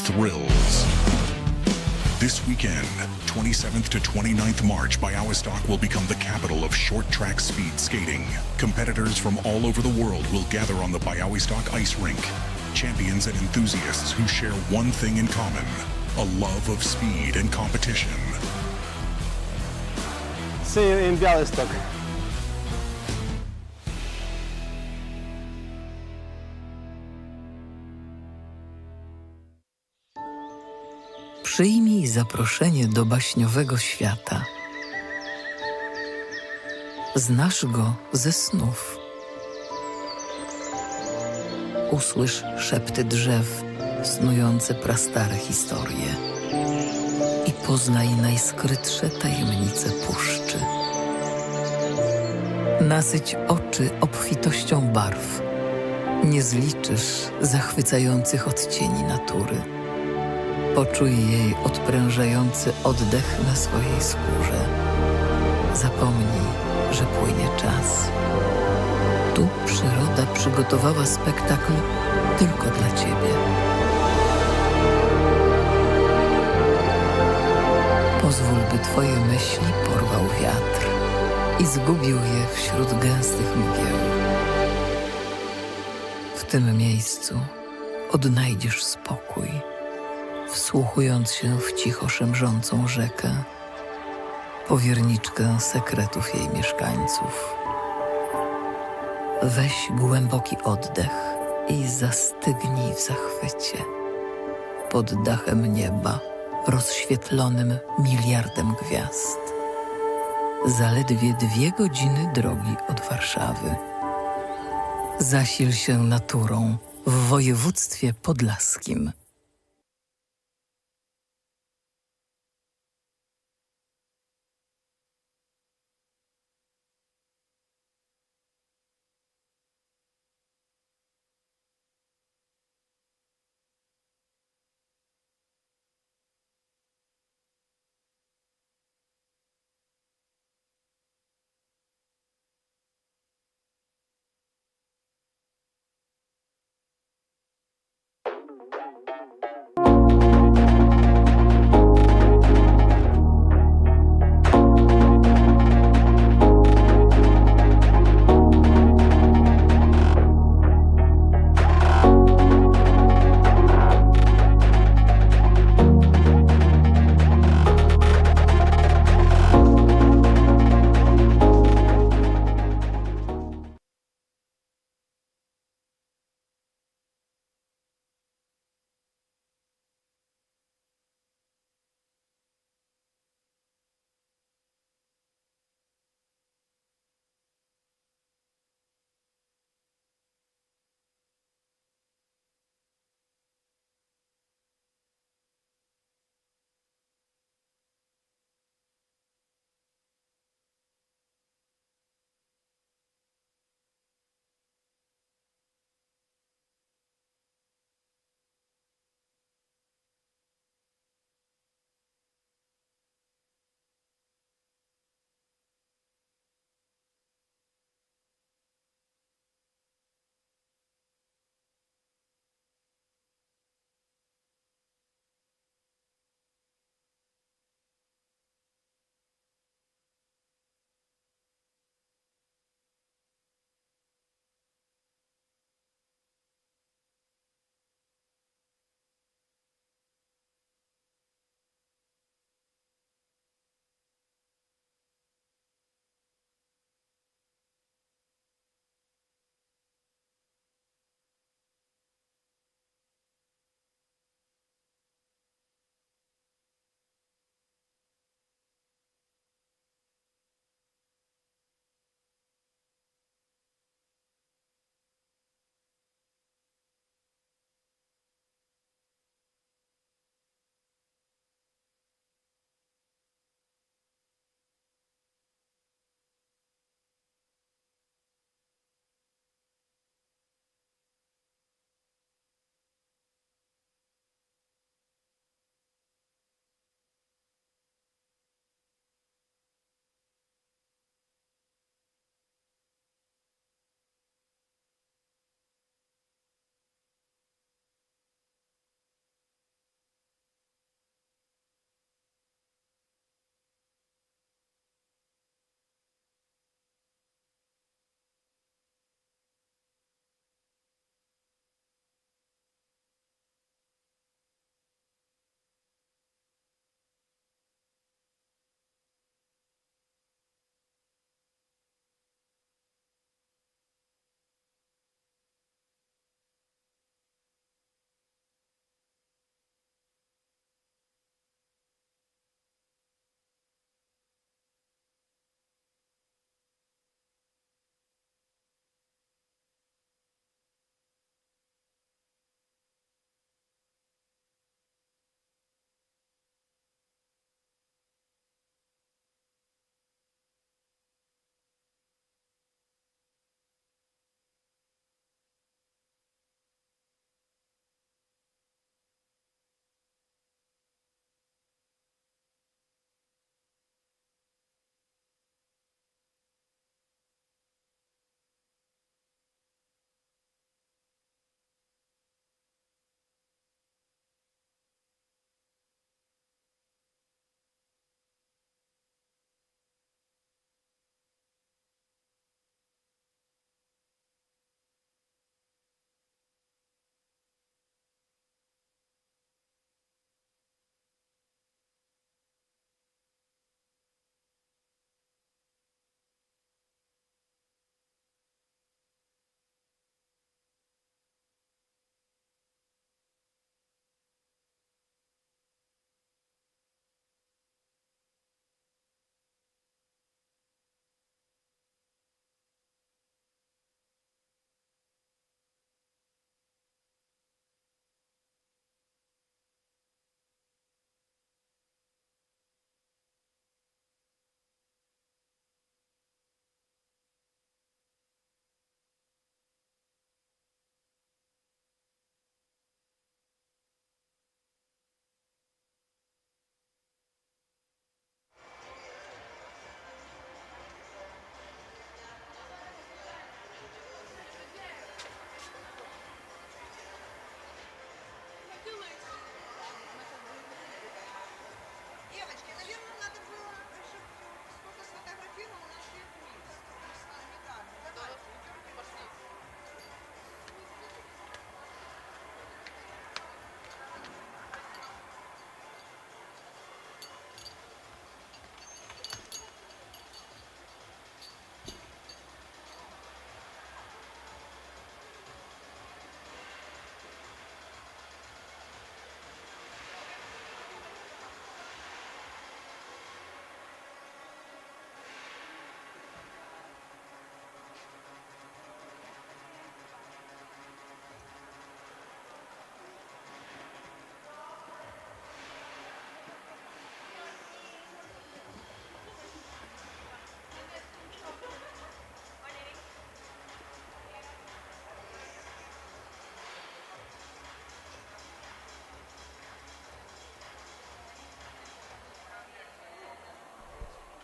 thrills. This weekend, 27th to 29th March, Bialystok will become the capital of short-track speed skating. Competitors from all over the world will gather on the Bialystok ice rink. Champions and enthusiasts who share one thing in common, a love of speed and competition. See you in Bialystok. Przyjmij zaproszenie do baśniowego świata. Znasz go ze snów. Usłysz szepty drzew, snujące prastare historie. I poznaj najskrytsze tajemnice puszczy. Nasyć oczy obfitością barw. Nie zliczysz zachwycających odcieni natury. Poczuj jej odprężający oddech na swojej skórze. Zapomnij, że płynie czas. Tu przyroda przygotowała spektakl tylko dla ciebie. Pozwól, by twoje myśli porwał wiatr i zgubił je wśród gęstych mgieł. W tym miejscu odnajdziesz spokój, wsłuchując się w cicho szemrzącą rzekę, powierniczkę sekretów jej mieszkańców. Weź głęboki oddech i zastygnij w zachwycie. Pod dachem nieba, rozświetlonym miliardem gwiazd. Zaledwie 2 godziny drogi od Warszawy. Zasil się naturą w województwie podlaskim.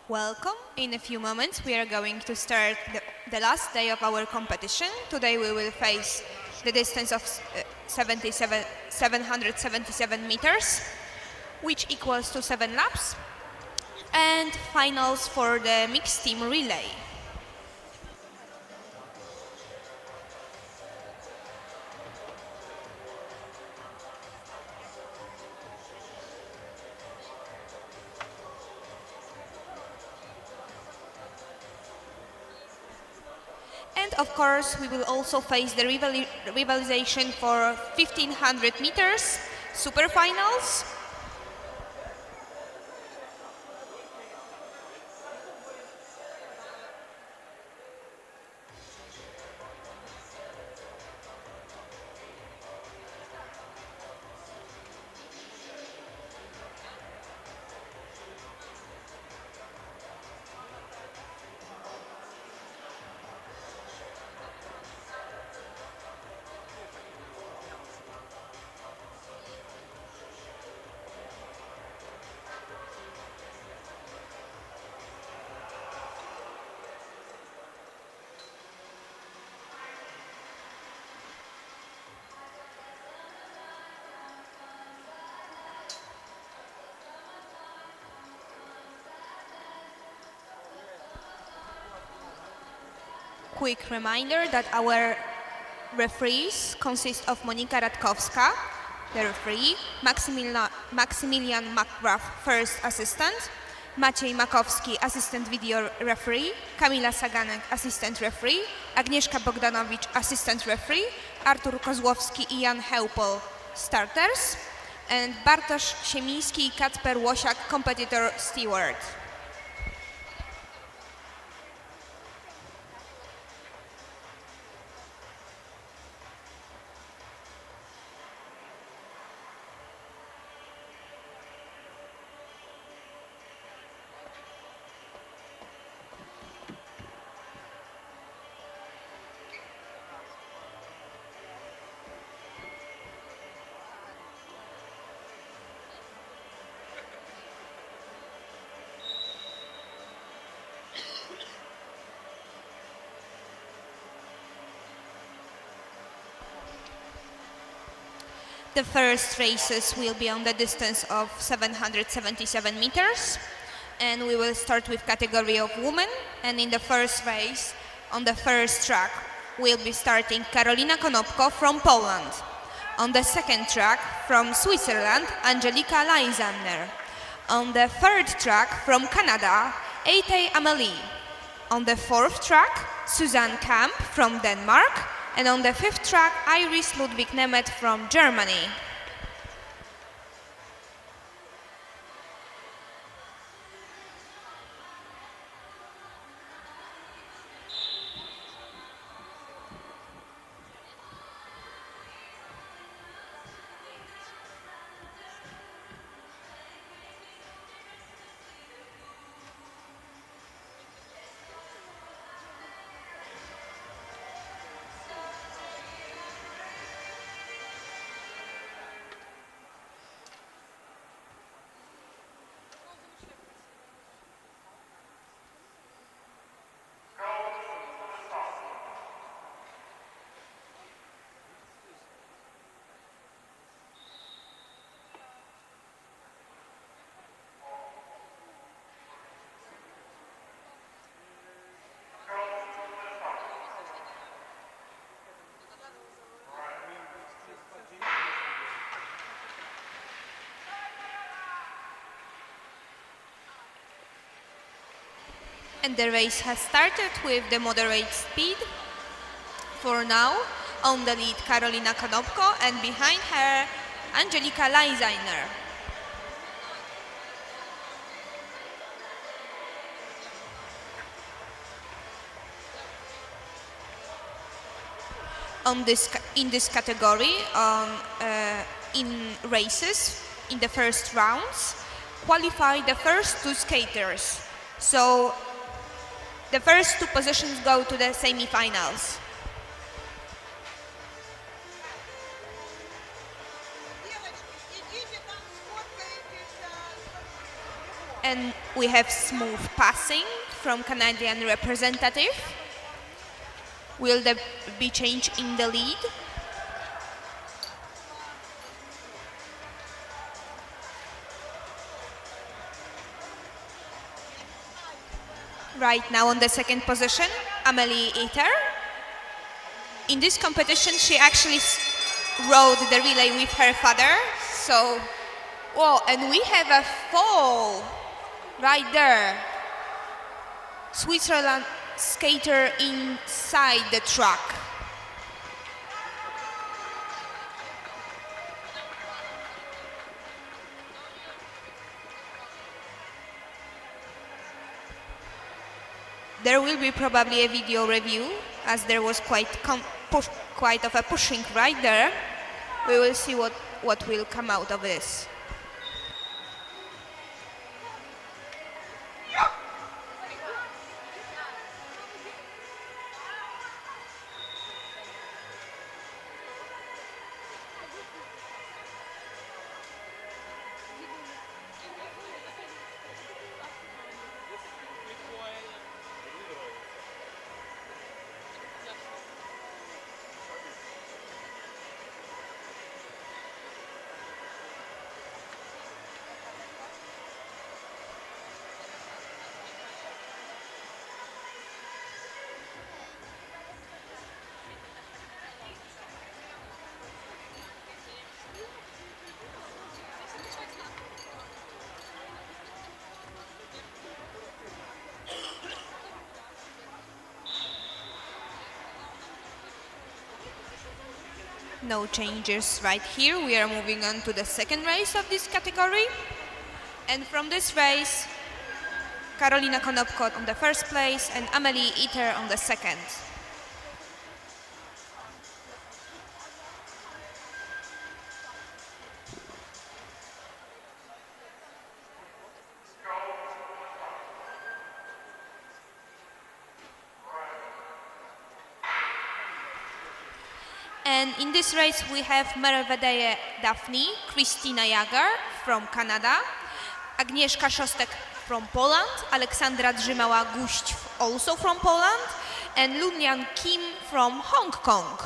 Welcome. In a few moments we are going to start the last day of our competition. Today we will face the distance of 777 meters, which equals to 7 laps, and finals for the mixed team relay. And of course, we will also face the rivalization for 1500 meters, superfinals. Quick reminder that our referees consist of Monika Radkowska, the referee, Maximilian McGrath, first assistant, Maciej Makowski, assistant video referee, Kamila Saganek, assistant referee, Agnieszka Bogdanowicz, assistant referee, Artur Kozłowski i Jan Heupol, starters, and Bartosz Siemiński i Kacper Łosiak, competitor steward. The first races will be on the distance of 777 meters, and we will start with category of women. And in the first race, on the first track, will be starting Karolina Konopko from Poland. On the second track, from Switzerland, Angelika Lysander. On the third track, from Canada, Eite Amelie. On the fourth track, Suzanne Kamp from Denmark. And on the fifth track, Iris Ludwig Nemeth from Germany. And the race has started with the moderate speed. For now, on the lead Karolina Konopko, and behind her Angelika Lysander. In this category, in races, in the first rounds, qualify the first two skaters. So the first two positions go to the semifinals. And we have smooth passing from Canadian representative. Will there be change in the lead? Right now on the second position, Amelie Eter. In this competition, she actually rode the relay with her father. So, whoa, and we have a fall right there. Switzerland skater inside the track. There will be probably a video review, as there was quite of a pushing right there. We will see what will come out of this. No changes right here. We are moving on to the second race of this category. And from this race, Karolina Konopko on the first place and Amelie Eter on the second. And in this race we have Mervedeje Daphne, Kristina Jager from Canada, Agnieszka Szostek from Poland, Aleksandra Drzymała-Guść also from Poland, and Lunyan Kim from Hong Kong.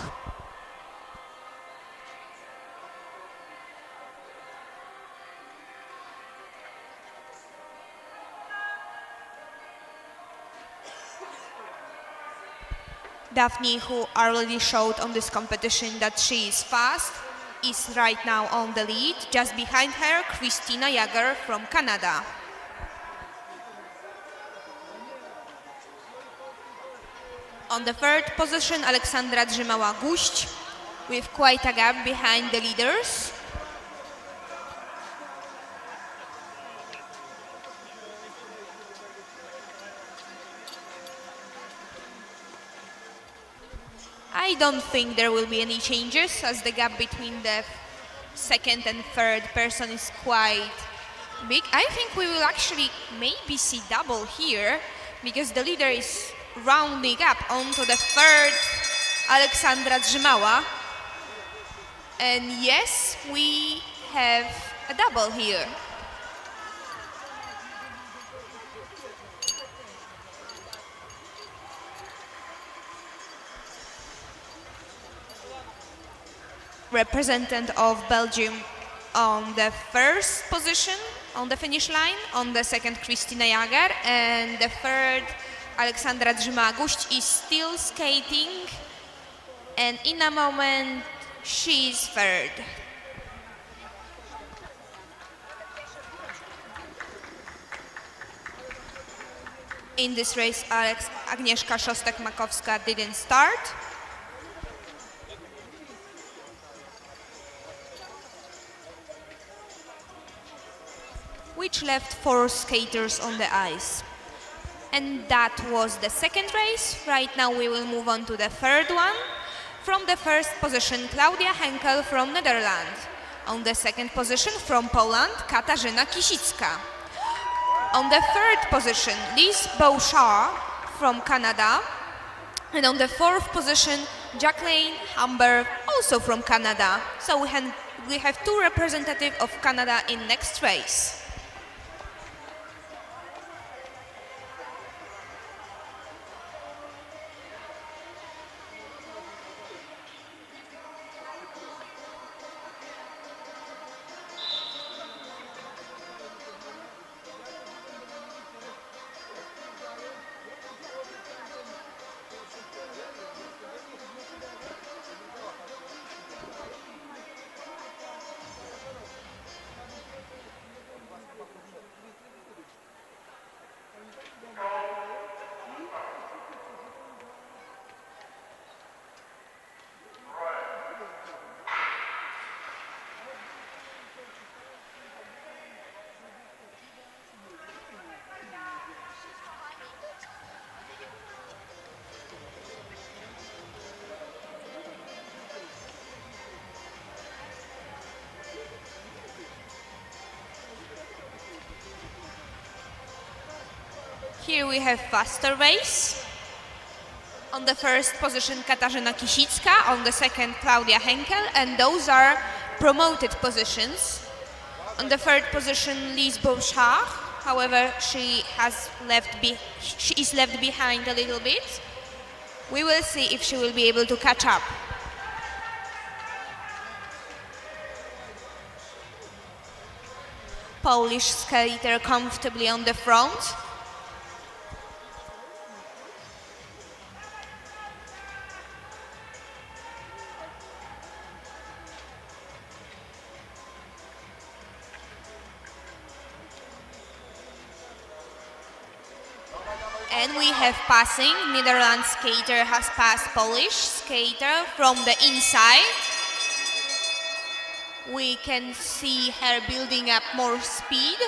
Daphne, who already showed on this competition that she is fast, is right now on the lead. Just behind her, Kristina Jager from Canada. On the third position, Aleksandra Drzymała-Guść, with quite a gap behind the leaders. I don't think there will be any changes, as the gap between the second and third person is quite big. I think we will actually maybe see double here, because the leader is rounding up onto the third, Aleksandra Drzymała. And yes, we have a double here. Representative of Belgium on the first position on the finish line, on the second Kristina Jager, and the third Aleksandra Drzymała-Guść is still skating, and in a moment she is third. In this race, Agnieszka Szostek-Makowska didn't start. Which left 4 skaters on the ice. And that was the second race. Right now we will move on to the third one. From the first position, Klaudia Henkel from Netherlands. On the second position, from Poland, Katarzyna Kisicka. On the third position, Liz Bouchard from Canada. And on the fourth position, Jacqueline Hamburg, also from Canada. So we have 2 representatives of Canada in next race. Here we have faster race. On the first position Katarzyna Kisicka, on the second Klaudia Henkel, and those are promoted positions. On the third position Lise Bouchard, however she is left behind a little bit. We will see if she will be able to catch up. Polish skater comfortably on the front. And we have passing. Netherlands skater has passed Polish skater from the inside. We can see her building up more speed.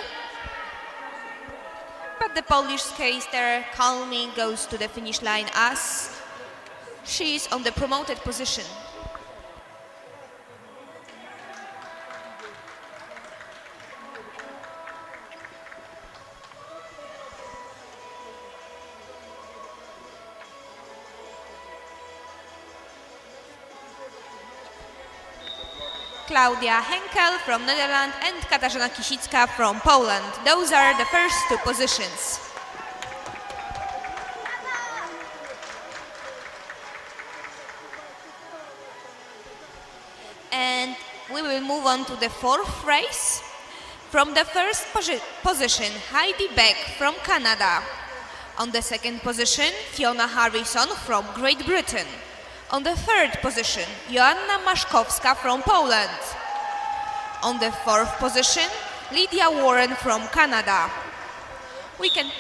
But the Polish skater calmly goes to the finish line as she is on the promoted position. Klaudia Henkel from Netherlands and Katarzyna Kisicka from Poland. Those are the first two positions. And we will move on to the fourth race. From the first position, Heidi Beck from Canada. On the second position, Fiona Harrison from Great Britain. On the third position, Joanna Maszkowska from Poland. On the fourth position, Lydia Warren from Canada. We can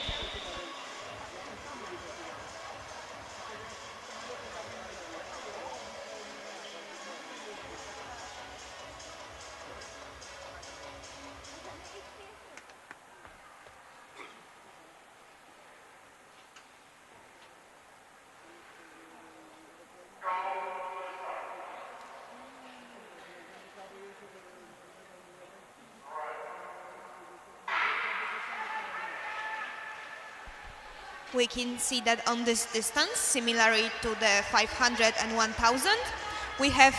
We can see that on this distance, similarly to the 500 and 1000, we have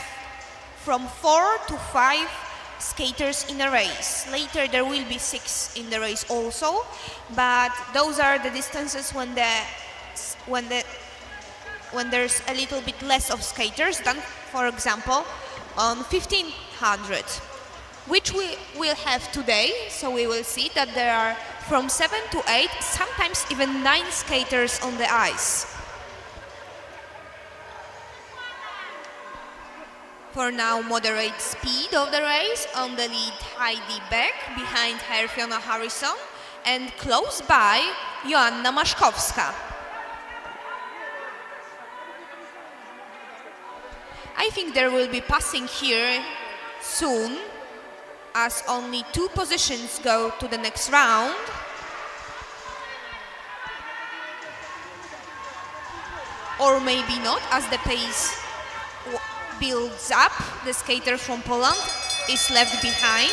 from 4 to 5 skaters in a race. Later there will be 6 in the race also, but those are the distances when there's a little bit less of skaters than, for example, on 1500, which we will have today. So we will see that there are from 7 to 8, sometimes even 9 skaters on the ice. For now, moderate speed of the race. On the lead, Heidi Beck, behind her Fiona Harrison, and close by, Joanna Maszkowska. I think there will be passing here soon, as only 2 positions go to the next round. Or maybe not, as the pace builds up. The skater from Poland is left behind.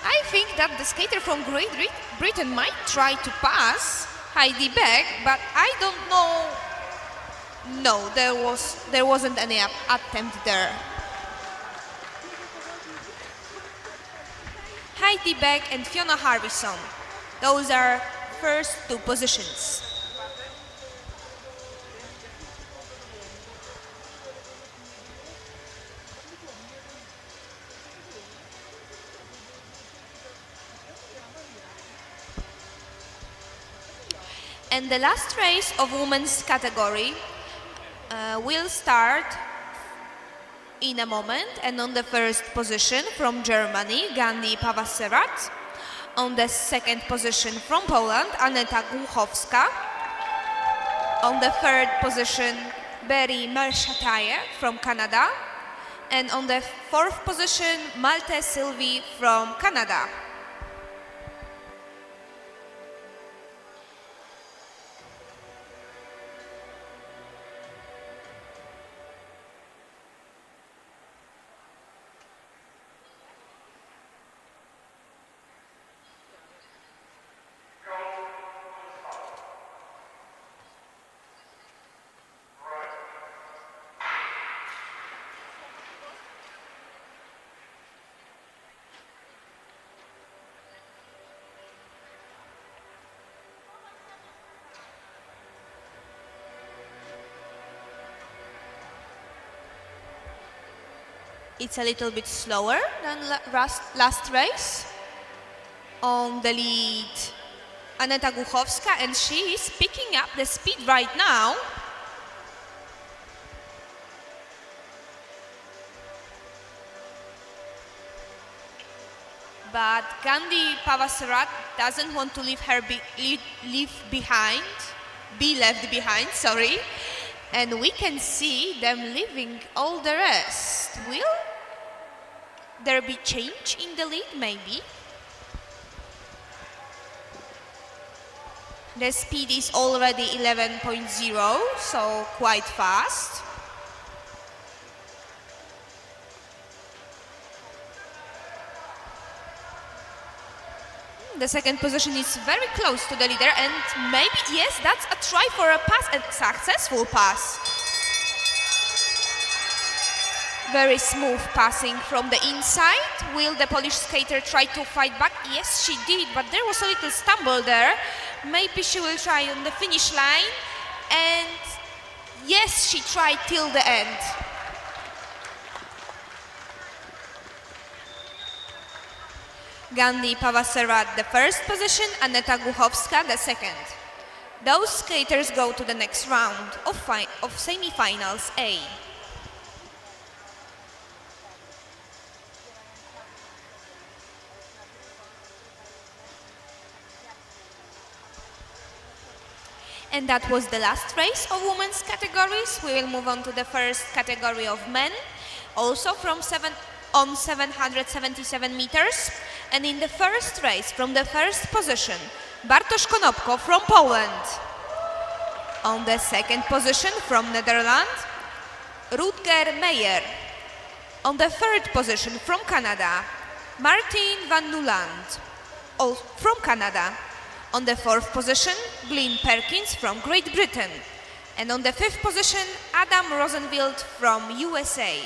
I think that the skater from Great Britain might try to pass Heidi Beck, but I don't know. No, there wasn't any attempt there. Heidi Beck and Fiona Harrison. Those are first 2 positions. And the last race of women's category will start in a moment, and on the first position from Germany, Gani Pawasserat. On the second position from Poland, Aneta Głuchowska. On the third position, Berry Mershataye from Canada. And on the fourth position, Malte Sylvie from Canada. It's a little bit slower than last race. On the lead, Aneta Głuchowska, and she is picking up the speed right now. But Gandhi Pavasarat doesn't want to leave her be left behind, sorry. And we can see them leaving all the rest. Will there be change in the lead, maybe? The speed is already 11.0, so quite fast. The second position is very close to the leader, and maybe, yes, that's a try for a pass, a successful pass. Very smooth passing from the inside. Will the Polish skater try to fight back? Yes, she did, but there was a little stumble there. Maybe she will try on the finish line, and yes, she tried till the end. Gandhi Pavasarat the first position, Aneta Głuchowska the second. Those skaters go to the next round of semifinals A. And that was the last race of women's categories. We will move on to the first category of men, also on 777 meters. And in the first race, from the first position, Bartosz Konopko from Poland. On the second position, from Netherlands, Rutger Meijer. On the third position, from Canada, Martin van Nuland, from Canada. On the fourth position, Glyn Perkins from Great Britain. And on the fifth position, Adam Rosenfield from USA.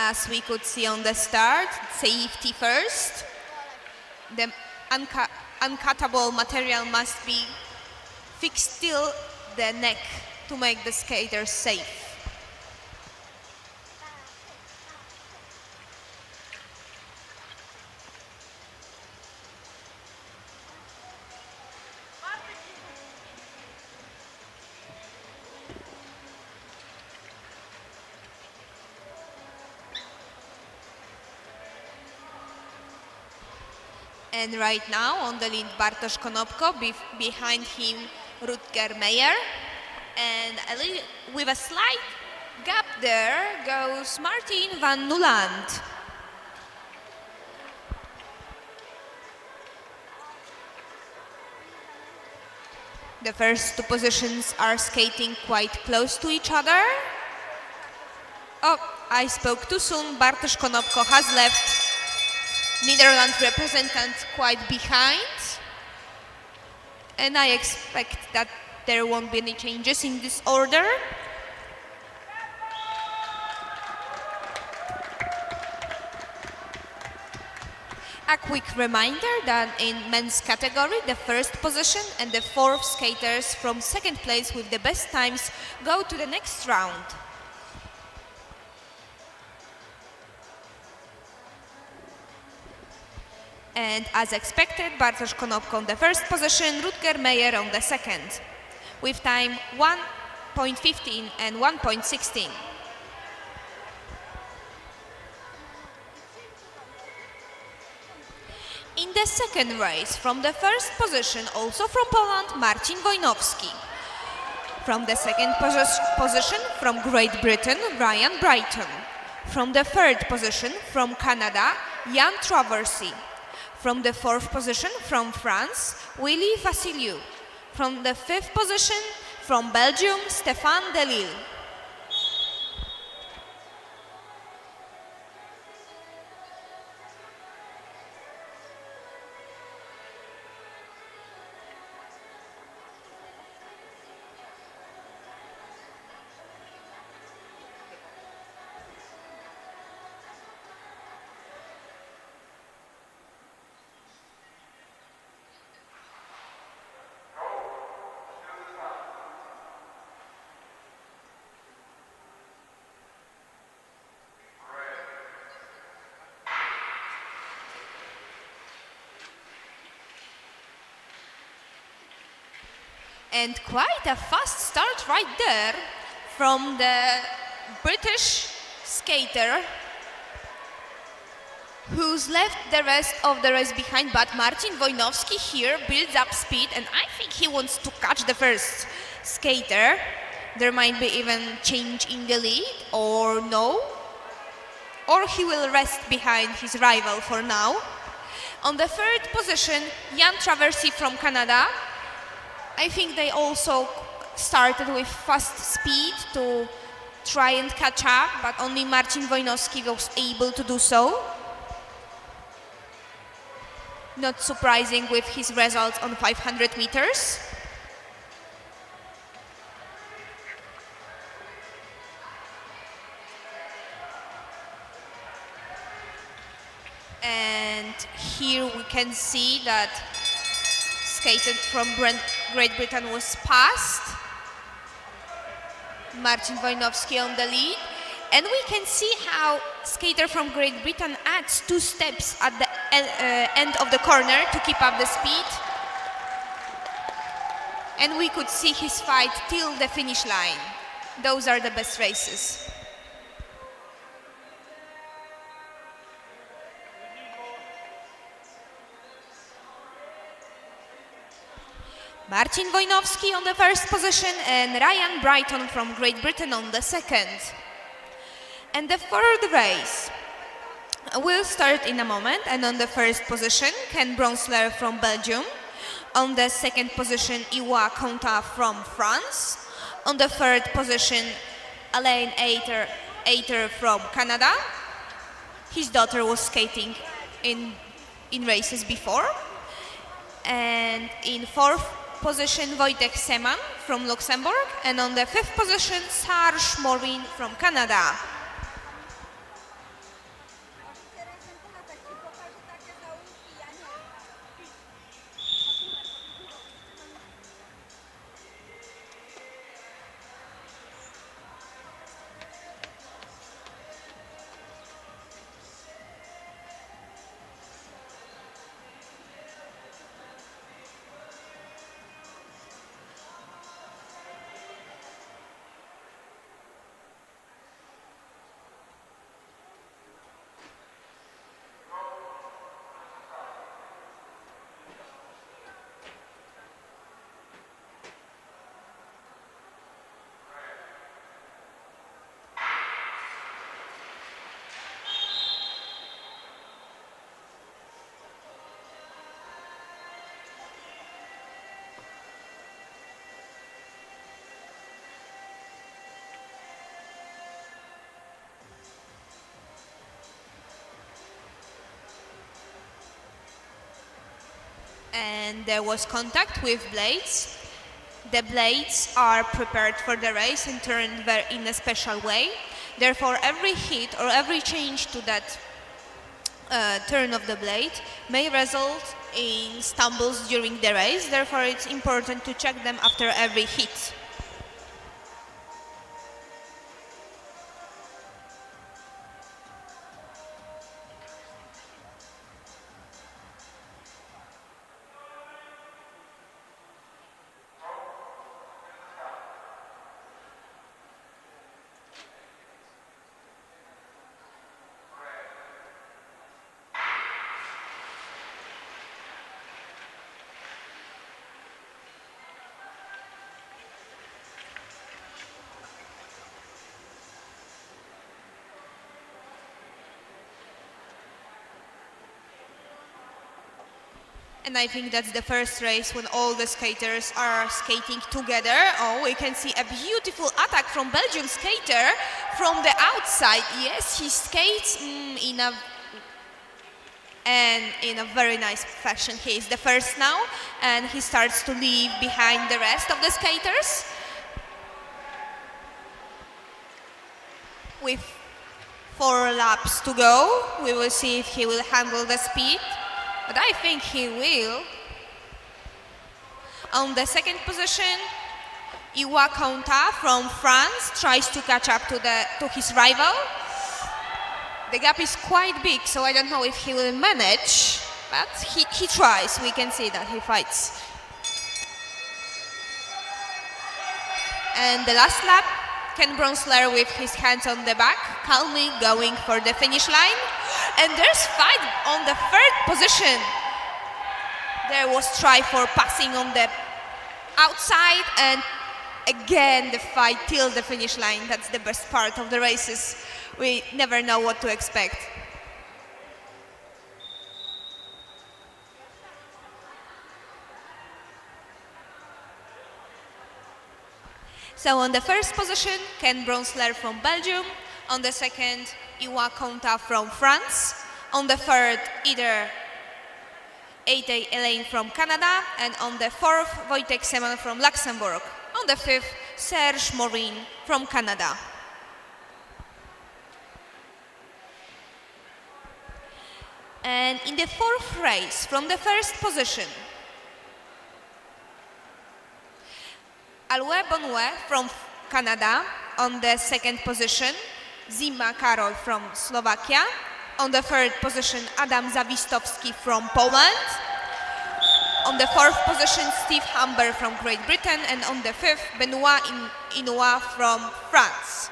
As we could see on the start, safety first. The uncuttable material must be fixed till the neck to make the skaters safe. And right now on the lead, Bartosz Konopko, behind him Rutger Meijer, and with a slight gap there goes Martin van Nuland. The first two positions are skating quite close to each other. Oh, I spoke too soon. Bartosz Konopko has left Netherlands representant quite behind, and I expect that there won't be any changes in this order. A quick reminder that in men's category, the first position and the fourth skaters from second place with the best times go to the next round. And as expected, Bartosz Konopko on the first position, Rutger Meijer on the second, with time 1.15 and 1.16. In the second race, from the first position, also from Poland, Marcin Wojnowski. From the second position, from Great Britain, Ryan Brighton. From the third position, from Canada, Jan Traversy. From the 4th position, from France, Willy Vassiliou. From the 5th position, from Belgium, Stéphane Delille. And quite a fast start right there from the British skater who's left the rest of the race behind, but Marcin Wojnowski here builds up speed, and I think he wants to catch the first skater. There might be even change in the lead, or no, or he will rest behind his rival for now. On the 3rd position, Jan Traversy from Canada. I think they also started with fast speed to try and catch up, but only Marcin Wojnowski was able to do so. Not surprising with his results on 500 meters. And here we can see that skater from Great Britain was passed. Marcin Wojnowski on the lead. And we can see how skater from Great Britain adds 2 steps at the end of the corner to keep up the speed. And we could see his fight till the finish line. Those are the best races. Marcin Wojnowski on the 1st position and Ryan Brighton from Great Britain on the 2nd. And the 3rd race will start in a moment, and on the 1st position, Ken Bronsler from Belgium. On the 2nd position, Iwa Konta from France. On the 3rd position, Alain Aiter from Canada. His daughter was skating in races before. And in 4th position, Wojtek Seman from Luxembourg. And on the 5th position, Serge Morin from Canada. And there was contact with blades. The blades are prepared for the race and turned in a special way. Therefore, every hit or every change to that turn of the blade may result in stumbles during the race. Therefore, it's important to check them after every hit. And I think that's the first race when all the skaters are skating together. Oh, we can see a beautiful attack from Belgian skater from the outside. Yes, he skates in a very nice fashion. He is the first now, and he starts to leave behind the rest of the skaters. With 4 laps to go, we will see if he will handle the speed. But I think he will. On the second position, Iwa Konta from France tries to catch up to his rival. The gap is quite big, so I don't know if he will manage, but he tries. We can see that he fights. And the last lap, Ken Bronsler with his hands on the back, calmly going for the finish line. And there's fight on the third position. There was try for passing on the outside, and again the fight till the finish line. That's the best part of the races. We never know what to expect. So on the first position, Ken Bronsler from Belgium. On the second, Iwa Konta from France. On the third, either Ate Elaine from Canada. And on the fourth, Wojtek Seman from Luxembourg. On the fifth, Serge Morin from Canada. And in the fourth race, from the first position, Alwe Bonwe from Canada. On the second position, Zima Karol from Slovakia. On the third position, Adam Zawistowski from Poland. On the fourth position, Steve Humber from Great Britain. And on the fifth, Benoit Inoua from France.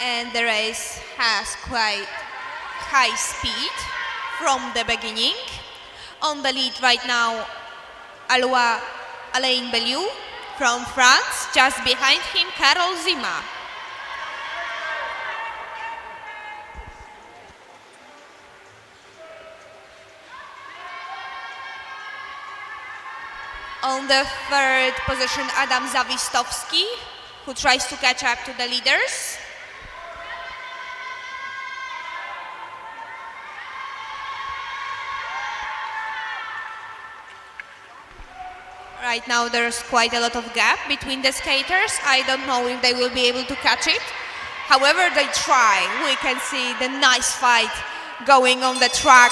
And the race has quite high speed from the beginning. On the lead right now, Alain Bellew from France. Just behind him, Karol Zima. On the third position, Adam Zawistowski, who tries to catch up to the leaders. Right now there's quite a lot of gap between the skaters. I don't know if they will be able to catch it. However, they try. We can see the nice fight going on the track.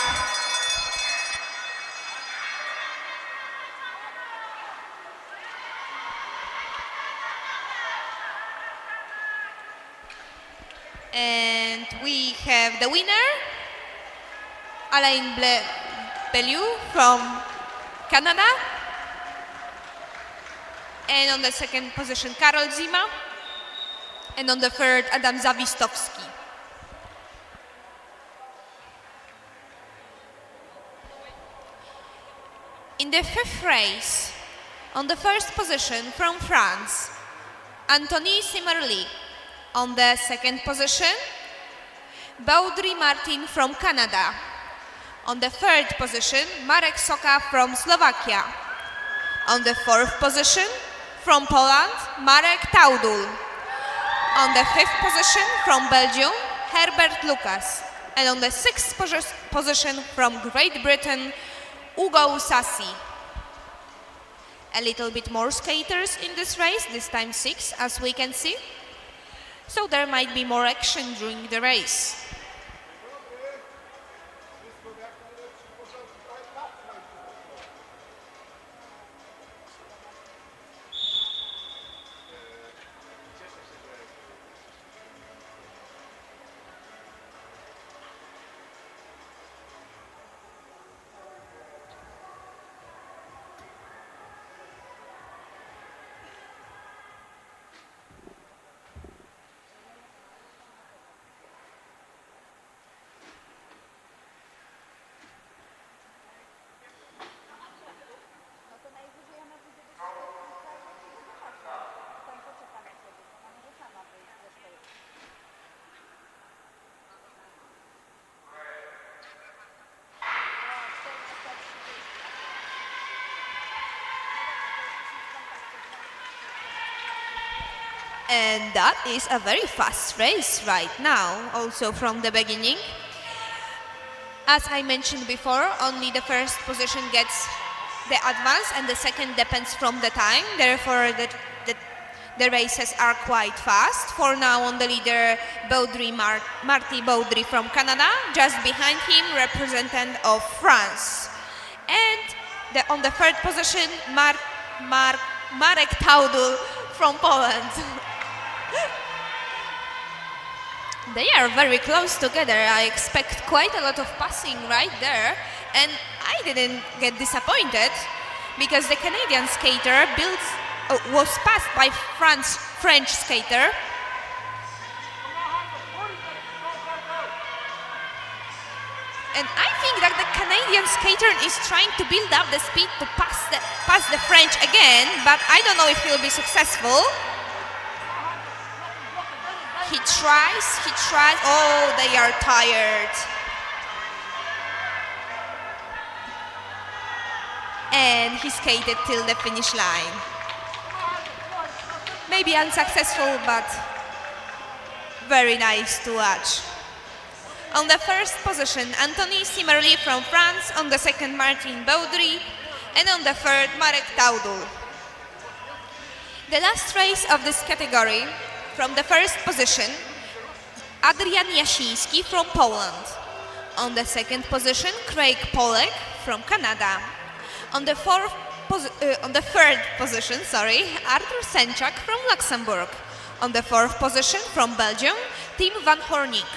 And we have the winner, Alain Bellew from Canada. And on the second position, Karol Zima. And on the third, Adam Zawistowski. In the fifth race, on the first position from France, Anthony Simmerly. On the second position, Baudry Martin from Canada. On the third position, Marek Soka from Slovakia. On the fourth position, from Poland, Marek Taudul. On the fifth position, from Belgium, Herbert Lucas. And on the sixth position, from Great Britain, Ugo Sassi. A little bit more skaters in this race, this time 6, as we can see. So there might be more action during the race. And that is a very fast race right now, also from the beginning. As I mentioned before, only the first position gets the advance and the second depends from the time. Therefore, the races are quite fast. For now, on the leader, Marty Baudry from Canada. Just behind him, representative of France. And on the third position, Marek Taudul from Poland. They are very close together. I expect quite a lot of passing right there. And I didn't get disappointed because the Canadian skater was passed by French skater. And I think that the Canadian skater is trying to build up the speed to pass the French again, but I don't know if he will be successful. He tries. Oh, they are tired. And he skated till the finish line. Maybe unsuccessful, but very nice to watch. On the first position, Anthony Simmerly from France. On the second, Martin Baudry. And on the third, Marek Taudul. The last race of this category, from the first position, Adrian Jasiński from Poland. On the second position, Craig Polek from Canada. On the third position, Artur Senczak from Luxembourg. On the fourth position, from Belgium, Tim van Hornik.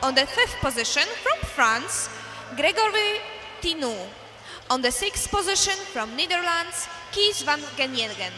On the fifth position, from France, Gregory Tinou. On the sixth position, from Netherlands, Kees van Genjelgen.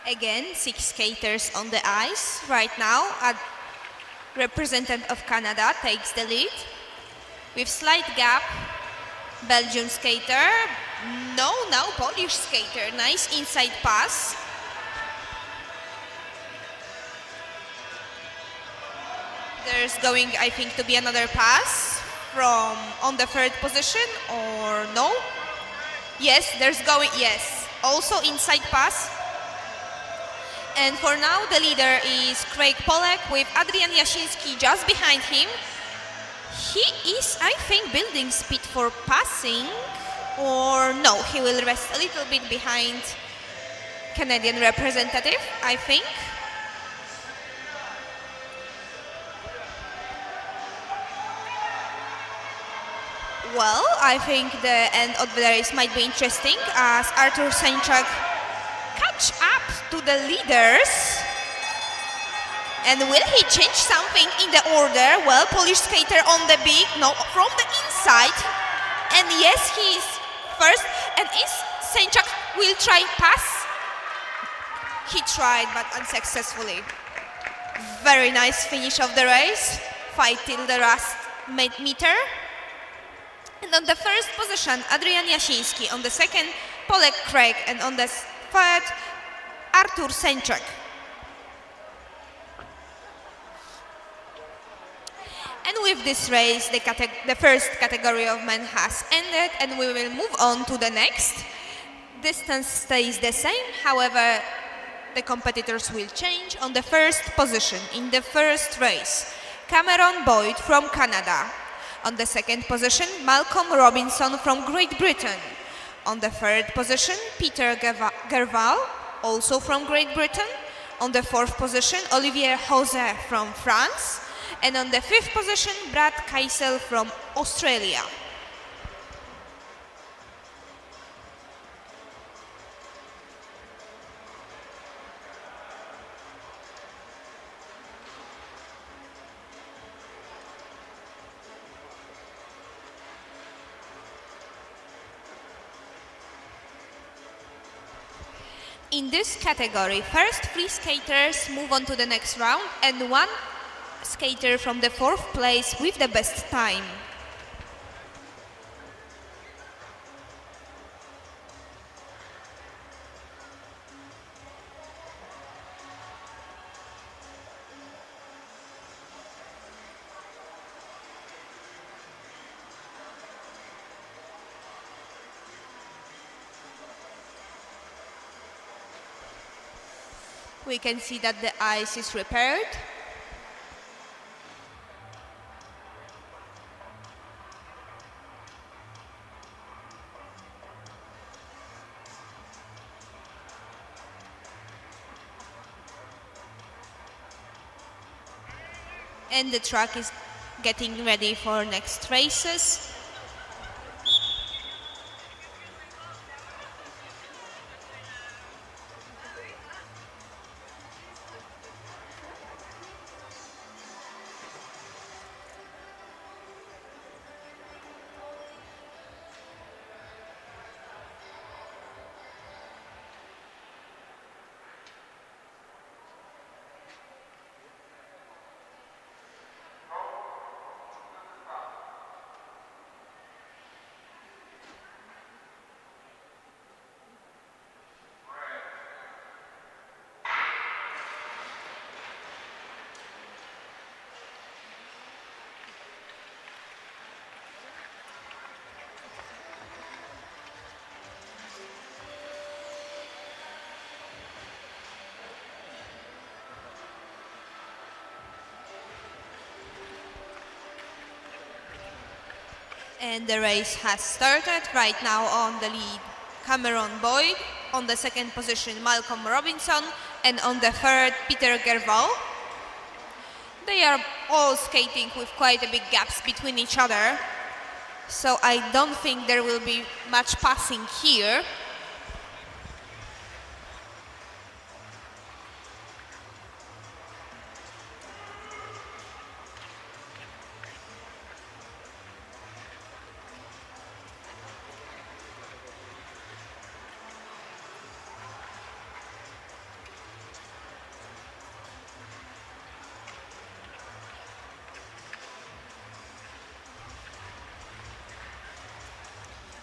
Again, 6 skaters on the ice right now. A representative of Canada takes the lead. With slight gap, Belgian skater. No, now Polish skater. Nice inside pass. There's going, I think, to be another pass from on the third position, or no? Yes, there's going, yes. Also inside pass. And for now, the leader is Craig Polek with Adrian Jasiński just behind him. He is, I think, building speed for passing, or no, he will rest a little bit behind Canadian representative, I think. Well, I think the end of the race might be interesting as Artur Senczak catch up to the leaders. And will he change something in the order? Well, Polish skater on the big, no, from the inside. And yes, he is first. And is Senczak will try pass? He tried, but unsuccessfully. Very nice finish of the race. Fight till the last meter. And on the first position, Adrian Jasiński. On the second, Polek Craig. And on the third, Artur Senczak. And with this race, the first category of men has ended, and we will move on to the next. Distance stays the same, however, the competitors will change. On the first position in the first race, Cameron Boyd from Canada. On the second position, Malcolm Robinson from Great Britain. On the third position, Peter Gerval, also from Great Britain. On the fourth position, Olivier José from France. And on the fifth position, Brad Keisel from Australia. In this category, first 3 skaters move on to the next round and 1 skater from the 4th place with the best time. We can see that the ice is repaired. And the track is getting ready for next races. And the race has started. Right now on the lead, Cameron Boyd. On the second position, Malcolm Robinson. And on the third, Peter Gerval. They are all skating with quite a big gaps between each other. So I don't think there will be much passing here.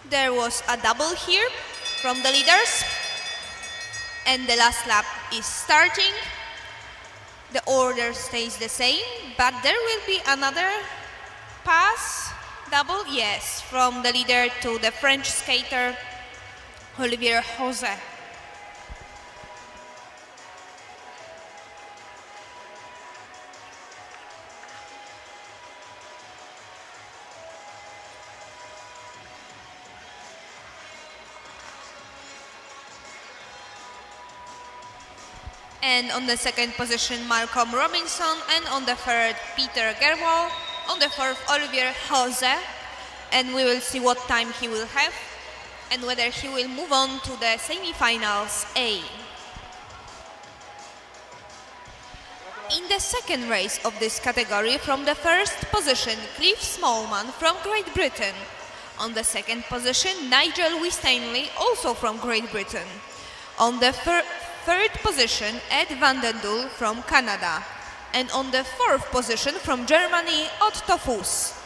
There was a double here from the leaders, and the last lap is starting. The order stays the same, but there will be another pass, double, yes, from the leader to the French skater Olivier José. And on the second position, Malcolm Robinson, and on the third, Peter Gerval, on the fourth, Olivier José, and we will see what time he will have and whether he will move on to the semifinals A. In the second race of this category, from the first position, Cliff Smallman from Great Britain. On the second position, Nigel Winstanley, also from Great Britain. On the third position, Ed van den Doel from Canada. And on the fourth position, from Germany, Otto Fuss.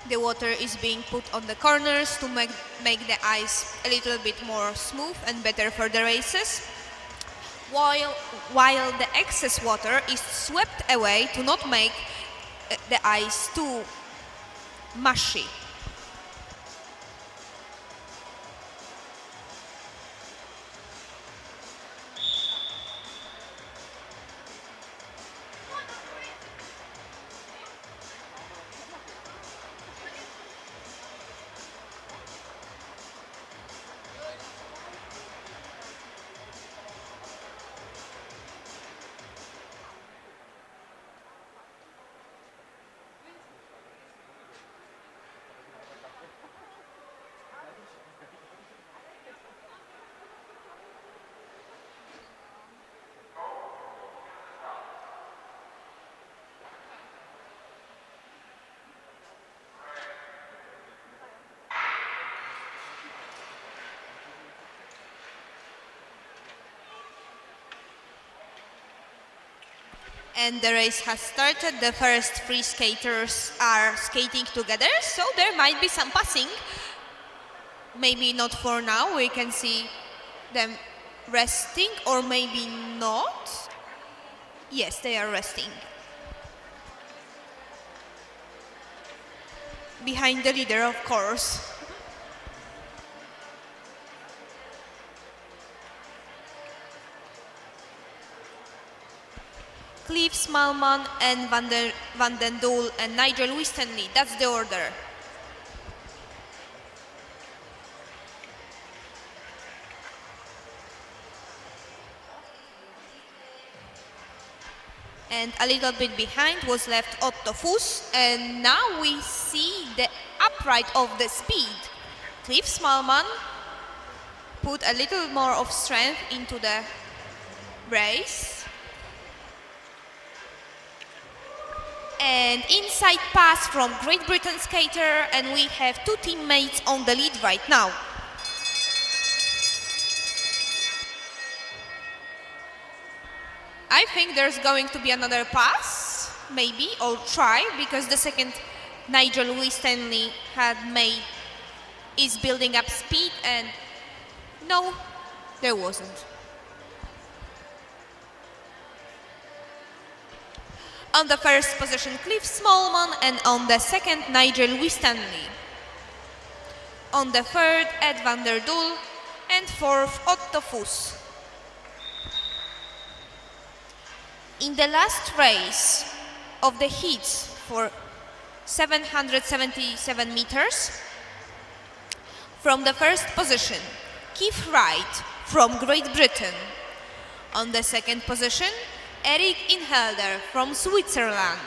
The water is being put on the corners to make the ice a little bit more smooth and better for the races, while the excess water is swept away to not make the ice too mushy. And the race has started. The first three skaters are skating together, so there might be some passing. Maybe not for now, we can see them resting, or maybe not. Yes, they are resting. Behind the leader, of course. Cliff Smallman and Van den Doel and Nigel Winstanley. That's the order. And a little bit behind was left Otto Fuss, and now we see the upright of the speed. Cliff Smallman put a little more of strength into the race. And inside pass from Great Britain skater, and we have two teammates on the lead right now. I think there's going to be another pass, maybe, or try, because the second Nigel Winstanley is building up speed, and no, there wasn't. On the first position, Cliff Smallman, and on the second, Nigel Winstanley. On the third, Ed van der Doel, and fourth, Otto Fuss. In the last race of the heats for 777 meters, from the first position, Keith Wright from Great Britain. On the second position, Eric Inhelder from Switzerland.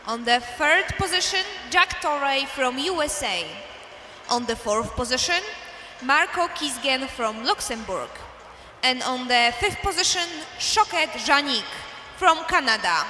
On the third position, Jack Torrey from USA. On the fourth position, Marco Kisgen from Luxembourg. And on the fifth position, Shoket Janik from Canada.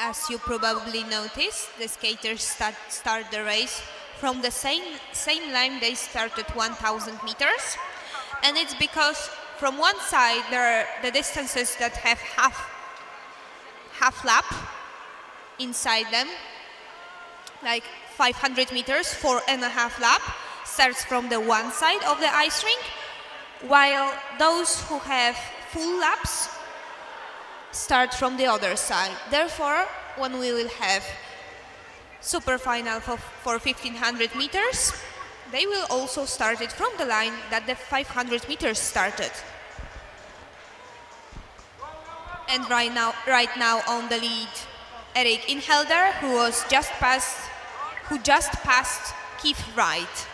As you probably noticed, the skaters start the race from the same line they started 1,000 meters. And it's because from one side there are the distances that have half lap inside them, like 500 meters, 4.5 lap. starts from the one side of the ice rink, while those who have full laps start from the other side. Therefore, when we will have super final for 1500 meters, they will also start it from the line that the 500 meters started. And right now on the lead, Erik Inhelder, who just passed Keith Wright.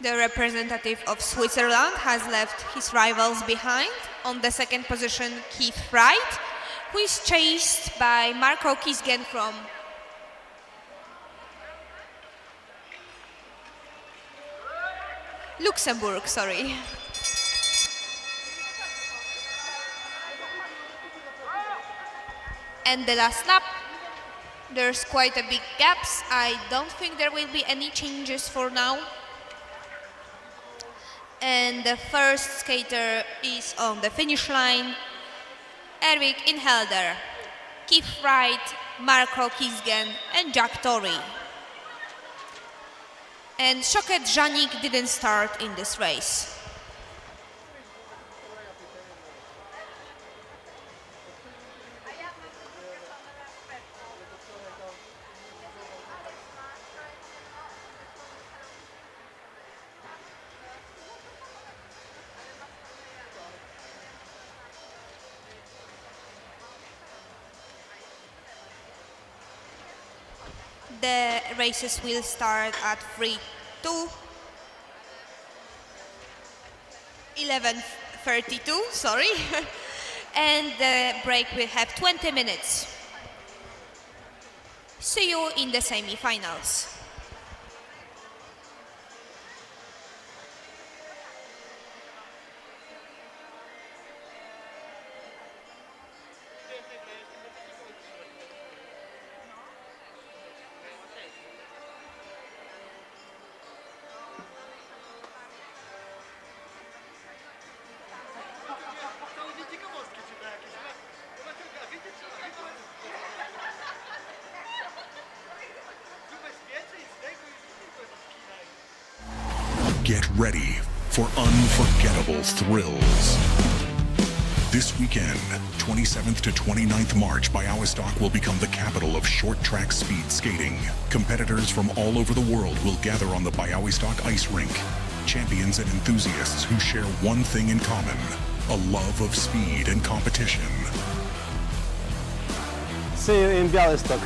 The representative of Switzerland has left his rivals behind. On the second position, Keith Wright, who is chased by Marco Kisgen from Luxembourg, sorry. And the last lap, there's quite a big gaps. I don't think there will be any changes for now. And the first skater is on the finish line, Erik Inhelder, Keith Wright, Marco Kisgen, and Jack Torrey. And Szoket Żanik didn't start in this race. The races will start at 11:32, sorry. And the break will have 20 minutes. See you in the semifinals. Get ready for unforgettable thrills. This weekend, 27th to 29th March, Bialystok will become the capital of short track speed skating. Competitors from all over the world will gather on the Bialystok ice rink. Champions and enthusiasts who share one thing in common, a love of speed and competition. See you in Bialystok.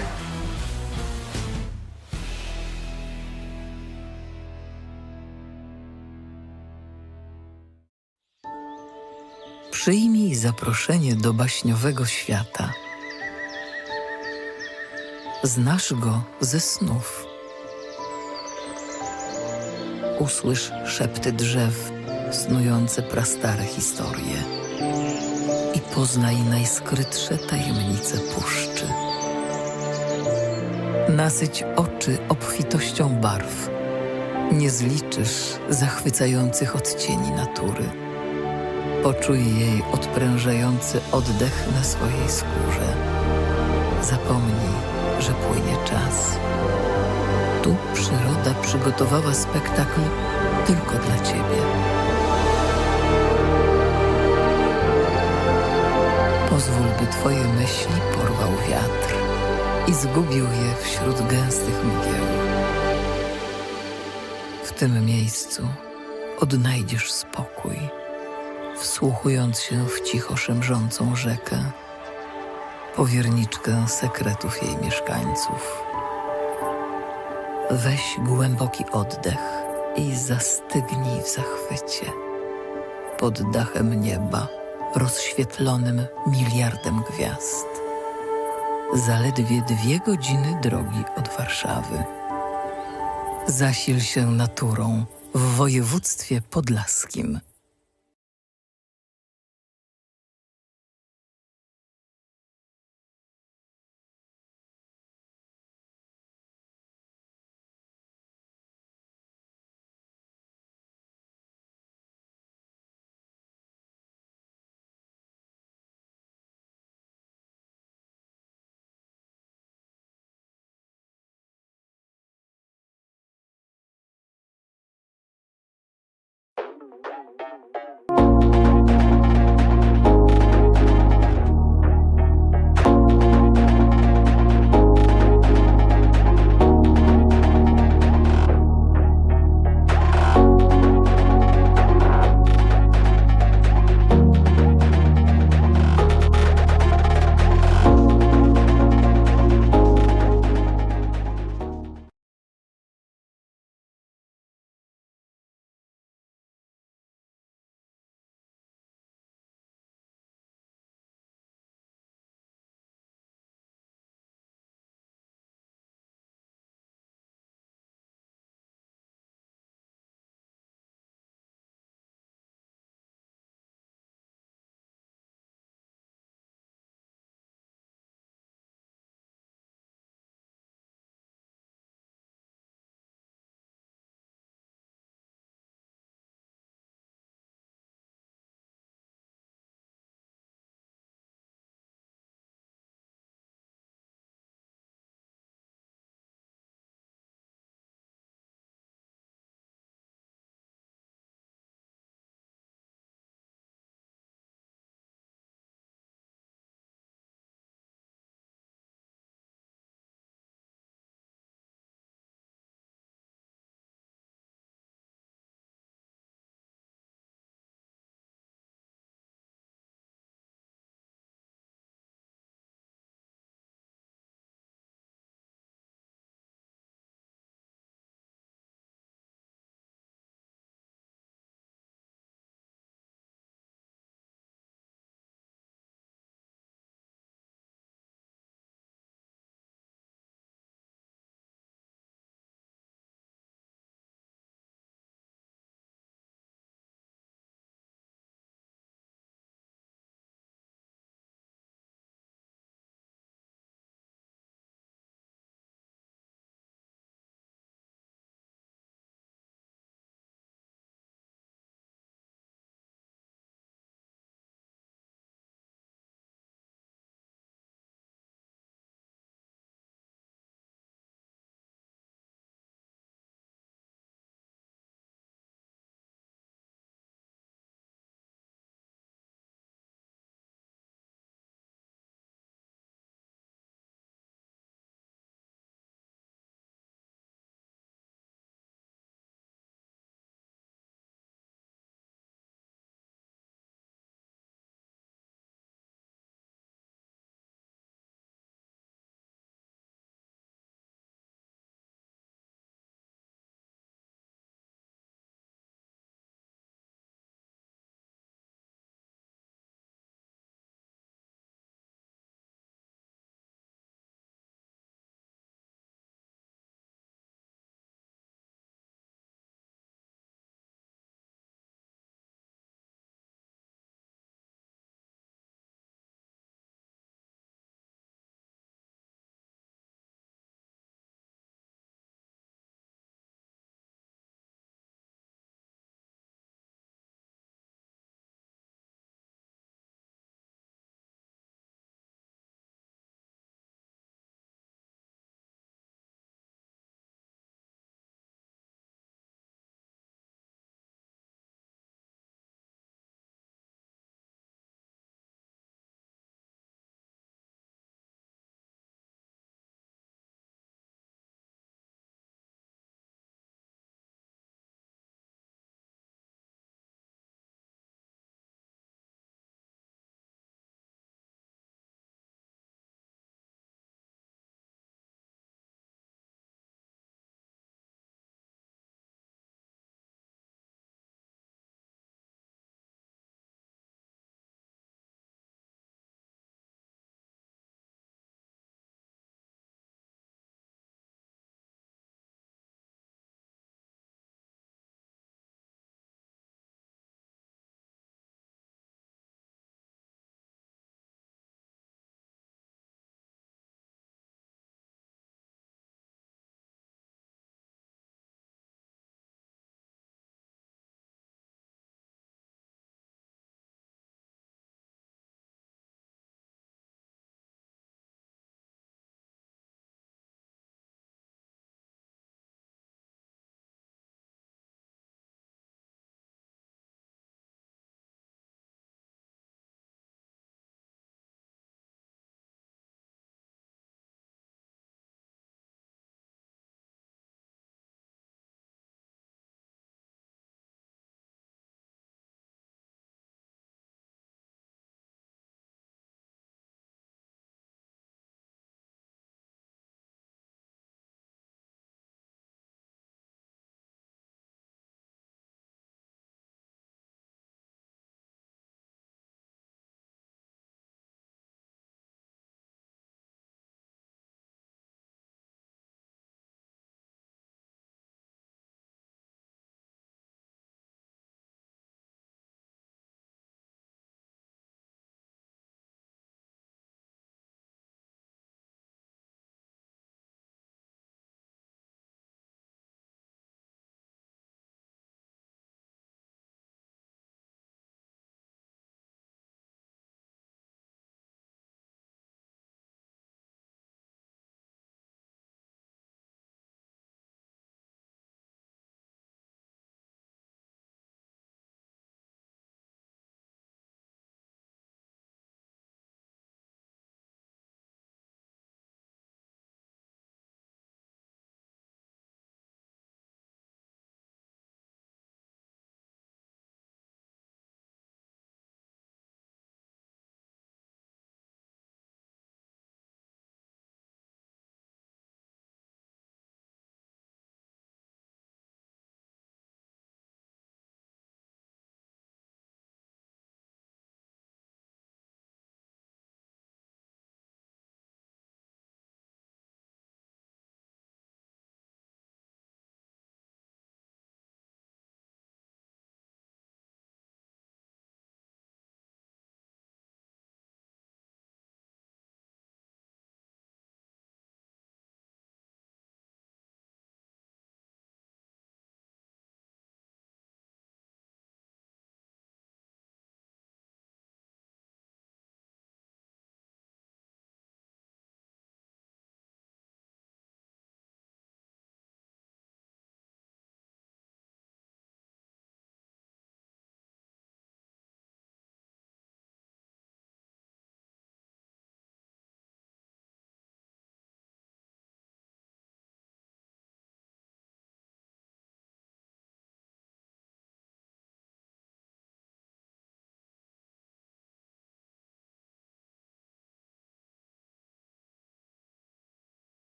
Przyjmij zaproszenie do baśniowego świata. Znasz go ze snów. Usłysz szepty drzew, snujące prastare historie. I poznaj najskrytsze tajemnice puszczy. Nasyć oczy obfitością barw. Nie zliczysz zachwycających odcieni natury. Poczuj jej odprężający oddech na swojej skórze. Zapomnij, że płynie czas. Tu przyroda przygotowała spektakl tylko dla ciebie. Pozwól, by twoje myśli porwał wiatr i zgubił je wśród gęstych mgieł. W tym miejscu odnajdziesz spokój, wsłuchując się w cicho szemrzącą rzekę, powierniczkę sekretów jej mieszkańców. Weź głęboki oddech i zastygnij w zachwycie. Pod dachem nieba, rozświetlonym miliardem gwiazd. Zaledwie 2 godziny drogi od Warszawy. Zasil się naturą w województwie podlaskim.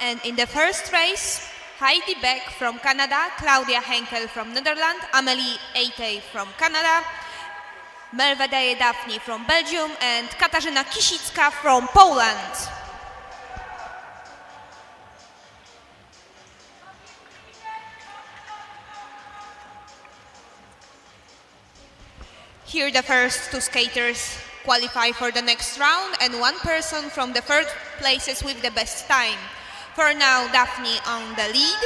And in the first race, Heidi Beck from Canada, Claudia Henkel from Netherlands, Amelie Eite from Canada, Mervedeje Daphne from Belgium, and Katarzyna Kisicka from Poland. Here the first two skaters qualify for the next round, and one person from the third places with the best time. For now, Daphne on the lead.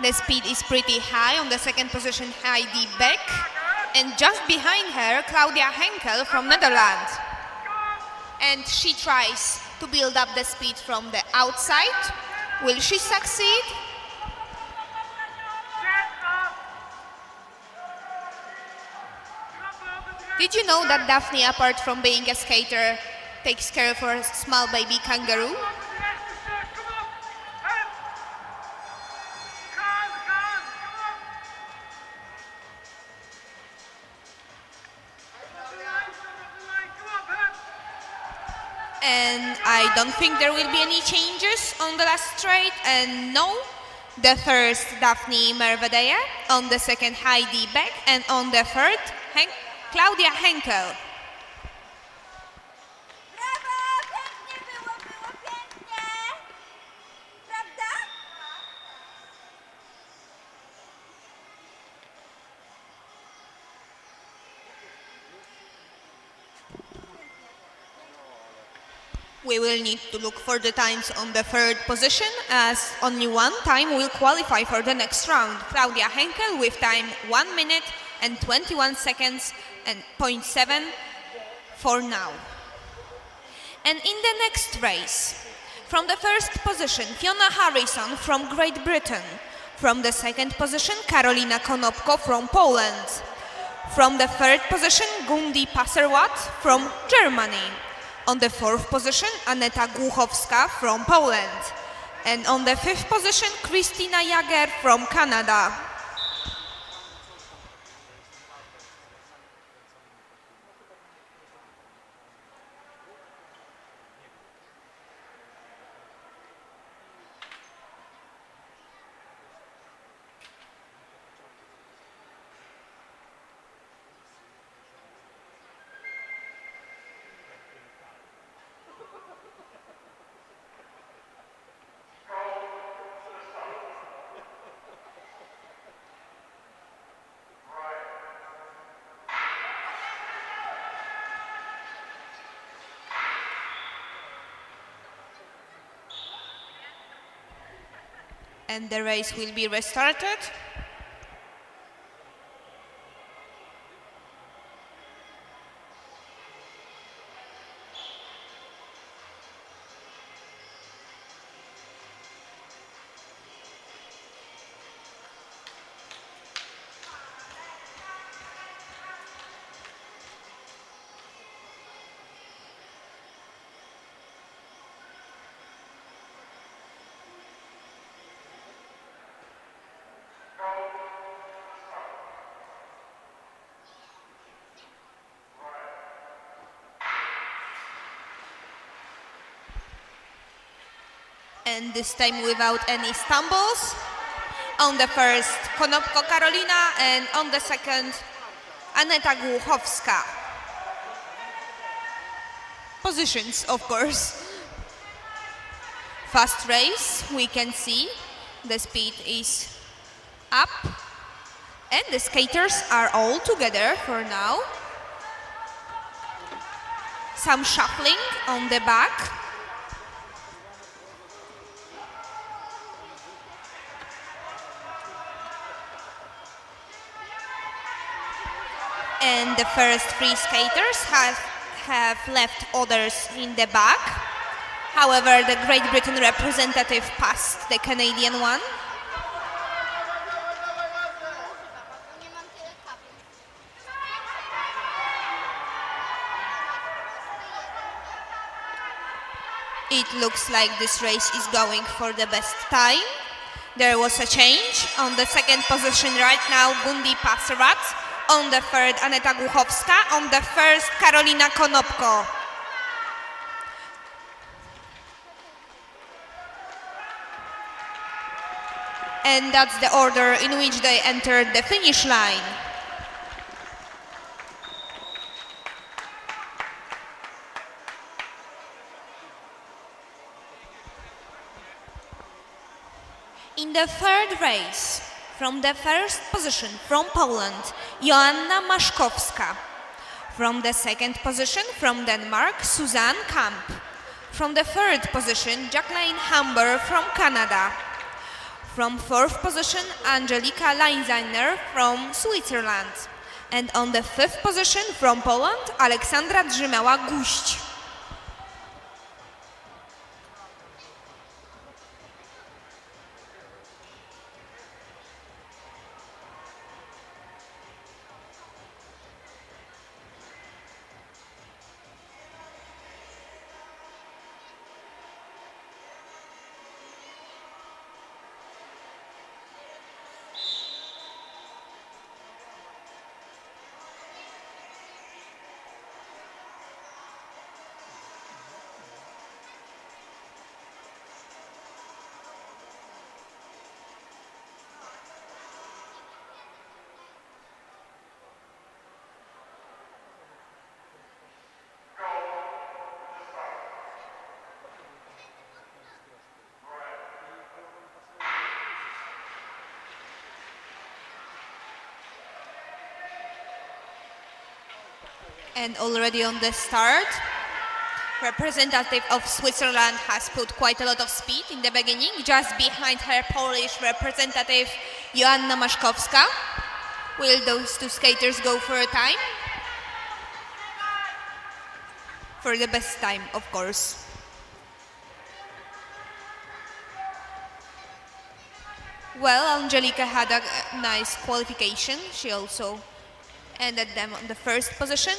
The speed is pretty high. On the second position, Heidi Beck. And just behind her, Claudia Henkel from Netherlands. And she tries to build up the speed from the outside. Will she succeed? Did you know that Daphne, apart from being a skater, takes care of her small baby kangaroo? And I don't think there will be any changes on the last straight. And no, the first Daphne Mervedeje, on the second Heidi Beck, and on the third Claudia Henkel. Brawo, pięknie było pięknie. Prawda? We will need to look for the times on the third position, as only one time will qualify for the next round. Claudia Henkel with time 1 minute and 21 seconds and 0.7 for now. And in the next race, from the first position, Fiona Harrison from Great Britain. From the second position, Karolina Konopko from Poland. From the third position, Gundi Passerwat from Germany. On the fourth position, Aneta Głuchowska from Poland. And on the fifth position, Kristina Jager from Canada. And the race will be restarted. And this time without any stumbles. On the first, Konopko Karolina, and on the second, Aneta Głuchowska. Positions, of course. Fast race, we can see the speed is up, and the skaters are all together for now. Some shuffling on the back. And the first three skaters have left others in the back. However, the Great Britain representative passed the Canadian one. It looks like this race is going for the best time. There was a change. On the second position right now, Gundi Passerat. On the third, Aneta Głuchowska. On the first, Karolina Konopko. and that's the order in which they entered the finish line. In the third race, from the first position from Poland, Joanna Maszkowska. From the second position from Denmark, Suzanne Kamp. From the third position, Jacqueline Humber from Canada. From fourth position, Angelika Leinziner from Switzerland. And on the fifth position from Poland, Aleksandra Drzymała-Guść. And already on the start, representative of Switzerland has put quite a lot of speed in the beginning. Just behind her Polish representative, Joanna Maszkowska. Will those two skaters go for a time? For the best time, of course. Well, Angelika had a nice qualification. She also ended them on the first position.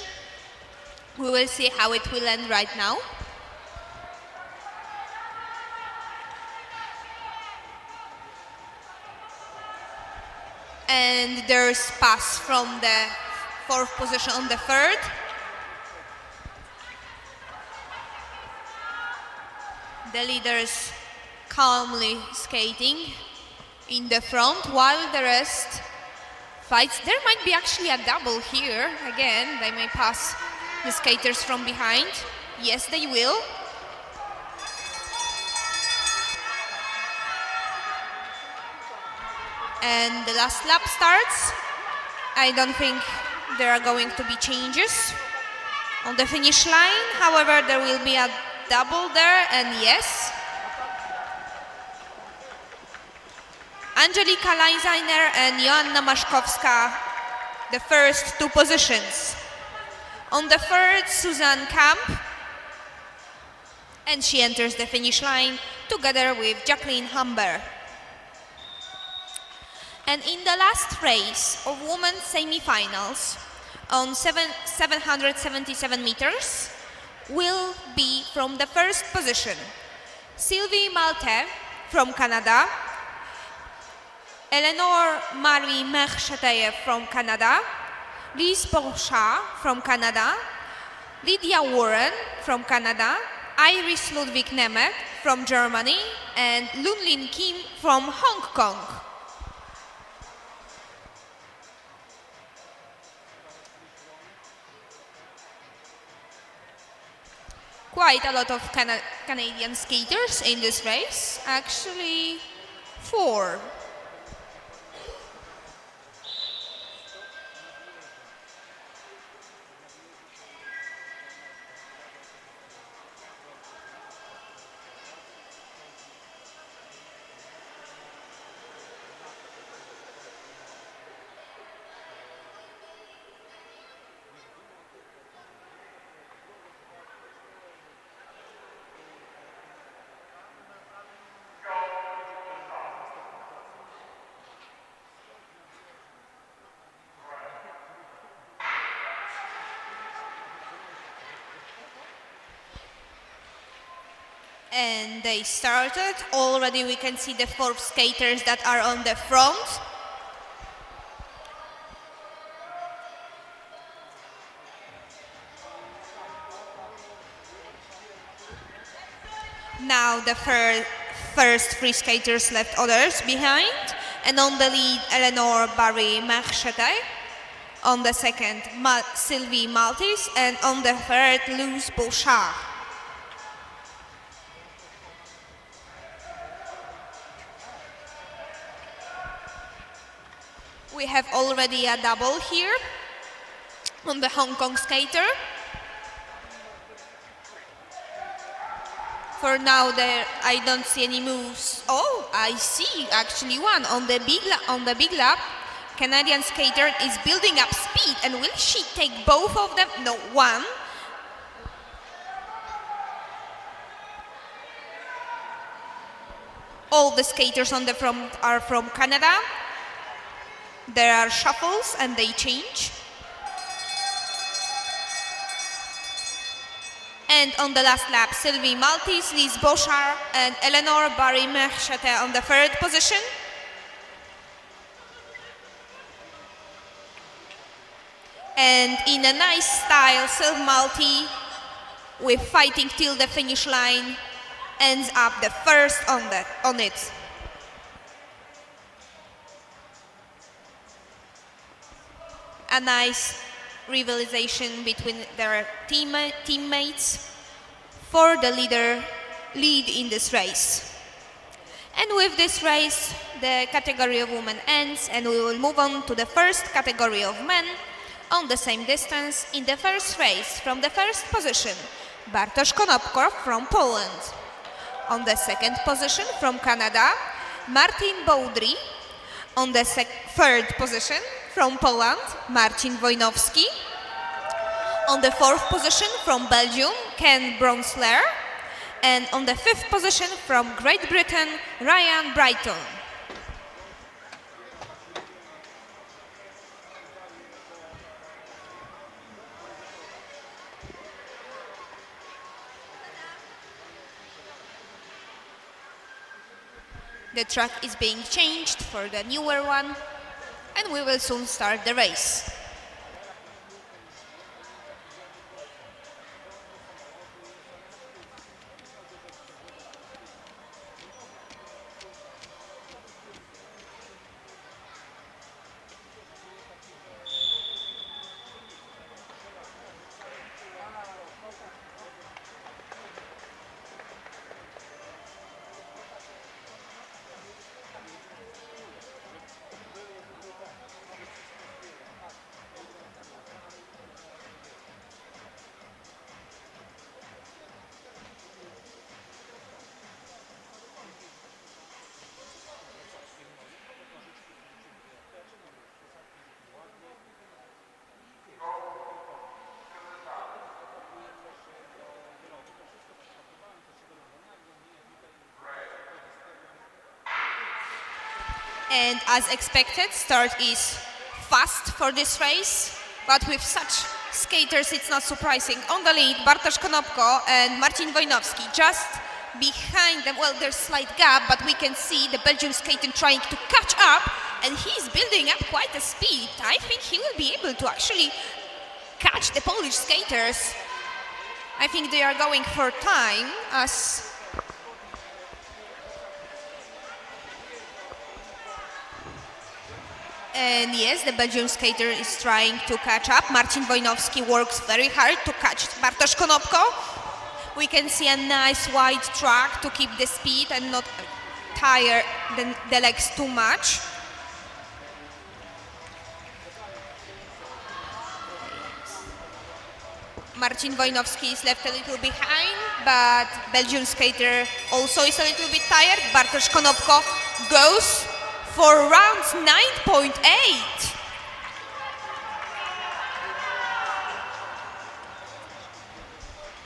We will see how it will end right now. And there's pass from the fourth position on the third. The leaders calmly skating in the front while the rest fights. There might be actually a double here. Again, they may pass the skaters from behind. Yes, they will. And the last lap starts. I don't think there are going to be changes on the finish line. However, there will be a double there, and yes. Angelika Leinziner and Joanna Maszkowska, the first two positions. On the third, Suzanne Kamp, and she enters the finish line together with Jacqueline Humber. And in the last race of women's semifinals on 777 meters will be from the first position Sylvie Malte from Canada, Eleanor Marie Mercheteyev from Canada, Lise Porchat from Canada, Lydia Warren from Canada, Iris Ludwig Nemeth from Germany, and Lunlin Kim from Hong Kong. Quite a lot of Canadian skaters in this race, actually 4. And they started. Already we can see the 4 skaters that are on the front. Now the first 3 skaters left others behind. And on the lead, Eleanor Barry Merchete. On the second, Sylvie Maltese. And on the third, Luz Bouchard. We have already a double here on the Hong Kong skater. For now, I don't see any moves. Oh, I see actually one on the big lap. Canadian skater is building up speed, and will she take both of them? No, one. All the skaters on the front are from Canada. There are shuffles and they change. And on the last lap, Sylvie Maltese, Lise Bouchard and Eleanor Barry Merchete on the third position. And in a nice style, Sylvie Maltese, with fighting till the finish line, ends up the first on it. A nice rivalization between their teammates for the lead in this race. And with this race, the category of women ends, and we will move on to the first category of men on the same distance. In the first race, from the first position, Bartosz Konopko from Poland. On the second position, from Canada, Martin Boudry. On the third position, from Poland, Marcin Wojnowski. On the fourth position, from Belgium, Ken Bronsler. And on the fifth position, from Great Britain, Ryan Brighton. The track is being changed for the newer one, and we will soon start the race. And as expected, start is fast for this race, but with such skaters it's not surprising. On the lead, Bartosz Konopko and Marcin Wojnowski. Just behind them, well, there's slight gap, but we can see the Belgian skater trying to catch up, and he's building up quite a speed. I think he will be able to actually catch the Polish skaters. I think they are going for time, as and yes, the Belgian skater is trying to catch up. Marcin Wojnowski works very hard to catch Bartosz Konopko. We can see a nice wide track to keep the speed and not tire the legs too much. Marcin Wojnowski is left a little behind, but Belgian skater also is a little bit tired. Bartosz Konopko goes for rounds 9.8.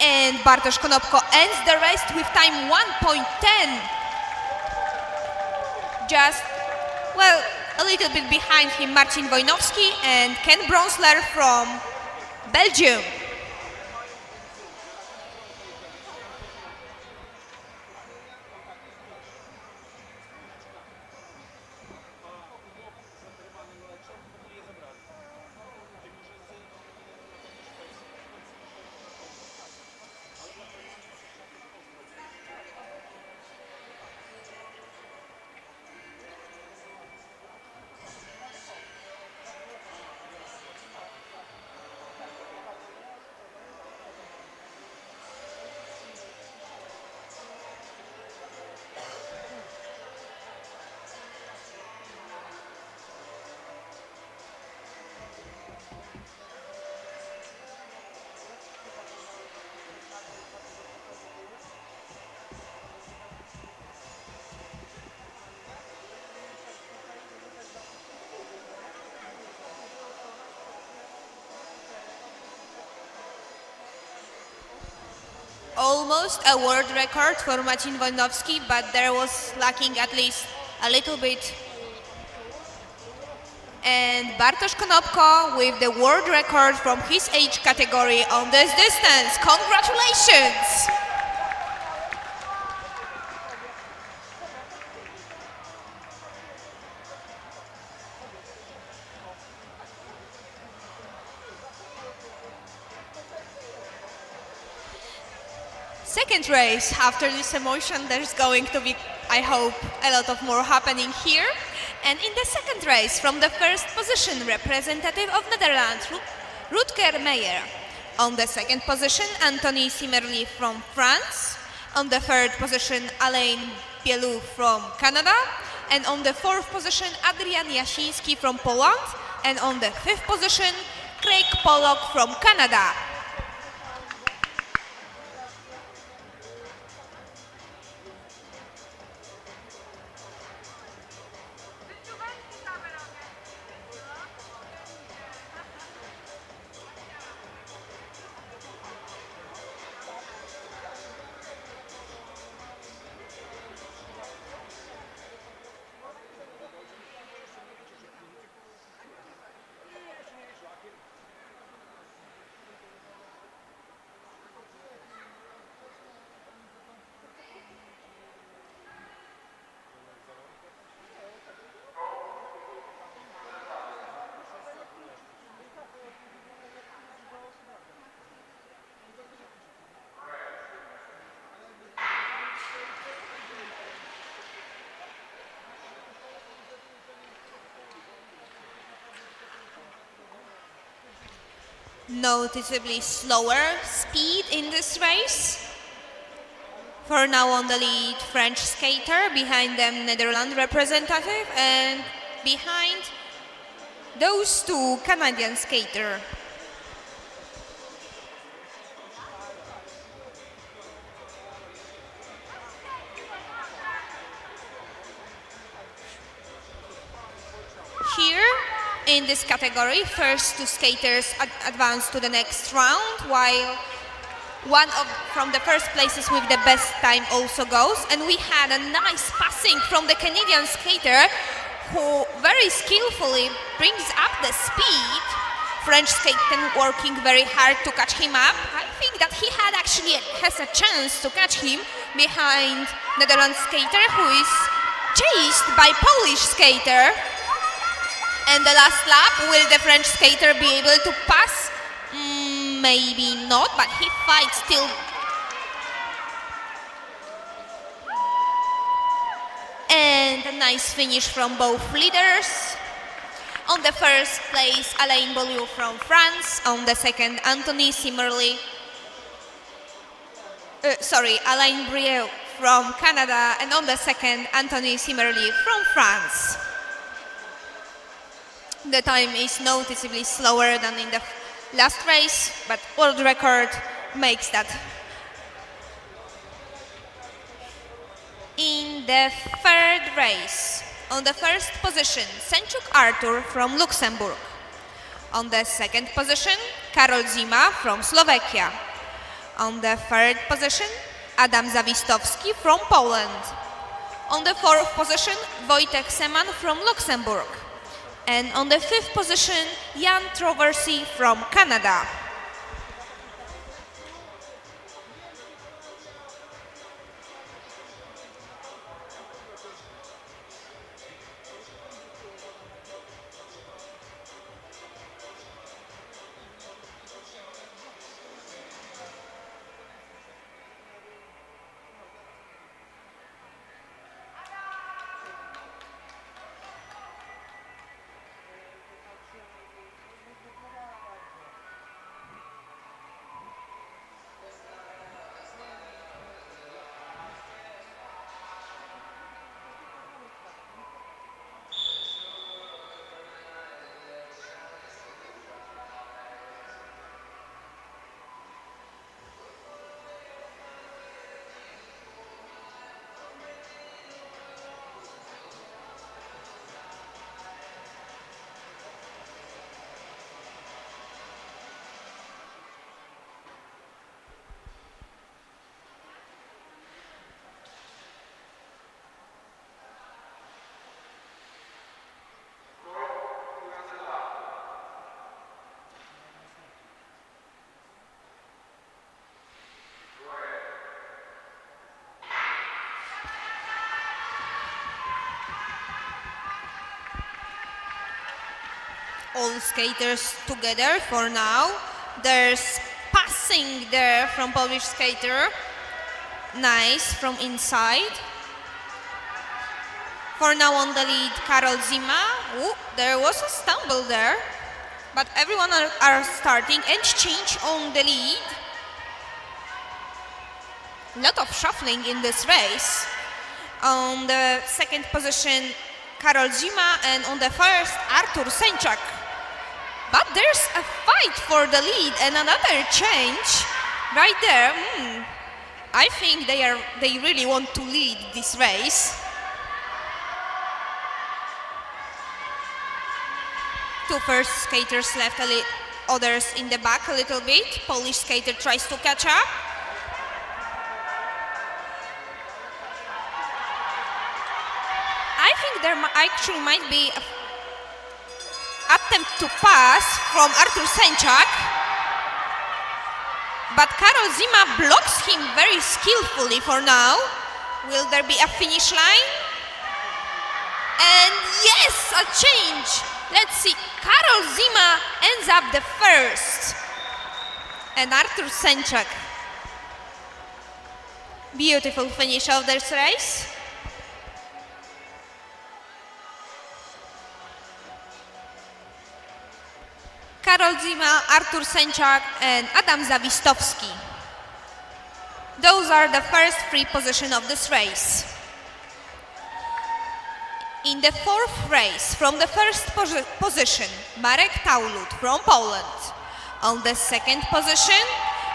And Bartosz Konopko ends the race with time 1.10. Just, well, a little bit behind him, Marcin Wojnowski and Ken Bronsler from Belgium. almost a world record for Marcin Wojnowski, but there was lacking at least a little bit. And Bartosz Konopko with the world record from his age category on this distance. Congratulations! Second race, after this emotion, there's going to be, I hope, a lot of more happening here. And in the second race, from the first position, representative of Netherlands, Rutger Meijer. On the second position, Anthony Simmerly from France. On the third position, Alain Bielu from Canada. And on the fourth position, Adrian Jasiński from Poland. And on the fifth position, Craig Pollock from Canada. Noticeably slower speed in this race. For now on the lead, French skater, behind them Netherlands representative, and behind those two Canadian skater. Here, in this category, first two skaters advance to the next round, while one from the first places with the best time also goes. And we had a nice passing from the Canadian skater, who very skillfully brings up the speed. French skater working very hard to catch him up. I think that he has a chance to catch him behind Netherlands skater, who is chased by Polish skater. And the last lap, will the French skater be able to pass? Maybe not, but he fights still. And a nice finish from both leaders. On the first place, Alain Bielu from France. On the second, Anthony Simmerly. Alain Bielu from Canada. And on the second, Anthony Simmerly from France. The time is noticeably slower than in the last race, but world record makes that. In the third race, on the first position, Senchuk Artur from Luxembourg. On the second position, Karol Zima from Slovakia. On the third position, Adam Zawistowski from Poland. On the fourth position, Wojtek Seman from Luxembourg. And on the fifth position, Jan Troversy from Canada. all skaters together for now. There's passing there from Polish skater. Nice from inside. For now on the lead, Karol Zima. Ooh, there was a stumble there. But everyone are starting and change on the lead. Lot of shuffling in this race. On the second position, Karol Zima, and on the first, Artur Senczak. But there's a fight for the lead and another change right there. I think they really want to lead this race. Two first skaters left, others in the back a little bit. Polish skater tries to catch up. I think there actually might be an attempt to pass from Artur Senczak. But Karol Zima blocks him very skillfully for now. Will there be a finish line? And yes, a change. Let's see, Karol Zima ends up the first. And Artur Senczak. Beautiful finish of this race. Karol Zima, Artur Senczak, and Adam Zawistowski. Those are the first three positions of this race. In the fourth race, from the first position, Marek Taulut from Poland. On the second position,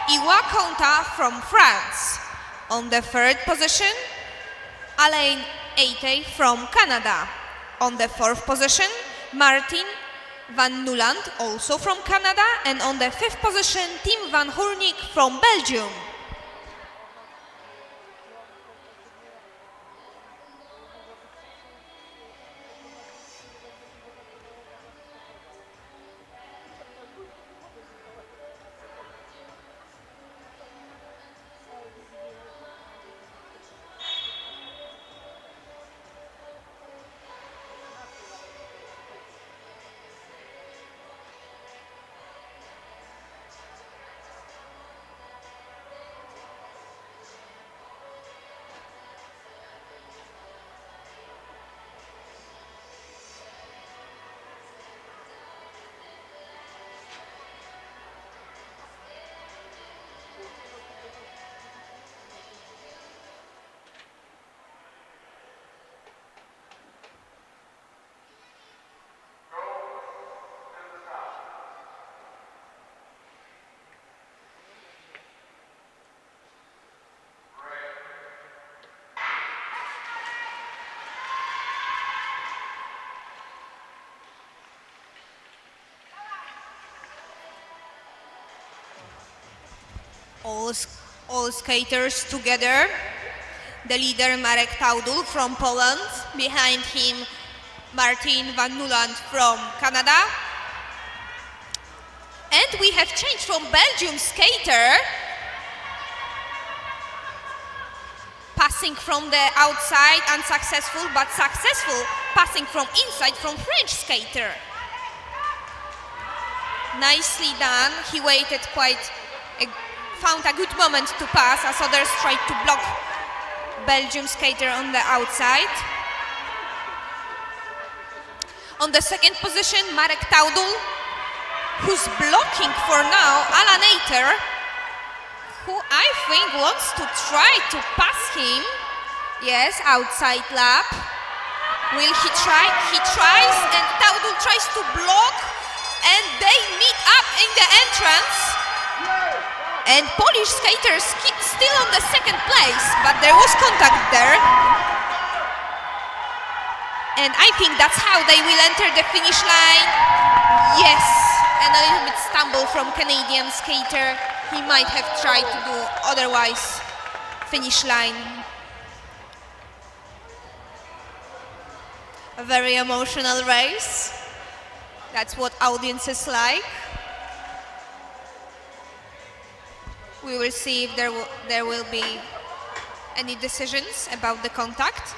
Iła Konta from France. On the third position, Alain Eitey from Canada. On the fourth position, Martin Van Nuland, also from Canada. And on the fifth position, Tim van Hoornik from Belgium. All skaters together. The leader Marek Taudul from Poland. Behind him Martin Van Nuland from Canada. And we have changed from Belgium skater. Passing from the outside, unsuccessful, but successful. Passing from inside from French skater. Nicely done. He waited found a good moment to pass as others tried to block Belgium skater on the outside. On the second position, Marek Taudul, who's blocking for now Alan Eitey, who I think wants to try to pass him. Yes, outside lap. Will he try? He tries, and Taudul tries to block, and they meet up in the entrance. And Polish skaters still on the second place, but there was contact there. And I think that's how they will enter the finish line. Yes, and a little bit stumble from Canadian skater. He might have tried to do otherwise. Finish line. A very emotional race. That's what audiences like. We will see if there will be any decisions about the contact.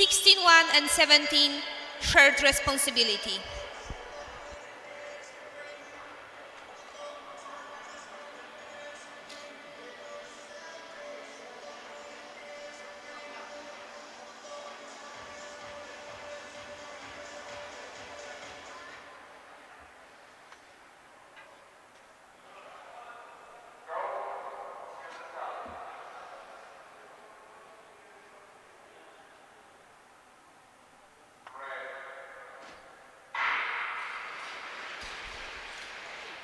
16-1 and 17 shared responsibility.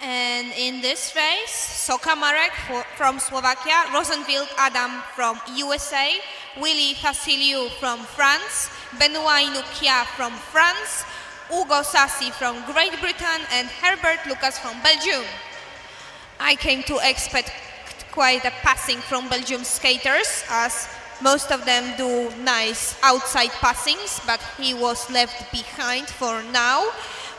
And in this race, Soka Marek from Slovakia, Rosenfield Adam from USA, Willy Vasiliou from France, Benoit Inukia from France, Ugo Sassi from Great Britain, and Herbert Lucas from Belgium. I came to expect quite a passing from Belgium skaters, as most of them do nice outside passings, but he was left behind for now.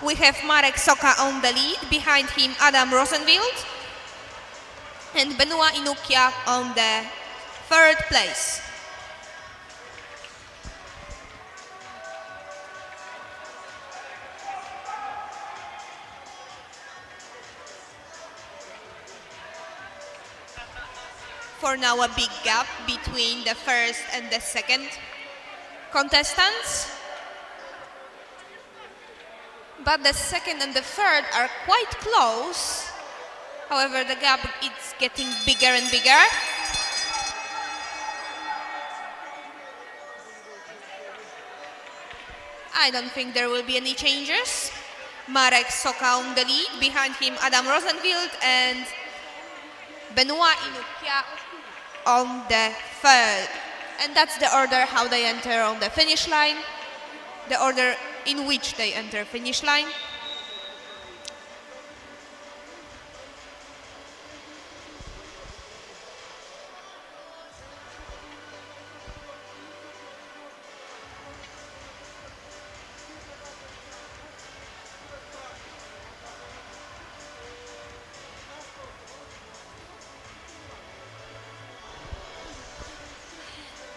We have Marek Soka on the lead, behind him Adam Rosenfield, and Benoit Inukia on the third place. For now, a big gap between the first and the second contestants. But the second and the third are quite close. However, the gap is getting bigger and bigger. I don't think there will be any changes. Marek Soka on the lead, behind him Adam Rosenfield and Benoit Inukia on the third. And that's the order how they enter on the finish line, the order in which they enter finish line.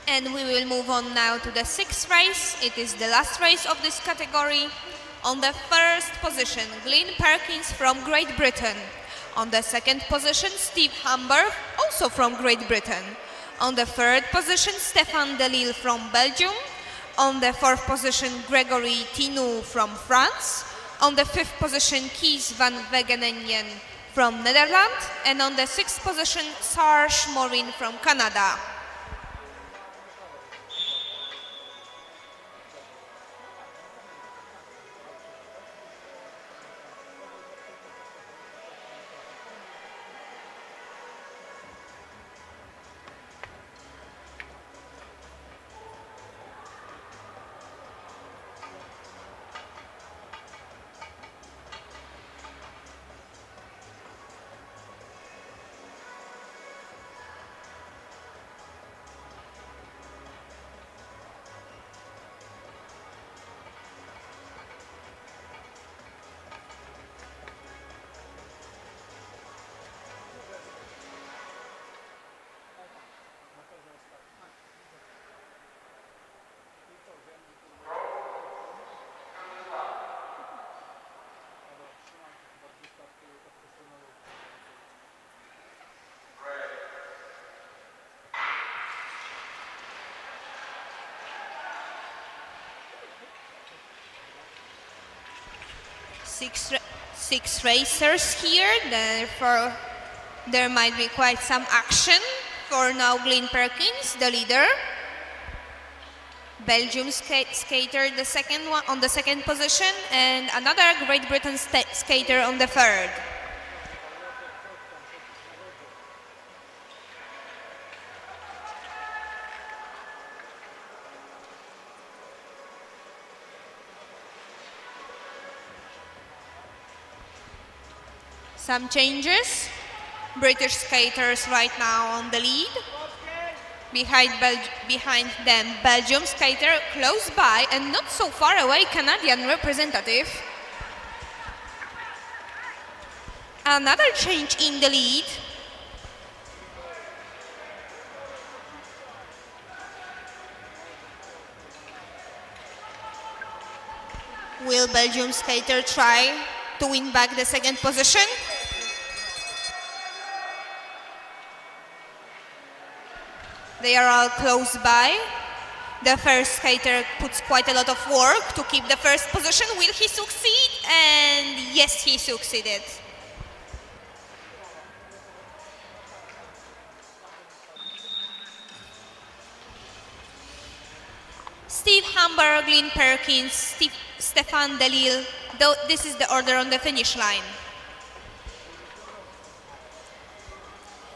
And we will move on now to the sixth race. It is the last race of this category. On the first position, Glyn Perkins from Great Britain. On the second position, Steve Hamburg, also from Great Britain. On the third position, Stefan Delille from Belgium. On the fourth position, Gregory Tinou from France. On the fifth position, Kees van Wegenenjen from Netherlands. And on the sixth position, Sarge Morin from Canada. Six racers here, therefore there might be quite some action. For now, Glyn Perkins, the leader. Belgium skater the second one on the second position, and another Great Britain skater on the third. Some changes. British skaters right now on the lead. Behind them, Belgium skater close by and not so far away, Canadian representative. Another change in the lead. Will Belgium skater try to win back the second position? They are all close by. The first skater puts quite a lot of work to keep the first position. Will he succeed? And yes, he succeeded. Steve Hamburg, Lynn Perkins, Stefan Delille. This is the order on the finish line.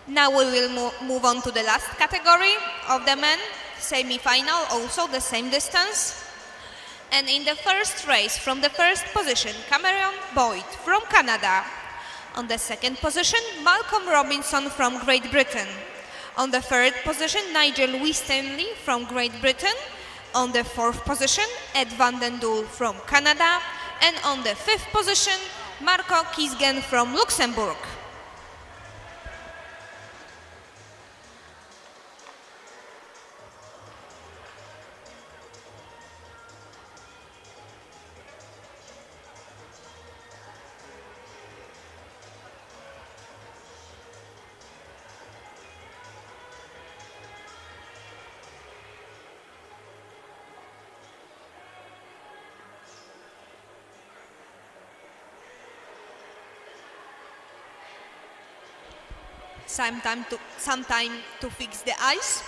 Now we will move on to the last category of the men, semi-final, also the same distance. And in the first race, from the first position, Cameron Boyd from Canada. On the second position, Malcolm Robinson from Great Britain. On the third position, Nigel Winstanley from Great Britain. On the fourth position, Ed van den Doel from Canada. And on the fifth position, Marco Kiesgen from Luxembourg. Some time to fix the ice.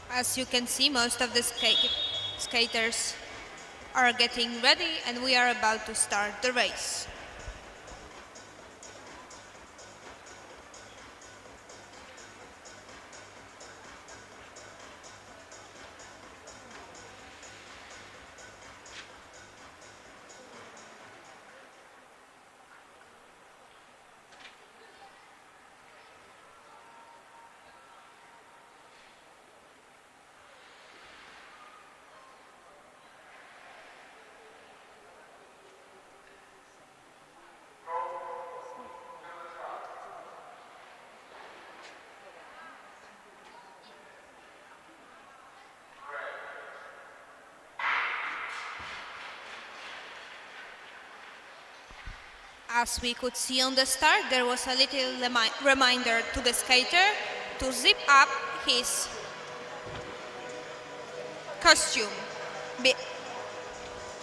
As you can see, most of the skaters are getting ready and we are about to start the race. As we could see on the start, there was a little reminder to the skater to zip up his costume.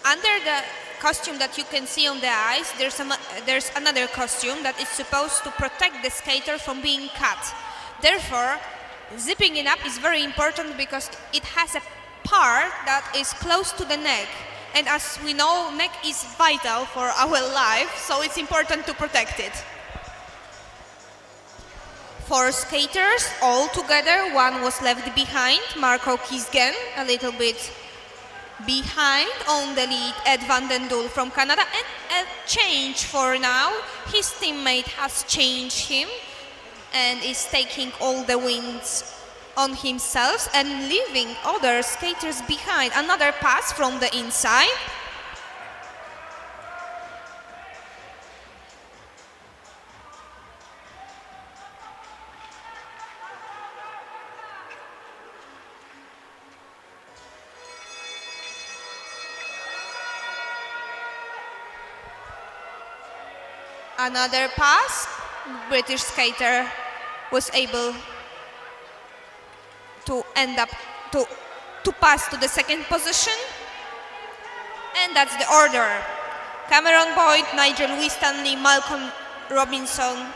Under the costume that you can see on the ice, there's another costume that is supposed to protect the skater from being cut. Therefore, zipping it up is very important because it has a part that is close to the neck. And as we know, neck is vital for our life, so it's important to protect it. 4 skaters all together, one was left behind, Marco Kiesgen, a little bit behind on the lead, Ed van den Doel from Canada, and a change for now. His teammate has changed him and is taking all the wins on himself and leaving other skaters behind. Another pass from the inside. Another pass. British skater was able to end up to pass to the second position. And that's the order. Cameron Boyd, Nigel Winstanley, Malcolm Robinson.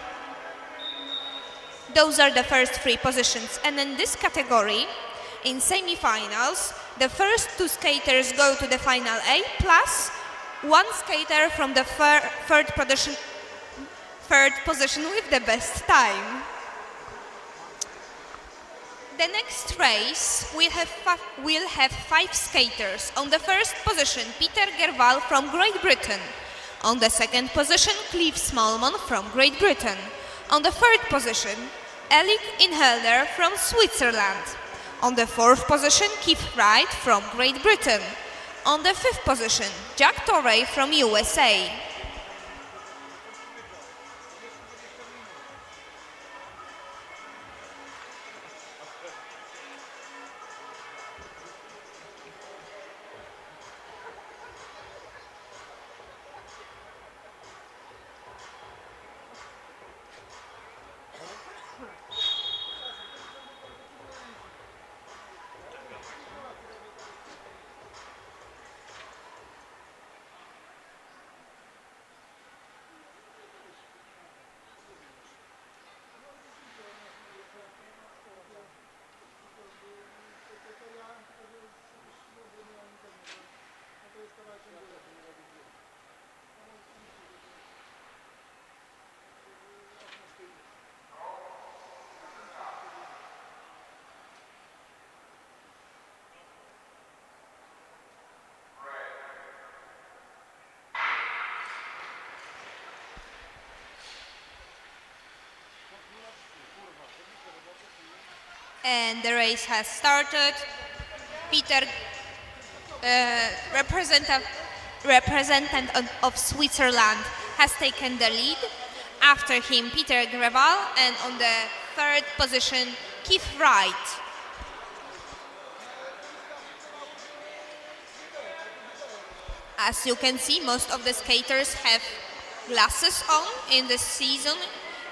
Those are the first 3 positions. And in this category, in semi-finals, the first 2 skaters go to the final A, plus 1 skater from the third third position with the best time. The next race we'll have 5 skaters. On the first position, Peter Gerval from Great Britain. On the second position, Cliff Smallman from Great Britain. On the third position, Erik Inhelder from Switzerland. On the fourth position, Keith Wright from Great Britain. On the fifth position, Jack Torrey from USA. And the race has started. Peter, representative of Switzerland, has taken the lead. After him, Peter Gerval, and on the third position, Keith Wright. As you can see, most of the skaters have glasses on in this season.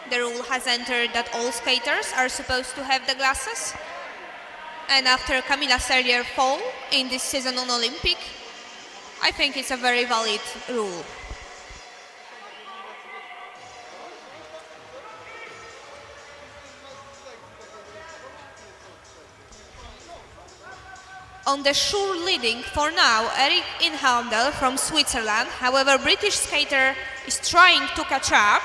The rule has entered that all skaters are supposed to have the glasses. And after Camila's earlier fall in this season on Olympic, I think it's a very valid rule. On the sure leading for now, Erik Inhelder from Switzerland. However, British skater is trying to catch up.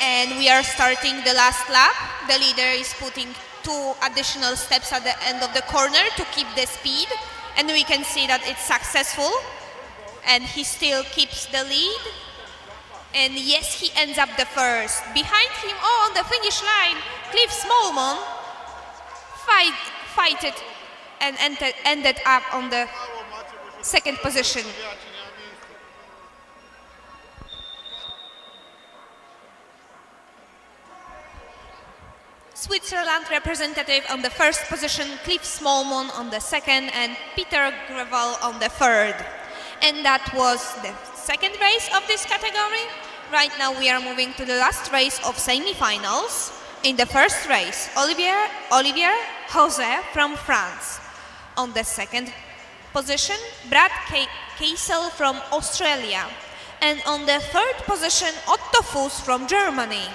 And we are starting the last lap. The leader is putting 2 additional steps at the end of the corner to keep the speed. And we can see that it's successful. And he still keeps the lead. And yes, he ends up the first. Behind him, on the finish line, Cliff Smallman fighted and ended up on the second position. Switzerland representative on the first position, Cliff Smallman on the second, and Peter Gerval on the third. And that was the second race of this category. Right now we are moving to the last race of semi-finals. In the first race, Olivier José from France. On the second position, Brad Keisel from Australia. And on the third position, Otto Fuss from Germany.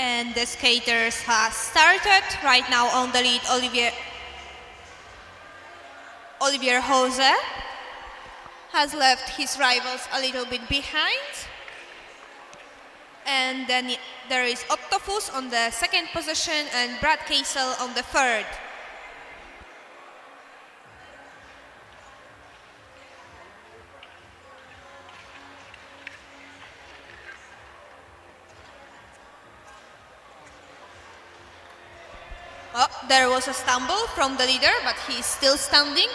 And the skaters have started. Right now on the lead, Olivier Jose has left his rivals a little bit behind. And then there is Otto Fuss on the second position and Brad Keisel on the third. Oh, there was a stumble from the leader, but he's still standing.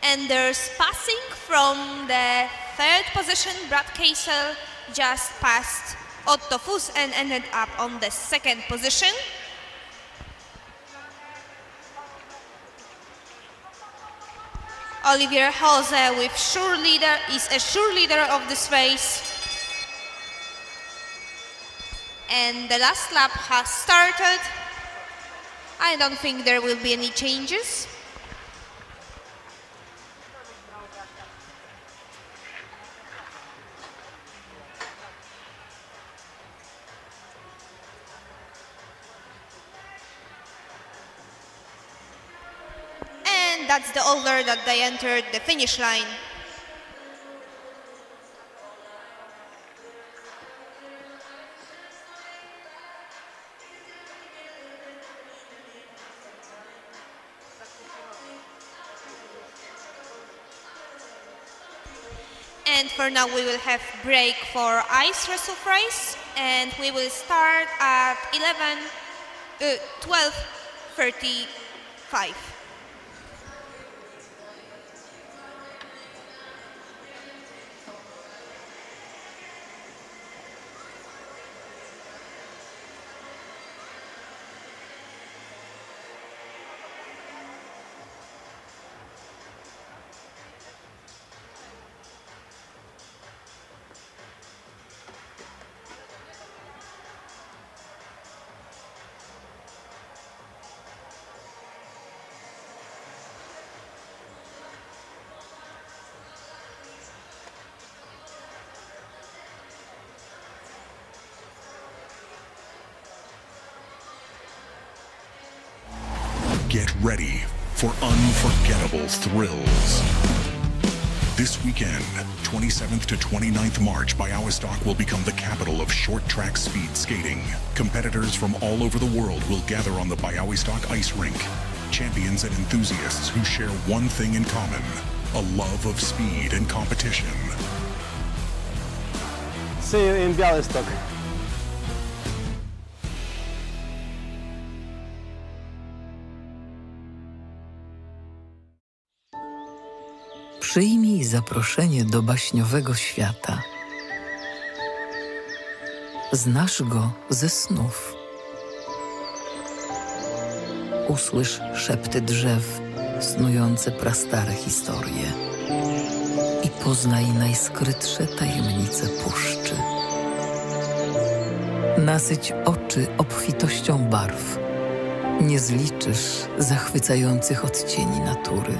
And there's passing from the third position. Brad Keisel just passed Otto Fuss and ended up on the second position. Olivier Jose is a sure leader of this race. And the last lap has started. I don't think there will be any changes. That's the order that they entered the finish line. And for now we will have break for ice wrestle race, and we will start at 12:35. Get ready for unforgettable thrills. This weekend, 27th to 29th March, Bialystok will become the capital of short-track speed skating. Competitors from all over the world will gather on the Bialystok ice rink. Champions and enthusiasts who share one thing in common, a love of speed and competition. See you in Bialystok. Przyjmij zaproszenie do baśniowego świata. Znasz go ze snów. Usłysz szepty drzew, snujące prastare historie. I poznaj najskrytsze tajemnice puszczy. Nasyć oczy obfitością barw. Nie zliczysz zachwycających odcieni natury.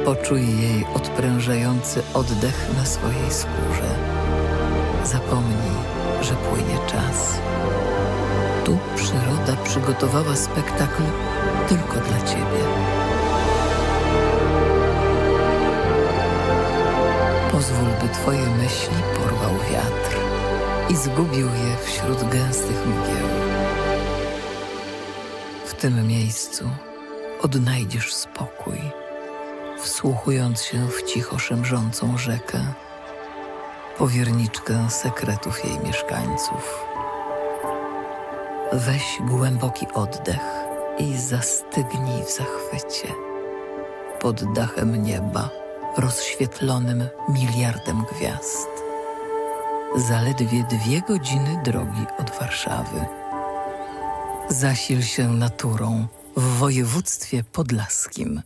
Poczuj jej odprężający oddech na swojej skórze. Zapomnij, że płynie czas. Tu przyroda przygotowała spektakl tylko dla ciebie. Pozwól, by twoje myśli porwał wiatr i zgubił je wśród gęstych mgieł. W tym miejscu odnajdziesz spokój, wsłuchując się w cicho szemrzącą rzekę, powierniczkę sekretów jej mieszkańców. Weź głęboki oddech i zastygnij w zachwycie. Pod dachem nieba, rozświetlonym miliardem gwiazd. Zaledwie 2 godziny drogi od Warszawy. Zasil się naturą w województwie podlaskim.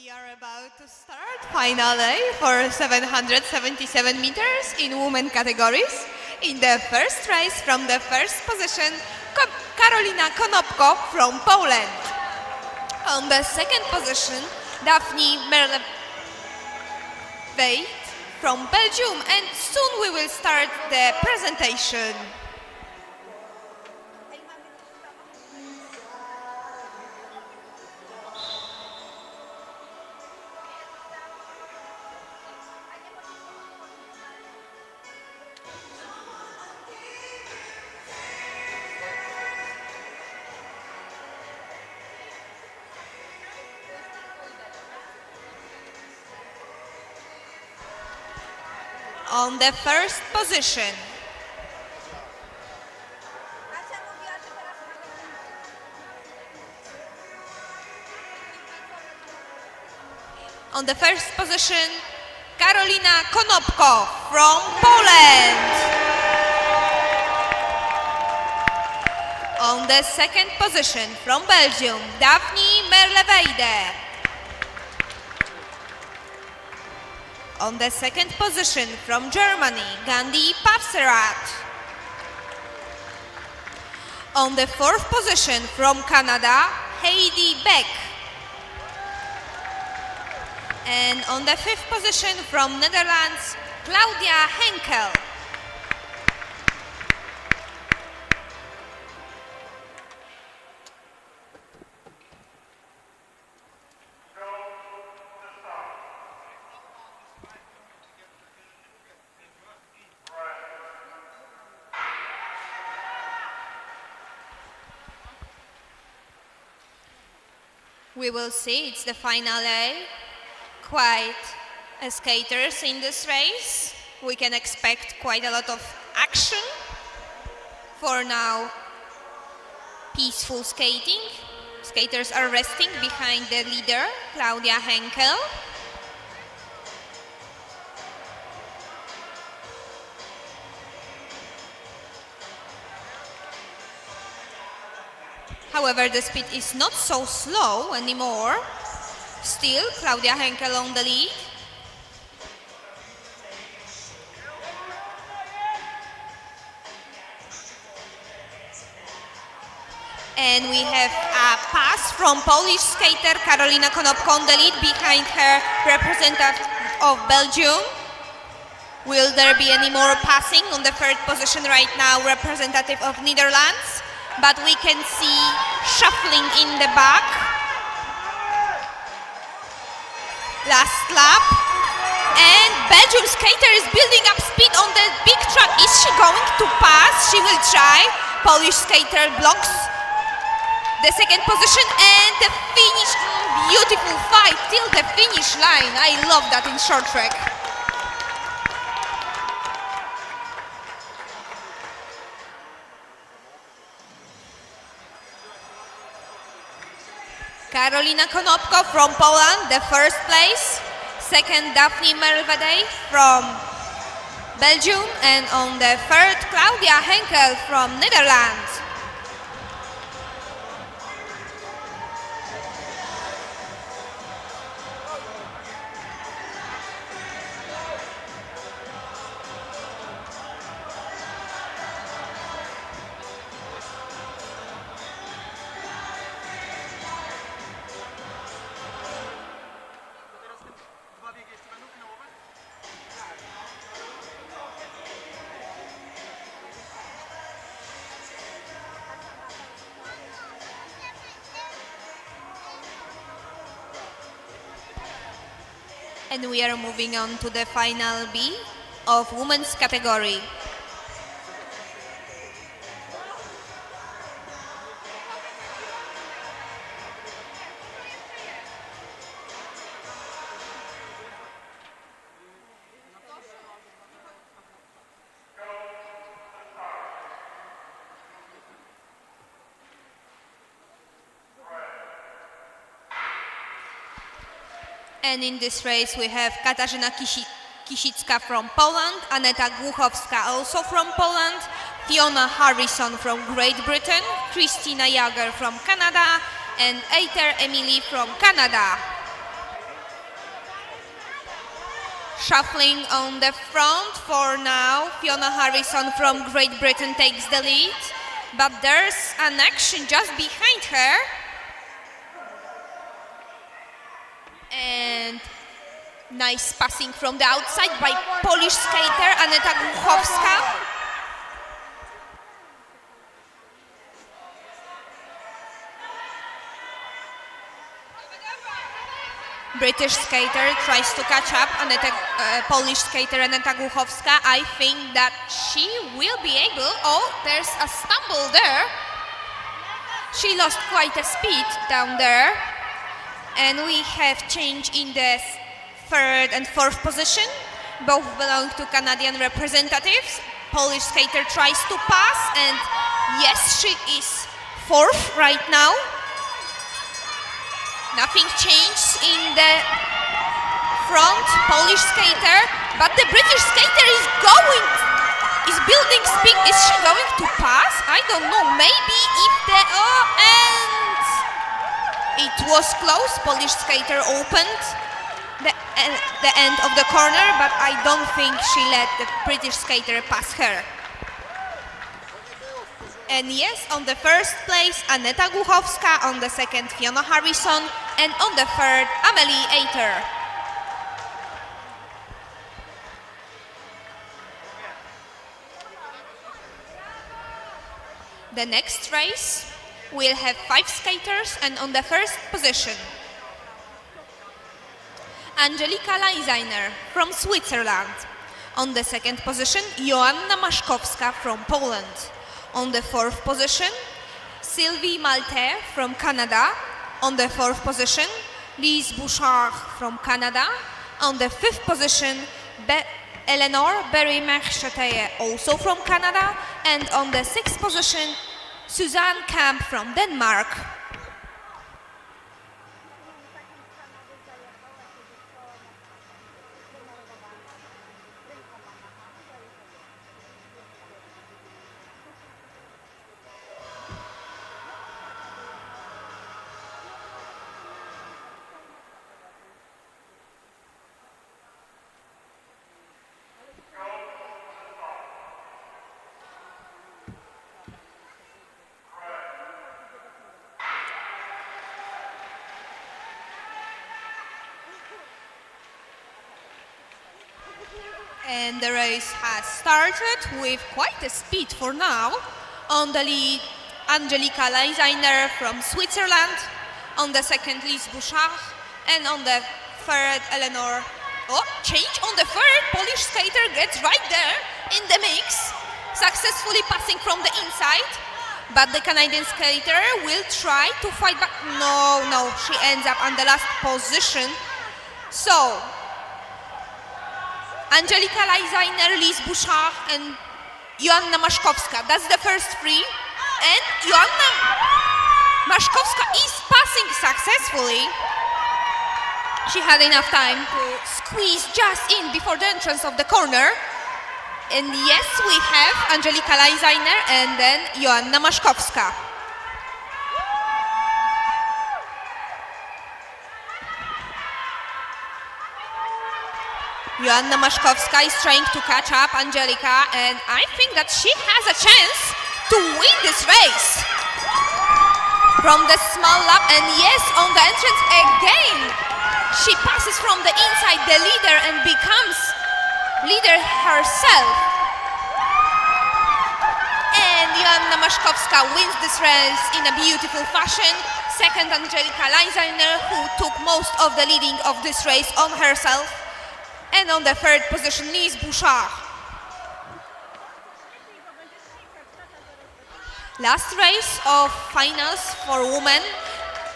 We are about to start final A for 777 meters in women categories. In the first race from the first position, Karolina Konopko from Poland. On the second position, Daphne Merleveit from Belgium, and soon we will start the presentation. On the first position, Asia mówiła, że teraz on the first position, Karolina Konopko from Poland. On the second position, from Belgium, Daphne Merleveit. On the second position, from Germany, Gandhi Pavserat. On the fourth position, from Canada, Heidi Beck. And on the fifth position, from Netherlands, Claudia Henkel. We will see, it's the final A. Quite skaters in this race. We can expect quite a lot of action. For now, peaceful skating. Skaters are resting behind the leader, Claudia Henkel. However, the speed is not so slow anymore. Still, Claudia Henkel on the lead. And we have a pass from Polish skater Karolina Konopko on the lead, behind her representative of Belgium. Will there be any more passing? On the third position right now, representative of Netherlands. But we can see shuffling in the back. Last lap. And Belgium skater is building up speed on the big track. Is she going to pass? She will try. Polish skater blocks the second position and the finish. Beautiful fight till the finish line. I love that in short track. Karolina Konopko from Poland, the first place. Second, Daphne Merleveit from Belgium. And on the third, Claudia Henkel from Netherlands. And we are moving on to the final B of women's category. And in this race we have Katarzyna Kisicka from Poland, Aneta Głuchowska also from Poland, Fiona Harrison from Great Britain, Christina Jager from Canada, and Eiter Emily from Canada. Shuffling on the front for now. Fiona Harrison from Great Britain takes the lead, but there's an action just behind her. And nice passing from the outside by Polish skater Aneta Głuchowska. British skater tries to catch up. Polish skater Aneta Głuchowska. I think that she will be able. Oh, there's a stumble there. She lost quite a speed down there. And we have change in the third and fourth position. Both belong to Canadian representatives. Polish skater tries to pass, and yes, she is fourth right now. Nothing changed in the front Polish skater, but the British skater is building speed. Is she going to pass? I don't know. Maybe if and it was close. Polish skater opened the end of the corner, but I don't think she let the British skater pass her. And yes, on the first place, Aneta Głuchowska, on the second, Fiona Harrison, and on the third, Amelie Ater. The next race will have 5 skaters, and on the first position, Angelika Lajzajner from Switzerland. On the second position, Joanna Maszkowska from Poland. On the fourth position, Sylvie Malte from Canada. On the fourth position, Lise Bouchard from Canada. On the fifth position, Eleanor Berry-Mercheteye, also from Canada. And on the sixth position, Suzanne Kamp from Denmark. And the race has started with quite a speed for now. On the lead, Angelika Lajzajner from Switzerland. On the second, Lise Bouchard. And on the third, Eleanor. Oh, change on the third. Polish skater gets right there in the mix, successfully passing from the inside. But the Canadian skater will try to fight back. No, she ends up on the last position. So, Angelika Lajzajner, Lise Bouchard, and Joanna Maszkowska. That's the first 3. And Joanna Maszkowska is passing successfully. She had enough time to squeeze just in before the entrance of the corner. And yes, we have Angelika Lajzajner and then Joanna Maszkowska. Joanna Maszkowska is trying to catch up Angelika, and I think that she has a chance to win this race. From the small lap, and yes, on the entrance again, she passes from the inside the leader and becomes leader herself. And Joanna Maszkowska wins this race in a beautiful fashion. Second, Angelika Lajzajner, who took most of the leading of this race on herself. And on the third position, Lise Bouchard. Last race of finals for women.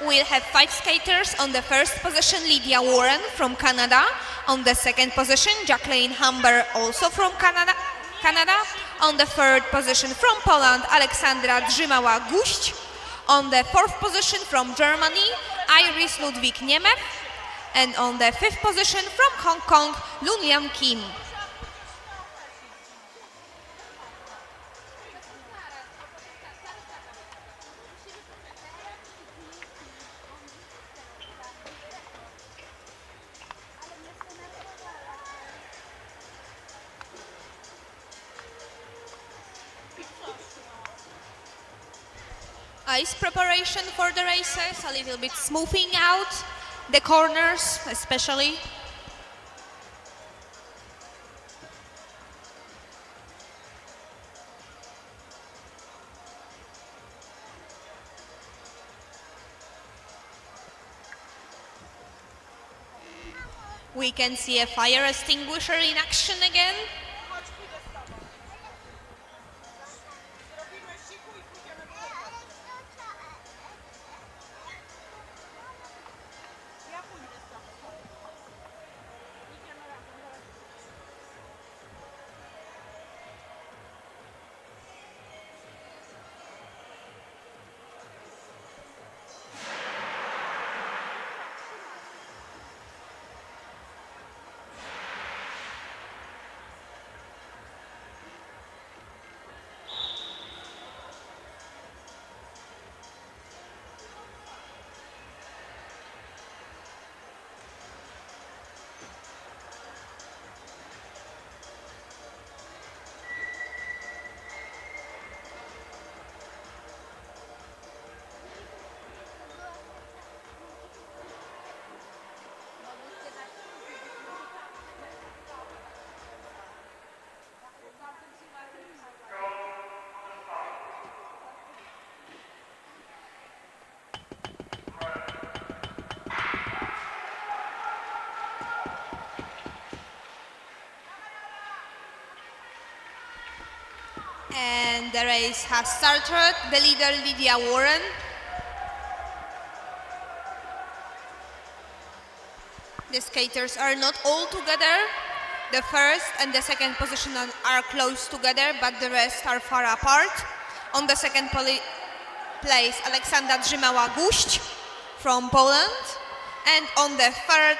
We'll have 5 skaters. On the first position, Lydia Warren from Canada. On the second position, Jacqueline Humber, also from Canada. On the third position, from Poland, Aleksandra Drzymała-Guść. On the fourth position, from Germany, Iris Ludwig-Niemew. And on the fifth position, from Hong Kong, Lunlian Kim. ice preparation for the races, a little bit smoothing out the corners especially. We can see a fire extinguisher in action again. And the race has started. The leader, Lydia Warren. The skaters are not all together. The first and the second position are close together, but the rest are far apart. On the second place, Aleksandra Drzymała-Guść from Poland. And on the third,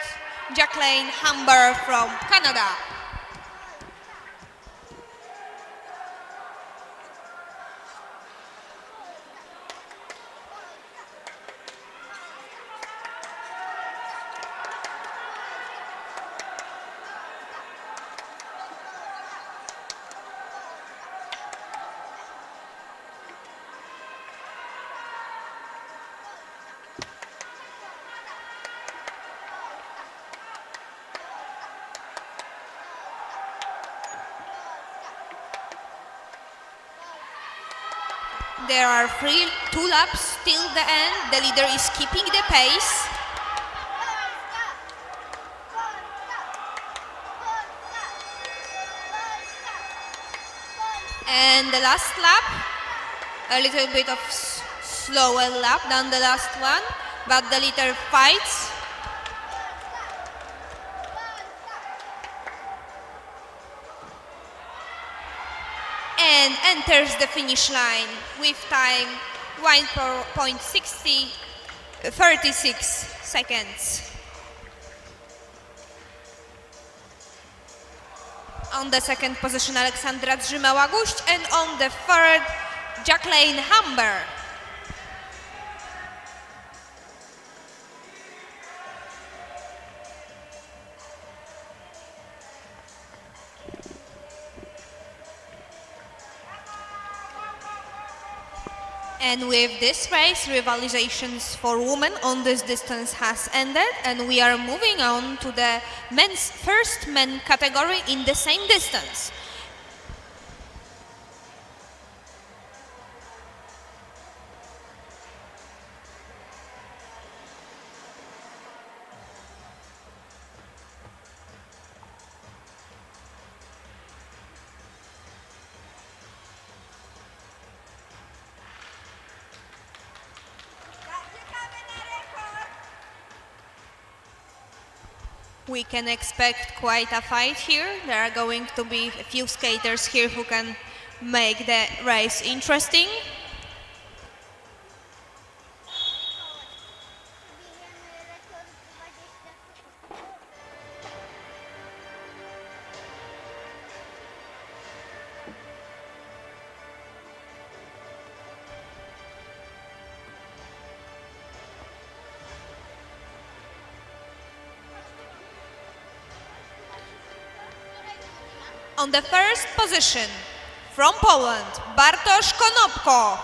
Jacqueline Humber from Canada. There are 2 laps till the end. The leader is keeping the pace. And the last lap, a little bit of slower lap than the last one, but the leader fights. And enters the finish line with time 1.36 seconds. On the second position, Aleksandra Drzymała-Guść, and on the third, Jacqueline Humber. And with this race, rivalizations for women on this distance has ended, and we are moving on to the first men category in the same distance. We can expect quite a fight here. There are going to be a few skaters here who can make the race interesting. On the first position, from Poland, Bartosz Konopko.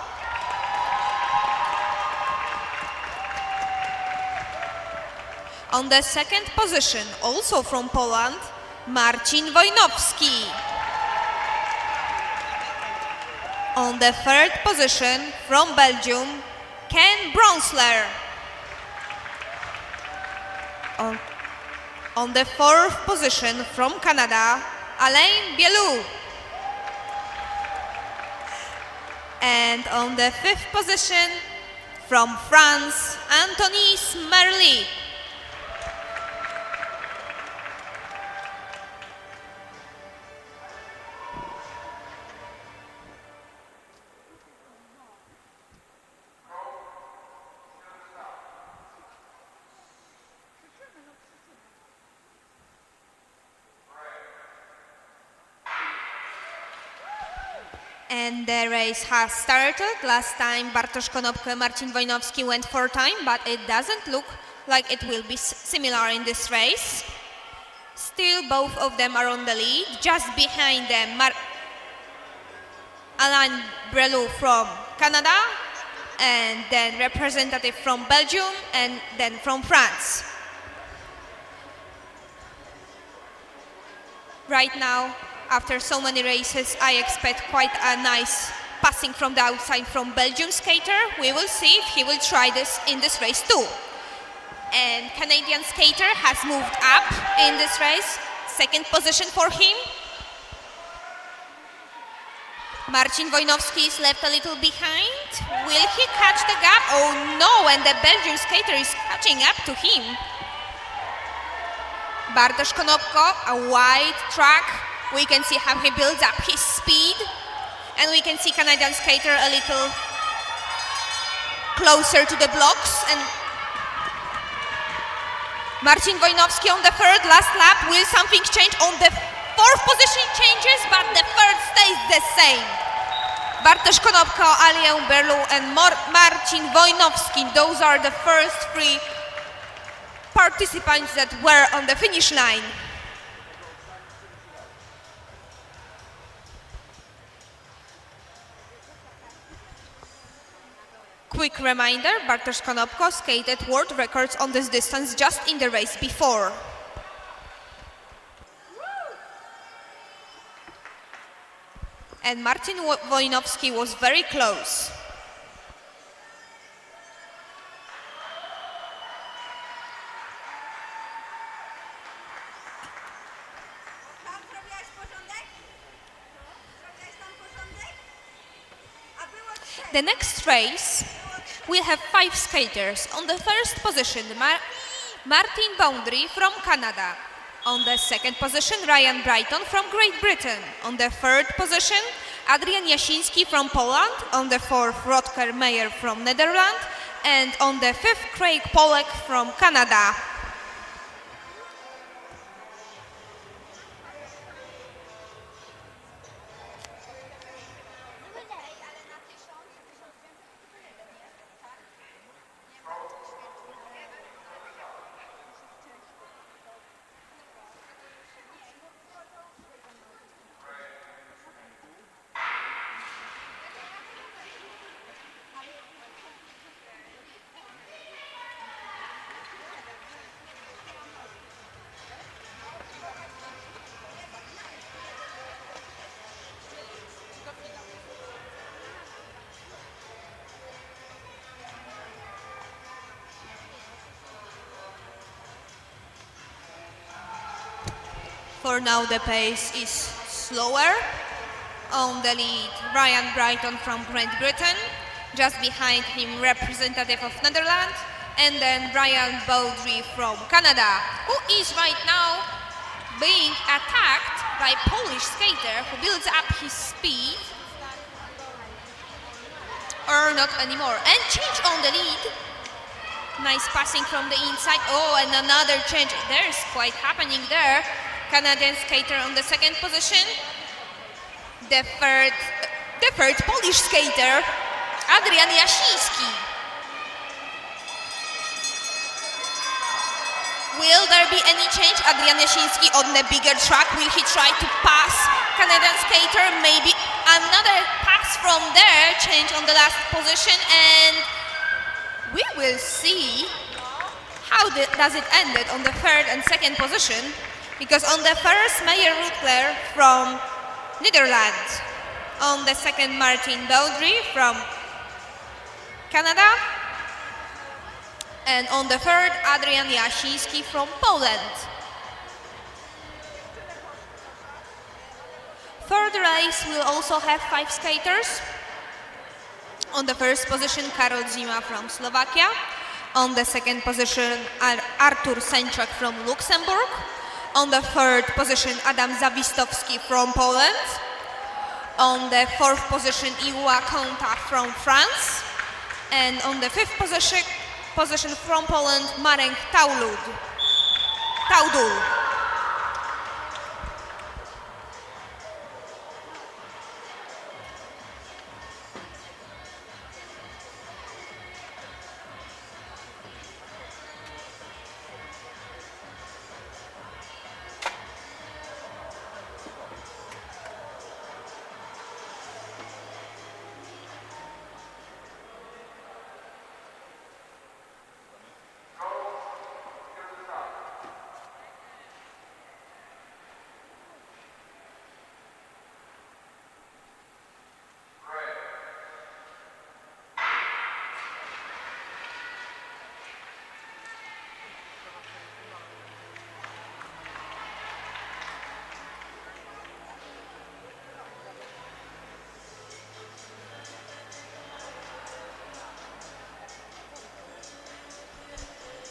On the second position, also from Poland, Marcin Wojnowski. On the third position, from Belgium, Ken Bronsler. On the fourth position, from Canada, Alain Bialou. And on the fifth position, from France, Anthony Smerly. And the race has started. Last time Bartosz Konopka and Marcin Wojnowski went for time, but it doesn't look like it will be similar in this race. Still, both of them are on the lead. Just behind them, Alain Bialou from Canada, and then representative from Belgium, and then from France. Right now, after so many races, I expect quite a nice passing from the outside from Belgium skater. We will see if he will try this in this race too. And Canadian skater has moved up in this race. Second position for him. Marcin Wojnowski is left a little behind. Will he catch the gap? Oh no, and the Belgian skater is catching up to him. Bartosz Konopko, a wide track. We can see how he builds up his speed, and we can see Canadian skater a little closer to the blocks. And Marcin Wojnowski on the third, last lap. Will something change? On the fourth position changes, but the third stays the same. Bartosz Konopko, Alain Bialou, and Marcin Wojnowski. Those are the first three participants that were on the finish line. Quick reminder, Bartosz Konopko skated world records on this distance just in the race before. And Marcin Wojnowski was very close. Tam zrobiłaś porządek? Zrobiłaś tam porządek? A było trzech. The next race, we have 5 skaters. On the first position, Martin Boundary from Canada. On the second position, Ryan Brighton from Great Britain. On the third position, Adrian Jasiński from Poland. On the fourth, Rutger Meyer from Netherlands. And on the fifth, Craig Polek from Canada. For now, the pace is slower. On the lead, Ryan Brighton from Great Britain. Just behind him, representative of Netherlands. And then Ryan Boundary from Canada, who is right now being attacked by Polish skater who builds up his speed. Or not anymore. And change on the lead. Nice passing from the inside. Oh, and another change. There's quite happening there. Canadian skater on the second position. The third Polish skater, Adrian Jasiński. Will there be any change? Adrian Jasiński on the bigger track. Will he try to pass Canadian skater? Maybe another pass from there. Change on the last position, and we will see does it ended on the third and second position? Because on the first, Meyer Rutler from Netherlands. On the second, Martin Baudry from Canada. And on the third, Adrian Jasiński from Poland. Third race will also have 5 skaters. On the first position, Karol Zima from Slovakia. On the second position, Artur Sęczak from Luxembourg. On the third position, Adam Zawistowski from Poland. On the fourth position, Iła Konta from France. And on the fifth position from Poland, Marek Taudul.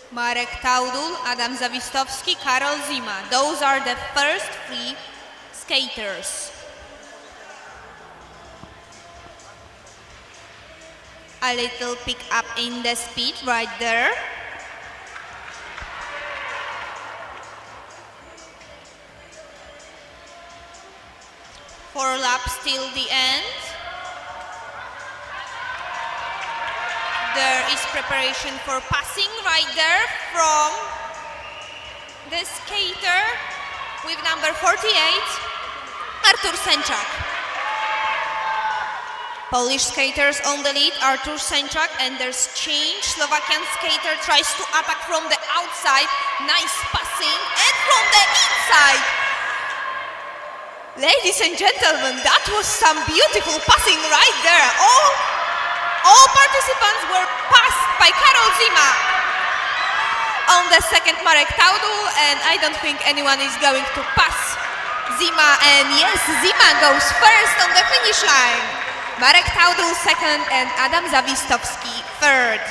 Marek Taudul, Adam Zawistowski, Karol Zima. Those are the first 3 skaters. A little pick up in the speed right there. Four laps till the end. There is preparation for passing right there from the skater with number 48, Artur Sęczak. Polish skaters on the lead, Artur Sęczak, and there's change. Slovakian skater tries to attack from the outside. Nice passing, and from the inside. Ladies and gentlemen, that was some beautiful passing right there. All participants were passed by Karol Zima. On the second, Marek Taudul, and I don't think anyone is going to pass Zima. And yes, Zima goes first on the finish line. Marek Taudul second, and Adam Zawistowski third.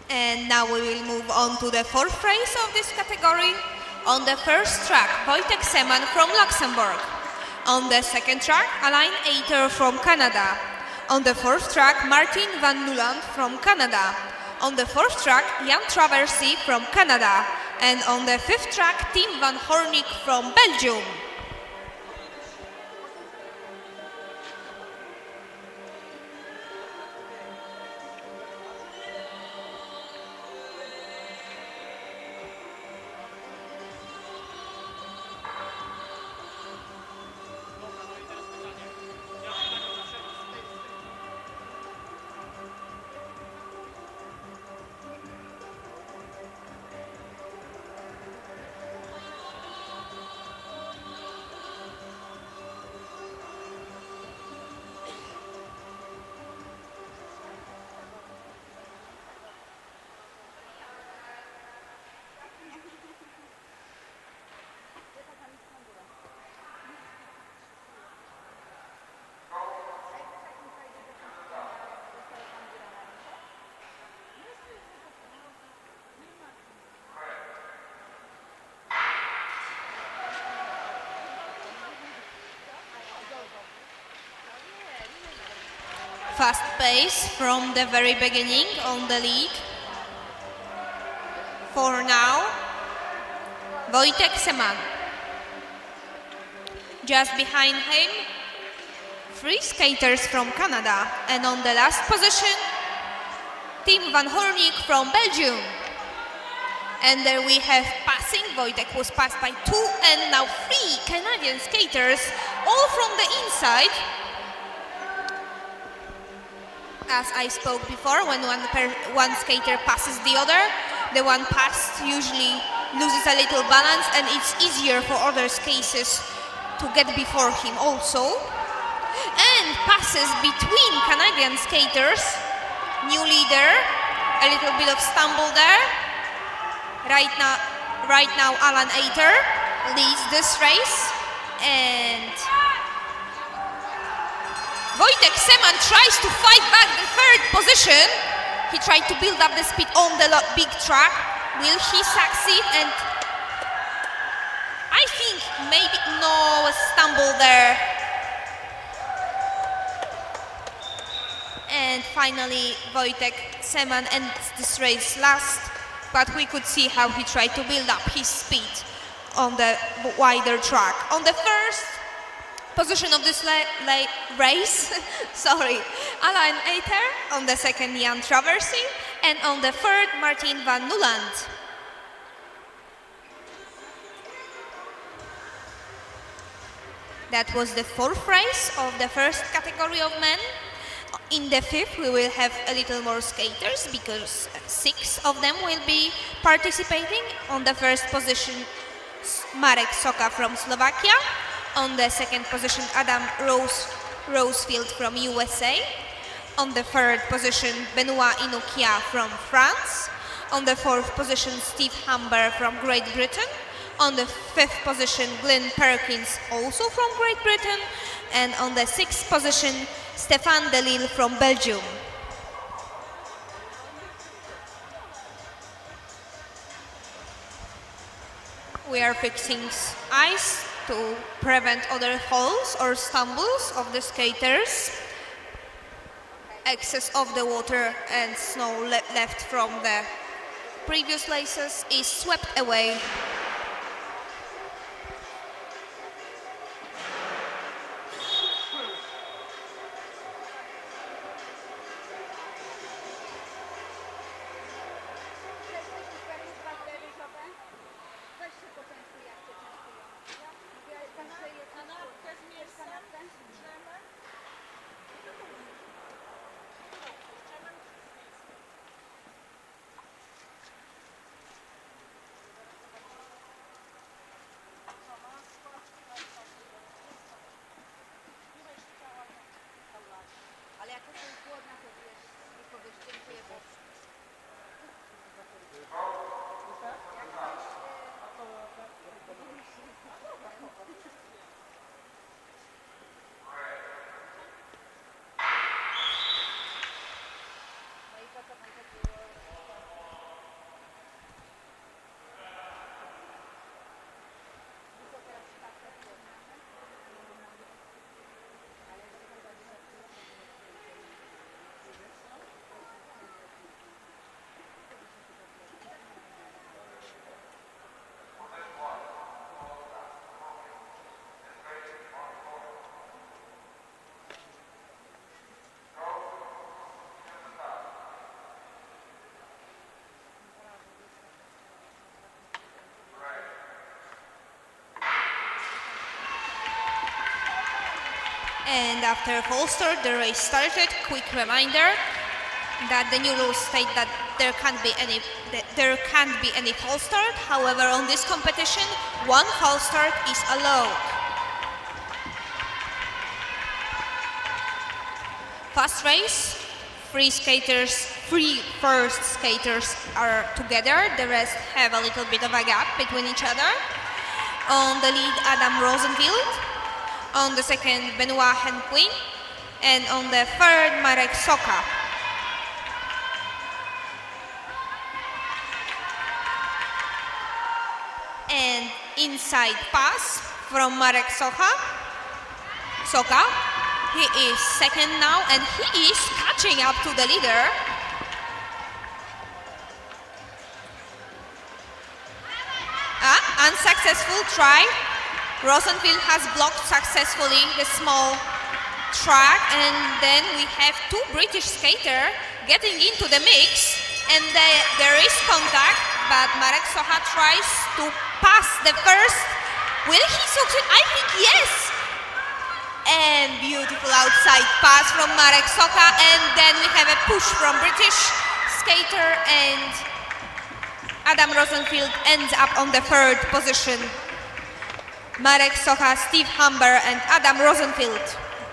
And now we will move on to the fourth race of this category. On the first track, Wojtek Seman from Luxembourg. On the second track, Alain Ater from Canada. On the fourth track, Martin Van Nuland from Canada. On the fourth track, Jan Traversy from Canada. And on the fifth track, Tim Van Hornik from Belgium. Fast pace from the very beginning on the lead. For now, Wojtek Seman. Just behind him, 3 skaters from Canada. And on the last position, Tim Van Hornik from Belgium. And there we have passing. Wojtek was passed by 2 and now 3 Canadian skaters, all from the inside. As I spoke before, when one skater passes the other, the one passed usually loses a little balance, and it's easier for other skaters to get before him also. And passes between Canadian skaters. New leader, a little bit of stumble there. Right now Alan Ater leads this race, and Wojtek Seman tries to fight back the third position. He tried to build up the speed on the big track. Will he succeed? And I think maybe no stumble there. And finally Wojtek Seman ends this race last, but we could see how he tried to build up his speed on the wider track. On the first position of this race, sorry, Alain Ater. On the second, Jan Traversing. And on the third, Martin van Nuland. That was the fourth race of the first category of men. In the fifth, we will have a little more skaters because 6 of them will be participating. On the first position, Marek Soka from Slovakia. On the second position, Adam Rosefield from USA. On the third position, Benoit Inokia from France. On the fourth position, Steve Humber from Great Britain. On the fifth position, Glenn Perkins, also from Great Britain. And on the sixth position, Stéphane Delille from Belgium. We are fixing ice to prevent other falls or stumbles of the skaters. Excess of the water and snow left from the previous races is swept away. And after full start, the race started. Quick reminder that the new rules state that there can't be any false start. However, on this competition, 1 false start is allowed. Fast race. 3 first skaters are together. The rest have a little bit of a gap between each other. On the lead, Adam Rosenfield. On the second, Benoit Henquin. And on the third, Marek Soka. And inside pass from Marek Soka. He is second now, and he is catching up to the leader. Unsuccessful try. Rosenfield has blocked successfully the small track, and then we have 2 British skaters getting into the mix, and there is contact. but Marek Socha tries to pass the first. Will he succeed? I think yes. And beautiful outside pass from Marek Socha, and then we have a push from British skater, and Adam Rosenfield ends up on the third position. Marek Socha, Steve Humber, and Adam Rosenfield.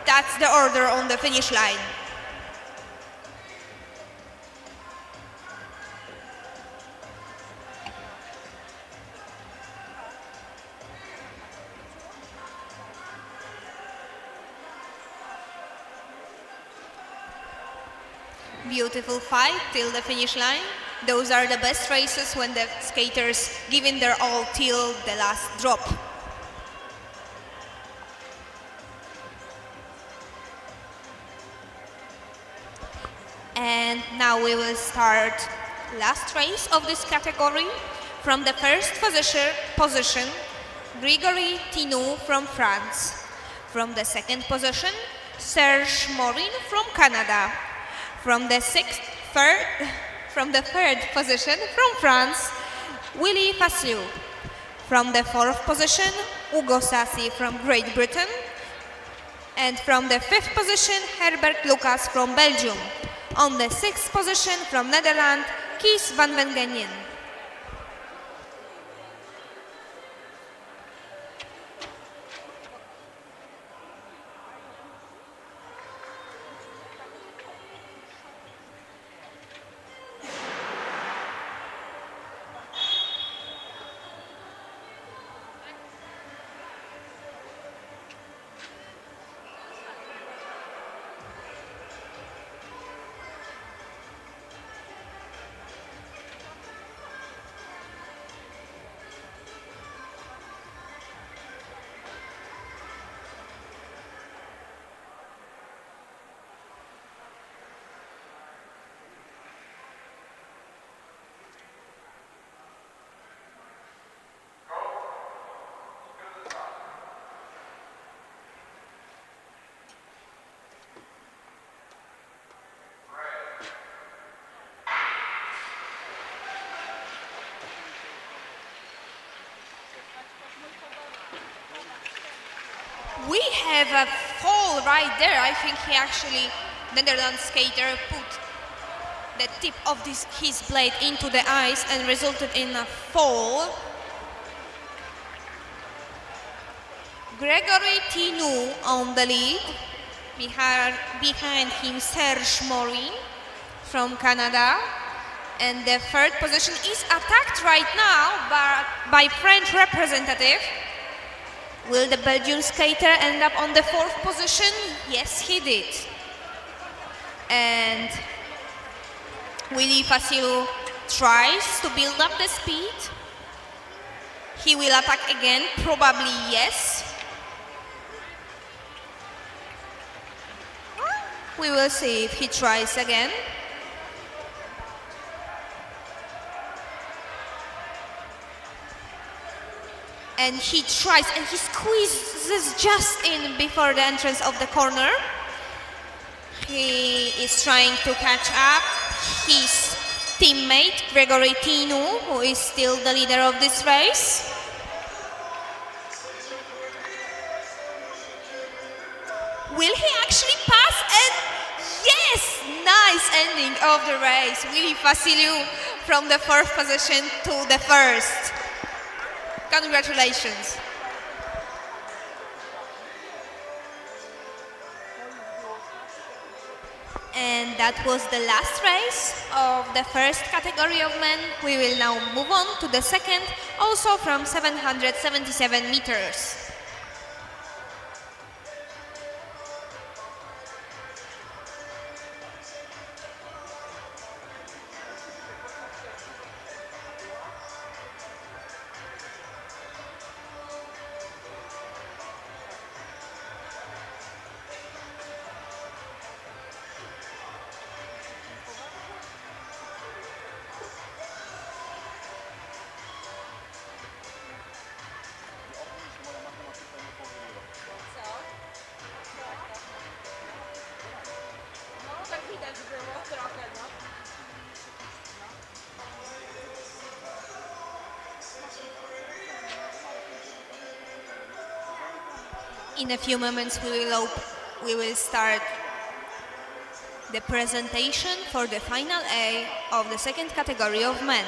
That's the order on the finish line. Beautiful fight till the finish line. Those are the best races when the skaters give in their all till the last drop. And now we will start last race of this category. From the first position, Grigory Tinou from France. From the second position, Serge Morin from Canada. From the third position from France, Willy Fassiou. From the fourth position, Hugo Sassi from Great Britain. And from the fifth position, Herbert Lucas from Belgium. On the sixth position from Netherlands, Kees van Wengenien. We have a fall right there. I think he actually, Netherlands skater, put the tip of his blade into the ice and resulted in a fall. Grigory Tinou on the lead. Behind him, Serge Morin from Canada. And the third position is attacked right now by French representative. Will the Belgian skater end up on the fourth position? Yes, he did. And Willy Fassiou tries to build up the speed. He will attack again, probably yes. We will see if he tries again. And he tries and he squeezes just in before the entrance of the corner. He is trying to catch up his teammate, Grigory Tinou, who is still the leader of this race. Will he actually pass? And yes, nice ending of the race. Willy Fassiou from the fourth position to the first. Congratulations. And that was the last race of the first category of men. We will now move on to the second, also from 777 meters. In a few moments we will start the presentation for the final A of the second category of men.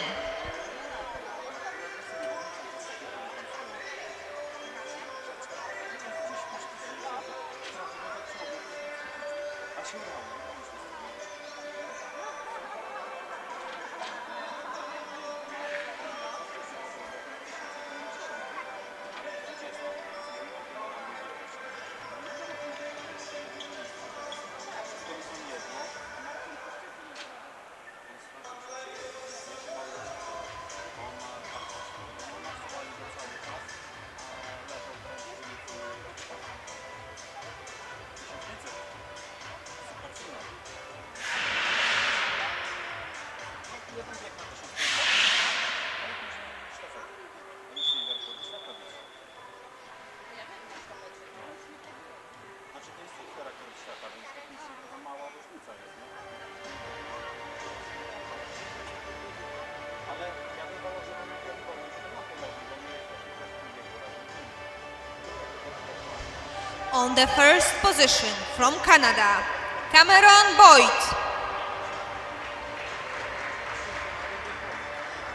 On the first position from Canada, Cameron Boyd.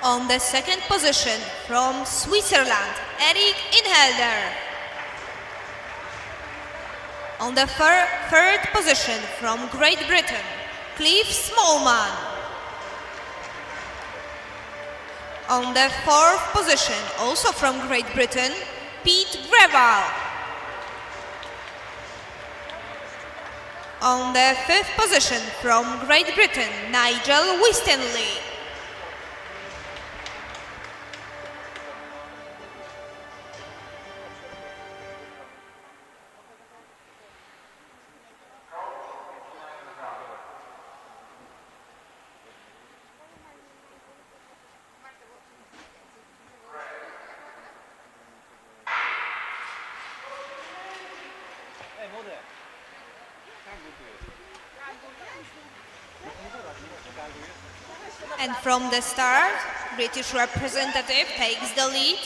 On the second position from Switzerland, Eric Inhelder. On the third position from Great Britain, Cliff Smallman. On the fourth position, also from Great Britain, Pete Greval. On the fifth position from Great Britain, Nigel Winstanley. And from the start, British representative takes the lead.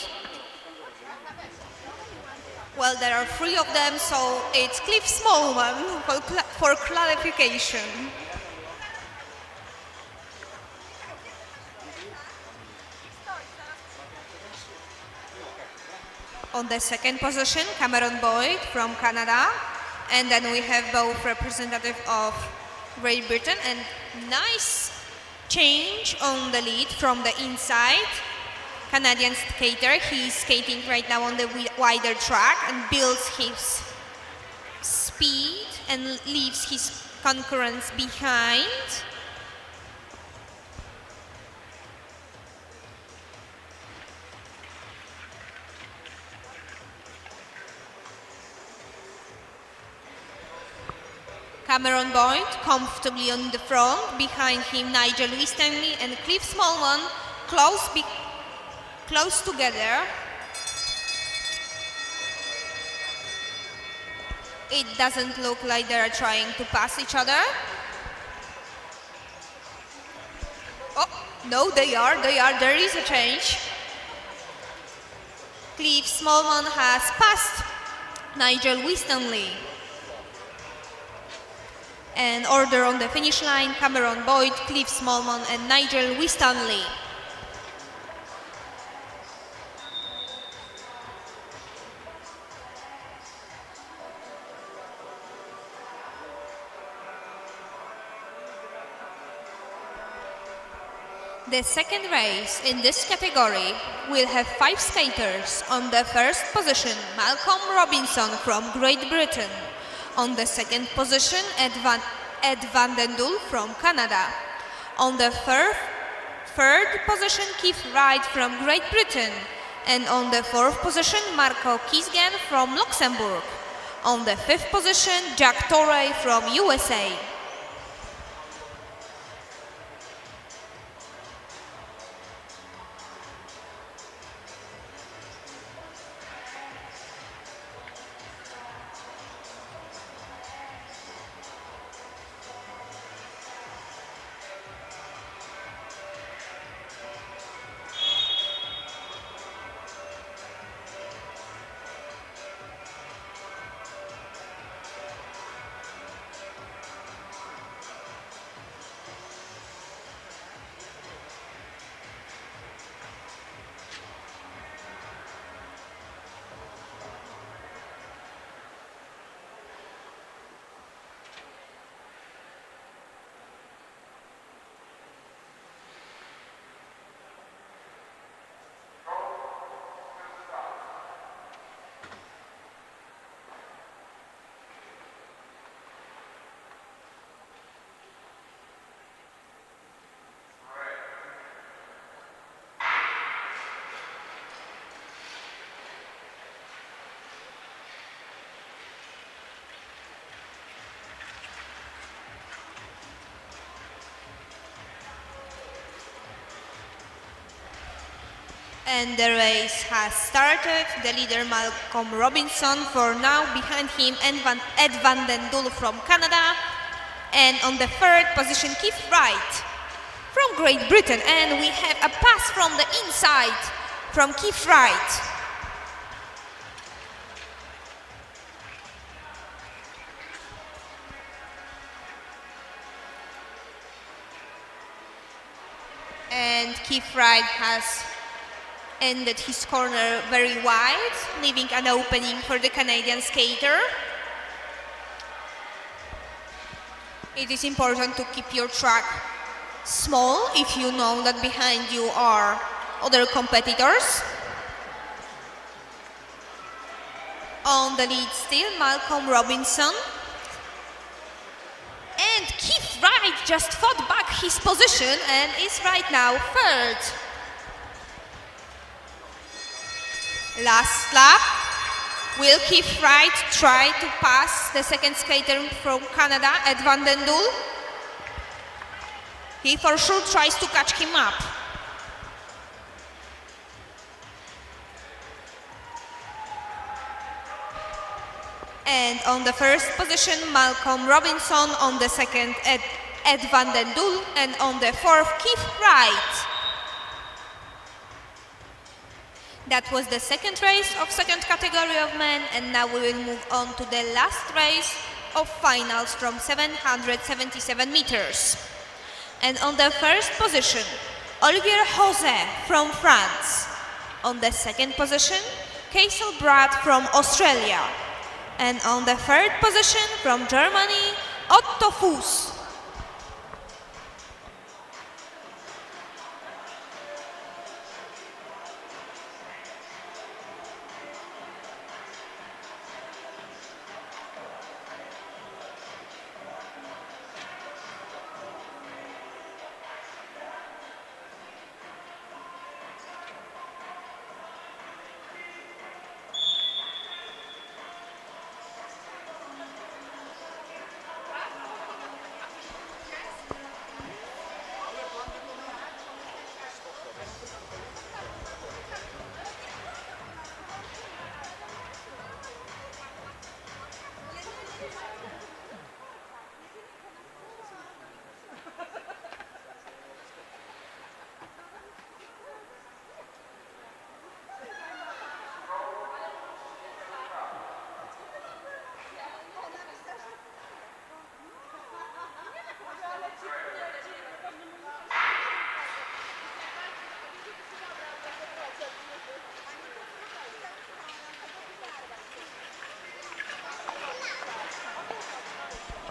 Well, there are three of them, so it's Cliff Smallman for clarification. On the second position, Cameron Boyd from Canada. And then we have both representatives of Great Britain, and nice change on the lead from the inside. Canadian skater, he's skating right now on the wider track and builds his speed and leaves his concurrents behind. Cameron Boyd comfortably on the front, behind him Nigel Winstanley and Cliff Smallman close together. It doesn't look like they are trying to pass each other. Oh, no, they are, there is a change. Cliff Smallman has passed Nigel Winstanley. And order on the finish line, Cameron Boyd, Cliff Smallman and Nigel Winstanley. The second race in this category will have 5 skaters. On the first position, Malcolm Robinson from Great Britain. On the second position, Ed Van Den Dul from Canada. On the third position, Keith Wright from Great Britain. And on the fourth position, Marco Kisgen from Luxembourg. On the fifth position, Jack Torrey from USA. And the race has started. The leader Malcolm Robinson for now, behind him Ed van den Doel from Canada, and on the third position Keith Wright from Great Britain, and we have a pass from the inside from Keith Wright. And Keith Wright has ended his corner very wide, leaving an opening for the Canadian skater. It is important to keep your track small if you know that behind you are other competitors. On the lead still, Malcolm Robinson. And Keith Wright just fought back his position and is right now third. Last lap. Will Keith Wright try to pass the second skater from Canada, Ed van den Doel? He for sure tries to catch him up. And on the first position, Malcolm Robinson. On the second, Ed van den Doel. And on the fourth, Keith Wright. That was the second race of second category of men, and now we will move on to the last race of finals from 777 meters. And on the first position, Olivier José from France. On the second position, Kaisel Brad from Australia. And on the third position from Germany, Otto Fuß.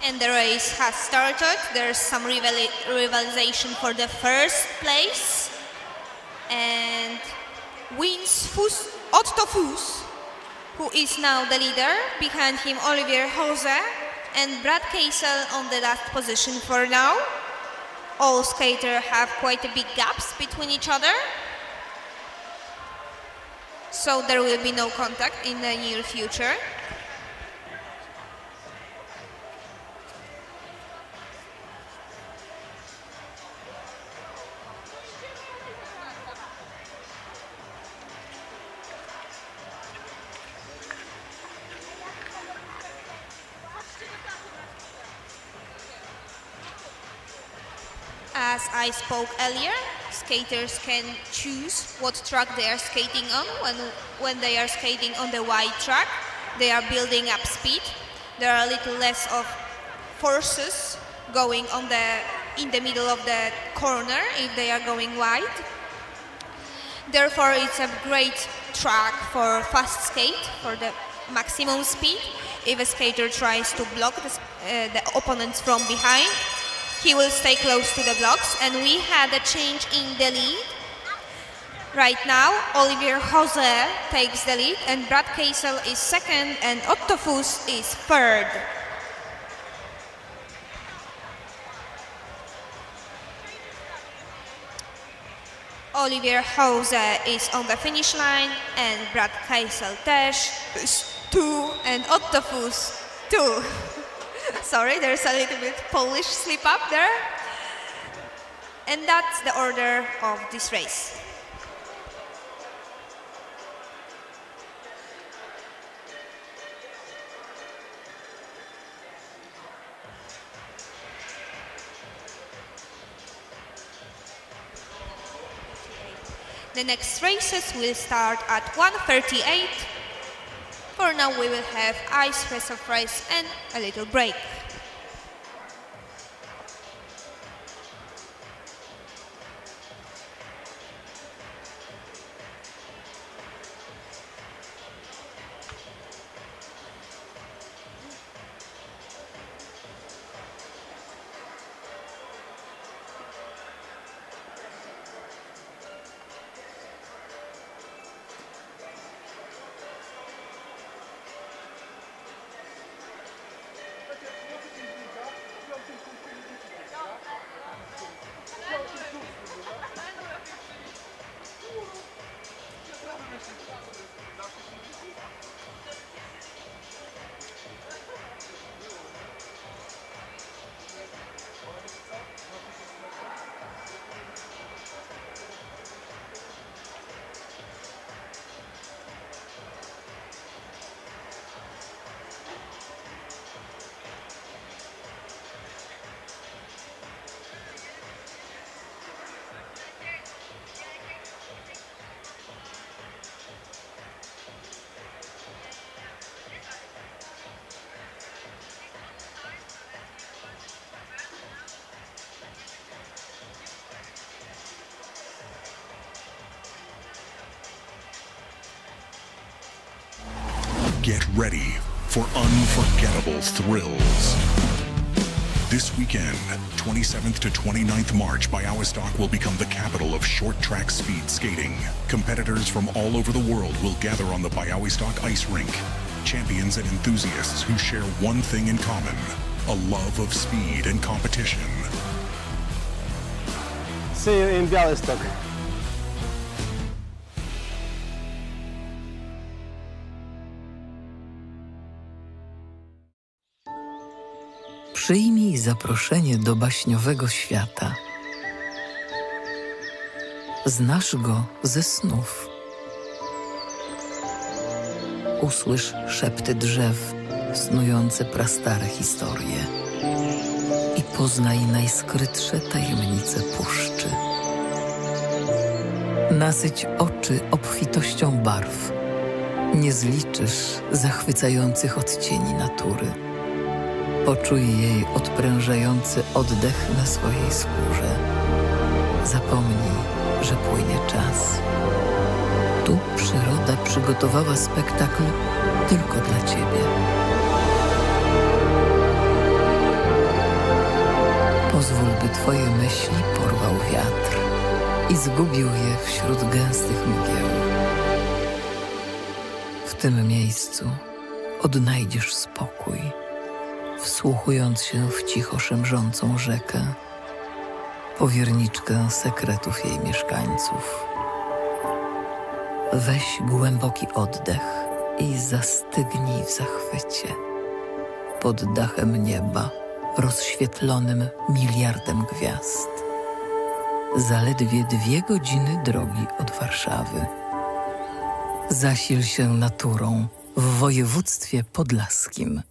And the race has started. There's some rivalization for the first place. And wins Otto Fuß, who is now the leader. Behind him, Olivier José and Brad Kaisel on the last position for now. All skaters have quite a big gaps between each other, so there will be no contact in the near future. As I spoke earlier, skaters can choose what track they are skating on. When they are skating on the wide track, they are building up speed. There are a little less of forces going in the middle of the corner if they are going wide. Therefore, it's a great track for fast skate, for the maximum speed. If a skater tries to block the opponents from behind, he will stay close to the blocks. And we had a change in the lead. Right now, Olivier José takes the lead, and Brad Kaisel is second, and Otto Fuß is third. Olivier José is on the finish line, and Brad Kaisel też is 2, and Otto Fuß 2. Sorry, there's a little bit Polish slip up there. And that's the order of this race. The next races will start at 1:38. For now we will have ice reserve race and a little break. Get ready for unforgettable thrills. This weekend, 27th to 29th March, Bialystok will become the capital of short track speed skating. Competitors from all over the world will gather on the Bialystok ice rink. Champions and enthusiasts who share one thing in common, a love of speed and competition. See you in Bialystok. Przyjmij zaproszenie do baśniowego świata. Znasz go ze snów. Usłysz szepty drzew, snujące prastare historie. I poznaj najskrytsze tajemnice puszczy. Nasyć oczy obfitością barw. Nie zliczysz zachwycających odcieni natury. Poczuj jej odprężający oddech na swojej skórze. Zapomnij, że płynie czas. Tu przyroda przygotowała spektakl tylko dla ciebie. Pozwól, by twoje myśli porwał wiatr i zgubił je wśród gęstych mgieł. W tym miejscu odnajdziesz spokój, wsłuchując się w cicho szemrzącą rzekę, powierniczkę sekretów jej mieszkańców. Weź głęboki oddech i zastygnij w zachwycie. Pod dachem nieba, rozświetlonym miliardem gwiazd. Zaledwie 2 godziny drogi od Warszawy. Zasil się naturą w województwie podlaskim.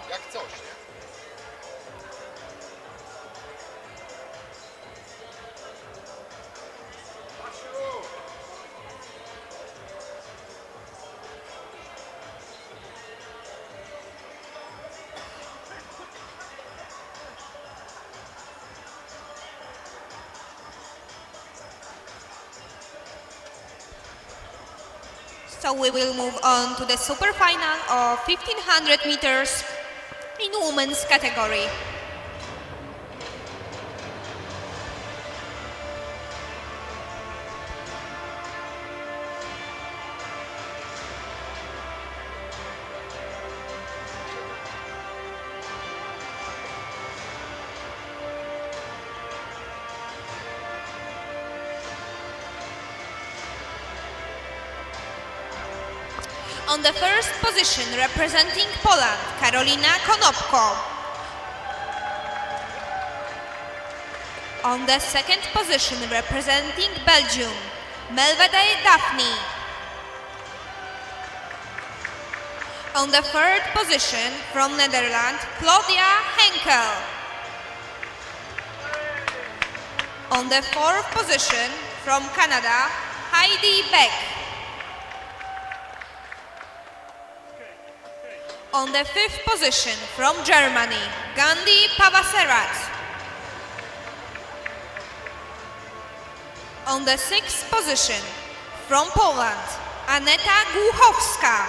Jak coś, nie? So we will move on to the super final of 1500 meters in women's category. On the first position, representing Poland, Karolina Konopko. On the second position, representing Belgium, Melvede Daphne. On the third position, from Netherlands, Claudia Henkel. On the fourth position, from Canada, Heidi Beck. On the fifth position, from Germany, Gandhi Pavaserat. On the sixth position, from Poland, Aneta Głuchowska.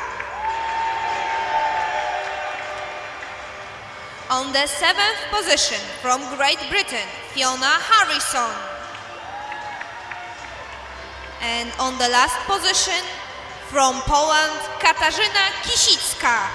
On the seventh position, from Great Britain, Fiona Harrison. And on the last position, from Poland, Katarzyna Kisicka.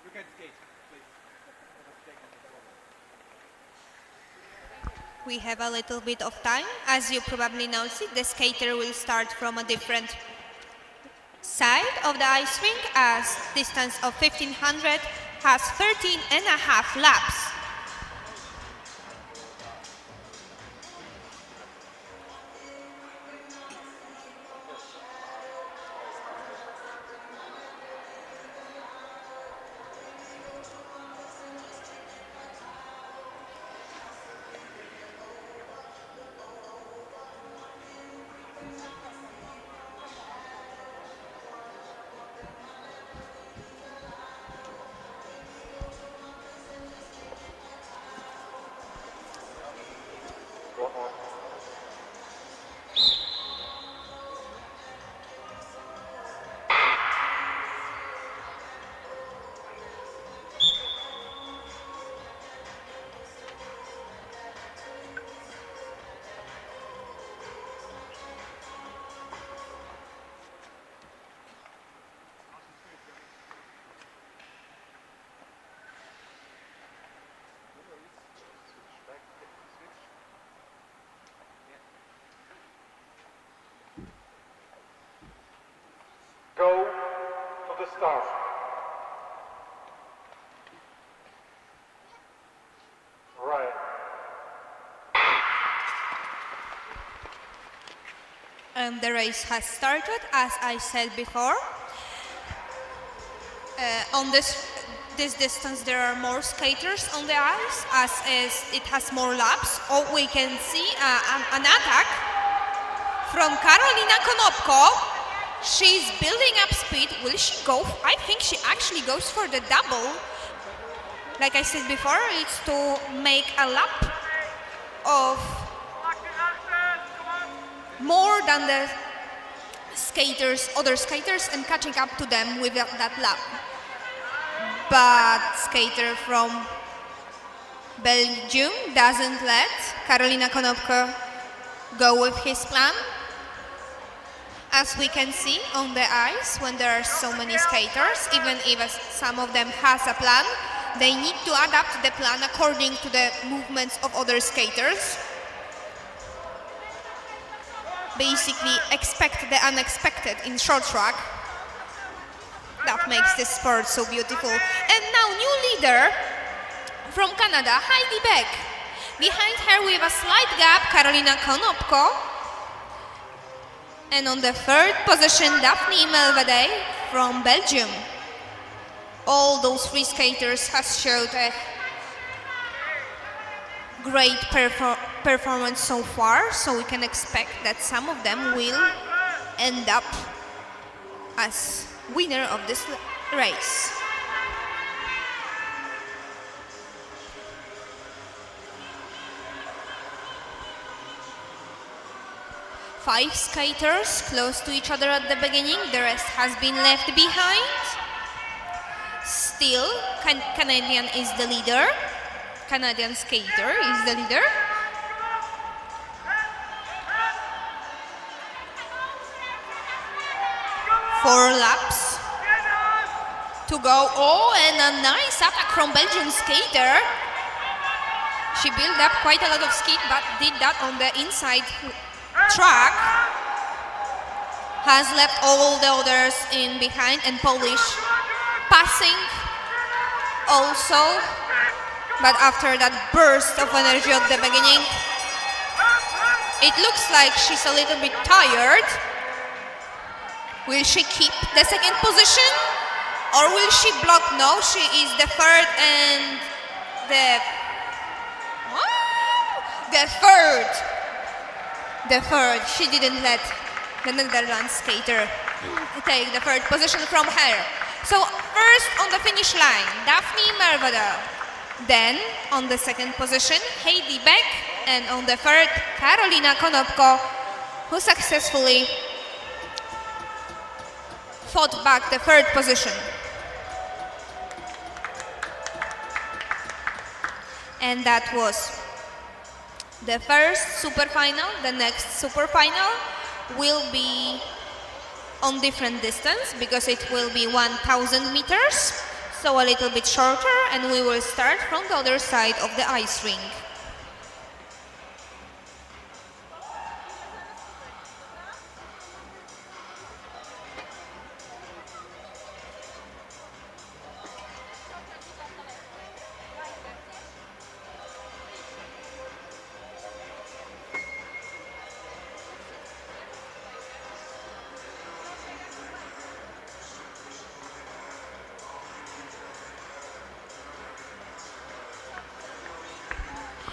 You can skate, please. We have a little bit of time. As you probably noticed, the skater will start from a different side of the ice rink, as distance of 1500 has 13 and a half laps. Go to the start. Right. The race has started, as I said before. On this distance, there are more skaters on the ice, as it has more laps. Or we can see an attack from Karolina Konopko. She's building up speed. Will she go? I think she actually goes for the double. Like I said before, it's to make a lap of more than the other skaters, and catching up to them with that lap. But skater from Belgium doesn't let Karolina Konopko go with his plan. As we can see on the ice, when there are so many skaters, even if some of them has a plan, they need to adapt the plan according to the movements of other skaters. Basically, expect the unexpected in short track. That makes this sport so beautiful. And now new leader from Canada, Heidi Beck. Behind her we have a slight gap, Karolina Konopko. And on the third position, Daphne Melvede from Belgium. All those three skaters has showed a great performance so far, so we can expect that some of them will end up as winner of this race. Five skaters close to each other at the beginning, the rest has been left behind. Still, Canadian is the leader. Canadian skater is the leader. Four laps to go. Oh, and a nice attack from Belgian skater. She built up quite a lot of speed, but did that on the inside track. Has left all the others in behind, and Polish passing also. But after that burst of energy at the beginning, it looks like she's a little bit tired. Will she keep the second position or will she block? No, she is the third and the third. She didn't let the Netherlands skater take the third position from her. So first on the finish line, Daphne Mervada. Then on the second position, Heidi Beck, and on the third, Karolina Konopko, who successfully fought back the third position. And that was the first super final. The next super final will be on different distance because it will be 1,000 meters. So a little bit shorter, and we will start from the other side of the ice rink.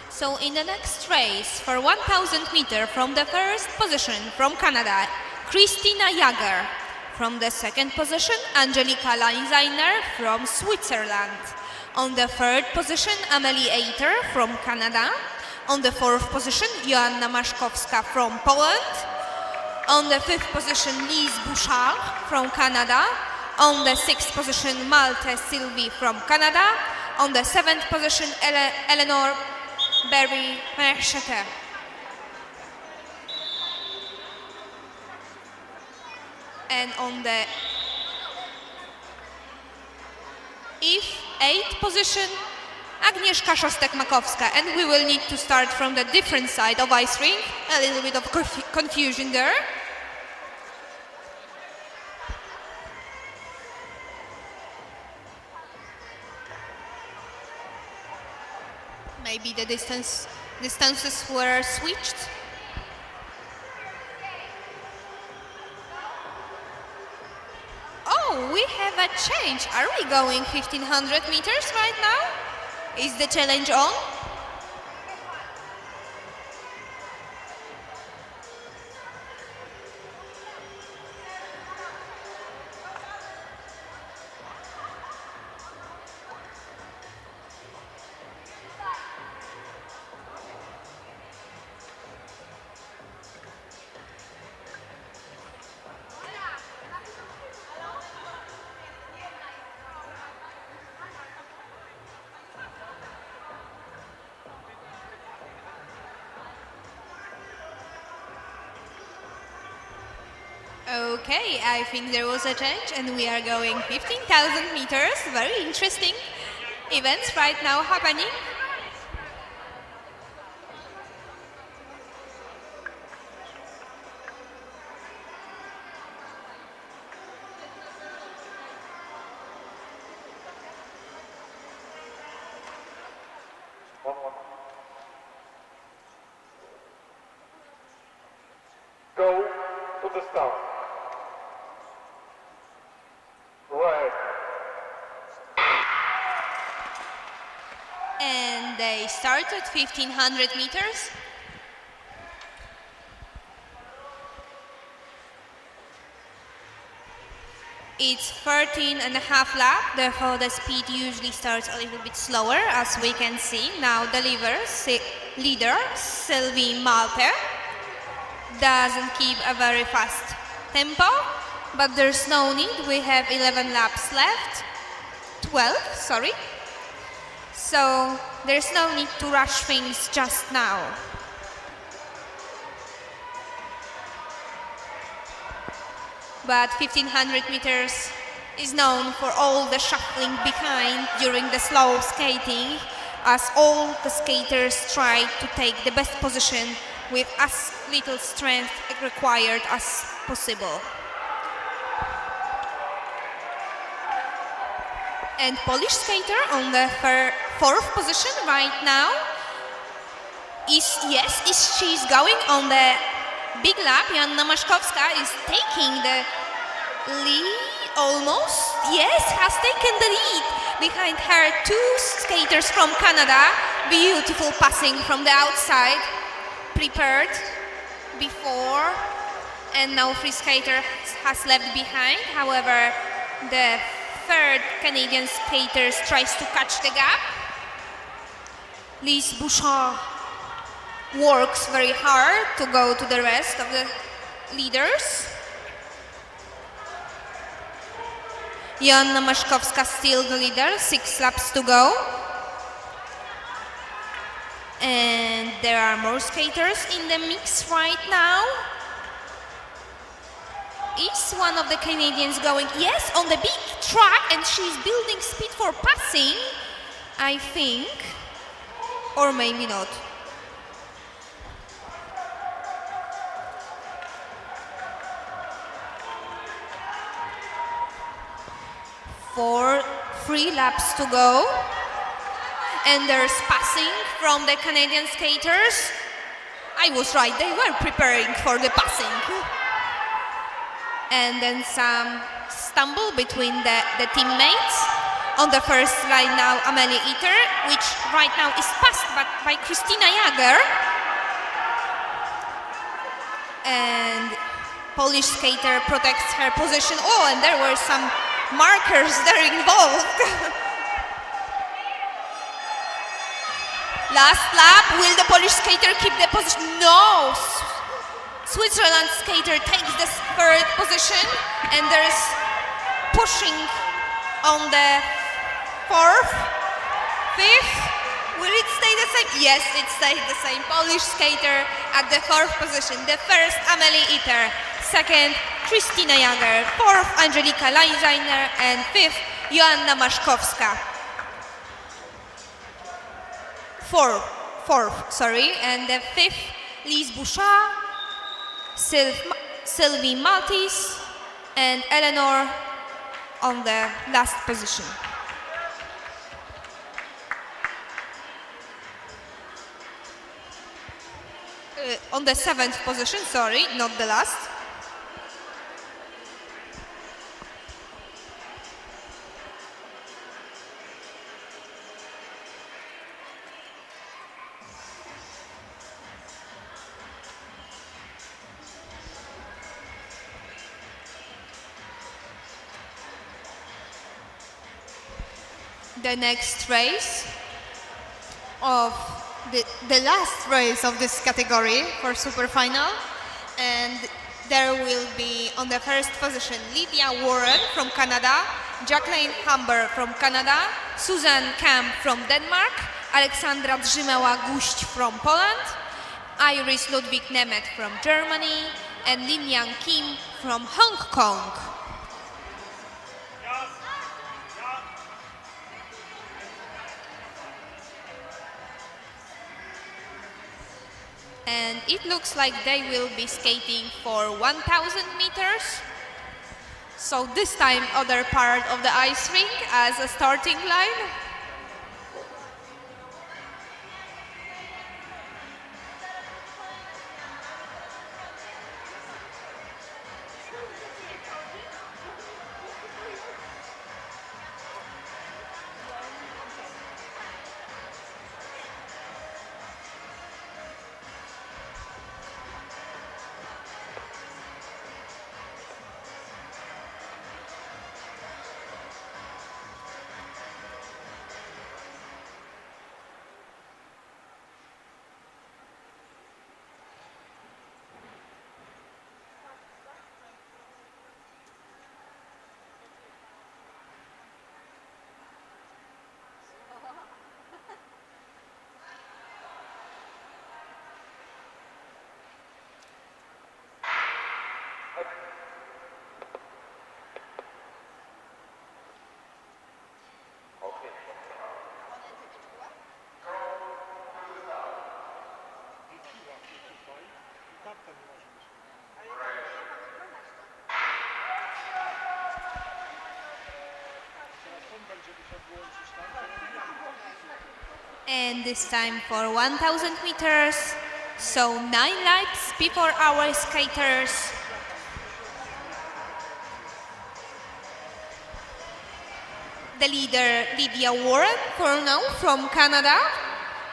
So in the next race, for 1,000 meters from the first position from Canada, Christina Jager. From the second position, Angelika Leinzeiner from Switzerland. On the third position, Amelie Eiter from Canada. On the fourth position, Joanna Maszkowska from Poland. On the fifth position, Lise Bouchard from Canada. On the sixth position, Malte Sylvie from Canada. On the seventh position, Eleanor Berry Merchete. And on the eighth position, Agnieszka Szostek-Makowska. And we will need to start from the different side of ice rink. A little bit of confusion there. Maybe the distances were switched. Oh, we have a change. Are we going 1,500 meters right now? Is the challenge on? Okay, I think there was a change and we are going 15,000 meters. Very interesting events right now happening. Go to the start. Red. And they started 1500 meters. It's 13 and a half lap, therefore the speed usually starts a little bit slower, as we can see. Now the leader, Sylvie Malte, doesn't keep a very fast tempo, but there's no need. We have 11 laps left, 12, sorry. So there's no need to rush things just now. But 1500 meters is known for all the shuffling behind during the slow skating, as all the skaters try to take the best position with as little strength required as possible. And Polish skater on the fourth position right now she's going on the big lap. Joanna Maszkowska is taking the lead almost. Yes, has taken the lead. Behind her, two skaters from Canada. Beautiful passing from the outside. Prepared before. And now three skater has left behind. However, the third Canadian skater tries to catch the gap. Lise Bouchard works very hard to go to the rest of the leaders. Joanna Maszkowska still the leader, 6 laps to go. And there are more skaters in the mix right now. Is one of the Canadians going? Yes, on the big track, and she's building speed for passing, I think. Or maybe not. For 3 laps to go. And there's passing from the Canadian skaters. I was right, they were preparing for the passing. And then some stumble between the teammates. On the first line now, Amelie Iter, which right now is passed by Christina Jager. And Polish skater protects her position. Oh, and there were some markers there involved. Last lap, will the Polish skater keep the position? No! Switzerland skater takes the third position, and there's pushing on the fourth, fifth. Will it stay the same? Yes, it stayed the same. Polish skater at the fourth position. The first, Amelie Iter. Second, Christina Jager. Fourth, Angelika Leinzeiner. And fifth, Joanna Maszkowska. Fourth, sorry. And the fifth, Lise Bouchard, Sylvie Maltese, and Eleanor on the last position. On the 7th position, sorry, not the last. The next race of the last race of this category for super final, and there will be on the first position Lydia Warren from Canada, Jacqueline Humber from Canada, Susan Kamp from Denmark, Aleksandra Drzymeła-Guść from Poland, Iris Ludwig Nemeth from Germany, and Lin Yang Kim from Hong Kong. And it looks like they will be skating for 1,000 meters. So this time other part of the ice rink as a starting line. And this time for 1,000 meters, so 9 laps before our skaters. The leader Lydia Warren for now from Canada,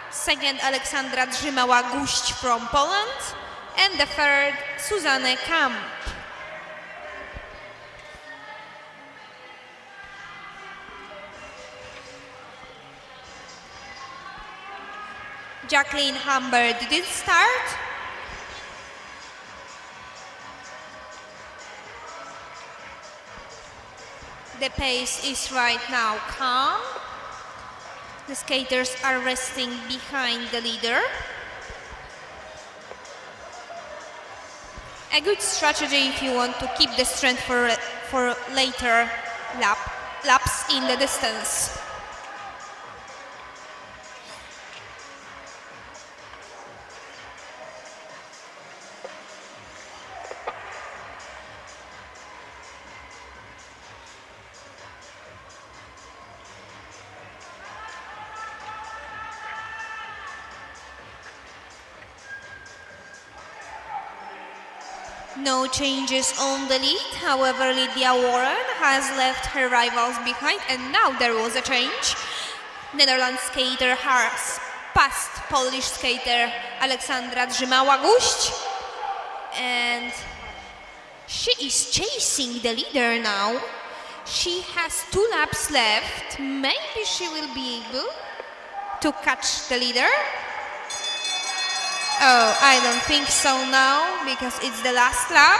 second Aleksandra Drzymała-Guść from Poland, and the third Suzanne Kamp. Jacqueline Humbert did start. The pace is right now calm. The skaters are resting behind the leader. A good strategy if you want to keep the strength for later laps in the distance. No changes on the lead, however Lydia Warren has left her rivals behind and now there was a change. Netherlands skater has passed Polish skater Aleksandra Drzymała-Guść and she is chasing the leader now. She has 2 laps left, maybe she will be able to catch the leader. Oh, I don't think so now, because it's the last lap.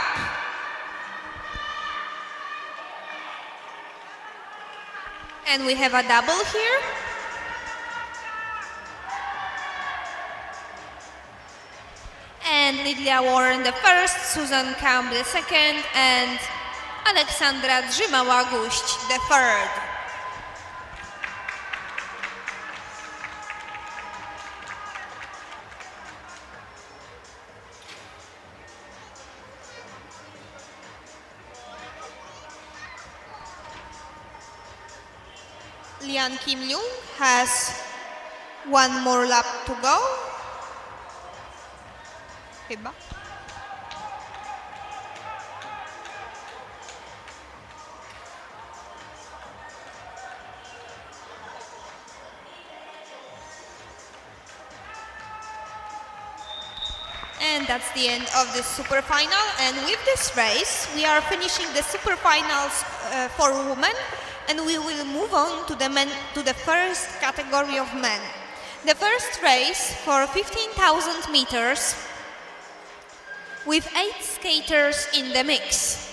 And we have a double here. And Lydia Warren the first, Susan Kamp the second, and Aleksandra Drzymała-Guść the third. Lian Kim-Young has 1 more lap to go. Chyba. And that's the end of the super final. And with this race, we are finishing the super finals for women. And we will move on to the first category of men. The first race for 15,000 meters with 8 skaters in the mix.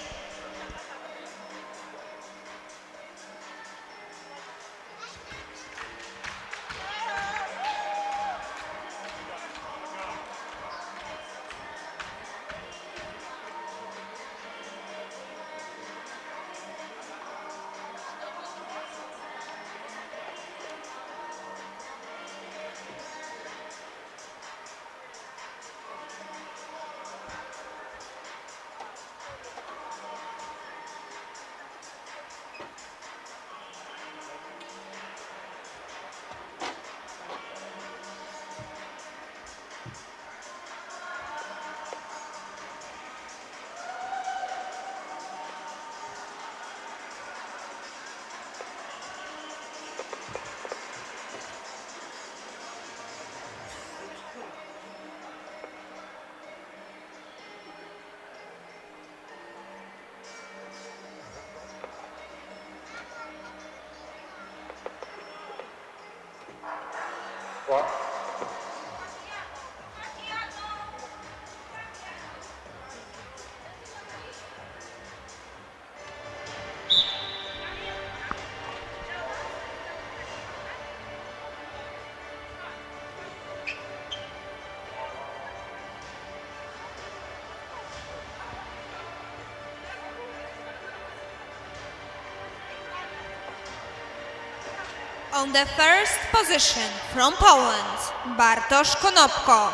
On the first position from Poland, Bartosz Konopko.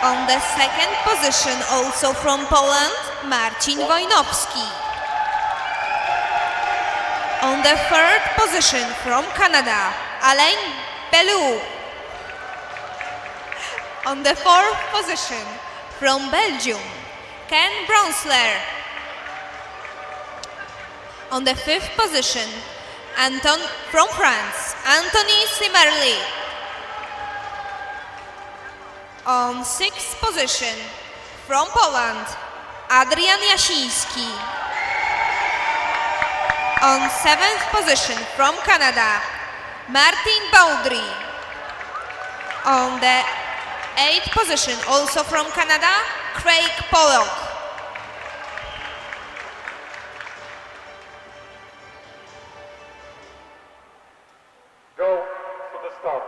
On the second position, also from Poland, Marcin Wojnowski. On the third position from Canada, Alain Bellew. On the fourth position from Belgium, Ken Bronsler. On the fifth position, from France, Anthony Simerly. On sixth position, from Poland, Adrian Jasiński. On seventh position, from Canada, Martin Baudry. On the eighth position, also from Canada, Craig Pollock. Go to the start.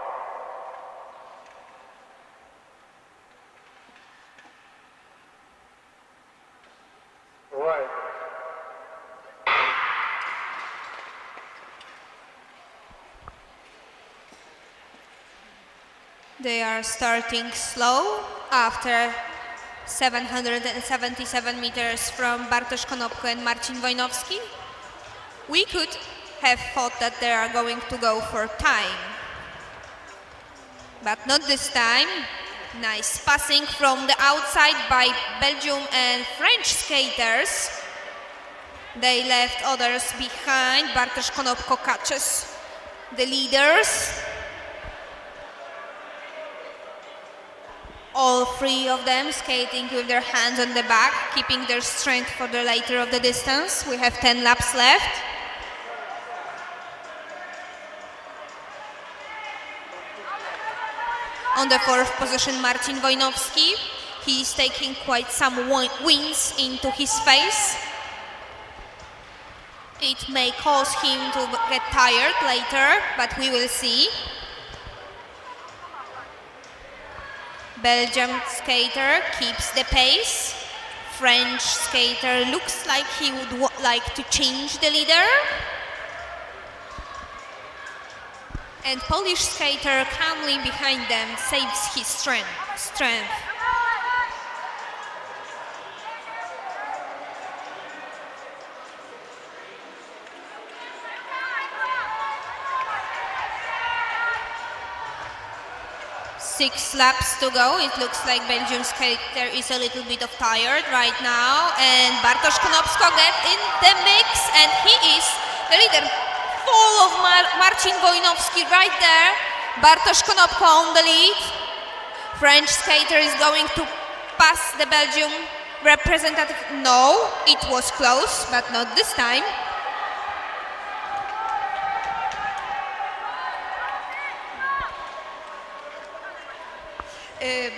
Right. They are starting slow after 777 meters from Bartosz Konopko and Marcin Wojnowski. We could have thought that they are going to go for time, but not this time. Nice passing from the outside by Belgium and French skaters. They left others behind. Bartosz Konopko catches the leaders. All three of them skating with their hands on the back, keeping their strength for the later of the distance. We have 10 laps left. On the fourth position, Marcin Wojnowski. He is taking quite some wins into his face. It may cause him to get tired later, but we will see. Belgian skater keeps the pace. French skater looks like he would like to change the leader. And Polish skater calmly behind them saves his strength. Six laps to go. It looks like Belgium skater is a little bit of tired right now, and Bartosz Konopko get in the mix, and he is the leader. Full of Marcin Wojnowski right there. Bartosz Konopko on the lead. French skater is going to pass the Belgium representative. No, it was close, but not this time.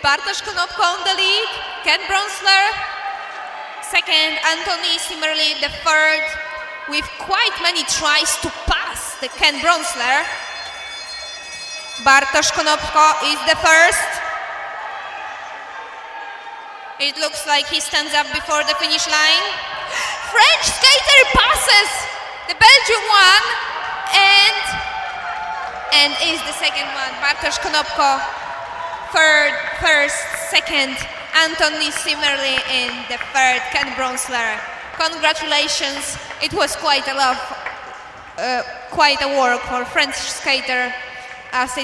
Bartosz Konopko on the lead, Ken Bronsler, second, Anthony Simerly, the third, with quite many tries to pass the Ken Bronsler. Bartosz Konopko is the first. It looks like he stands up before the finish line. French skater passes the Belgium one and is the second one. Bartosz Konopko first, second, Anthony Simerly in the third, Ken Bronsler. Congratulations! It was quite a work for French skater, as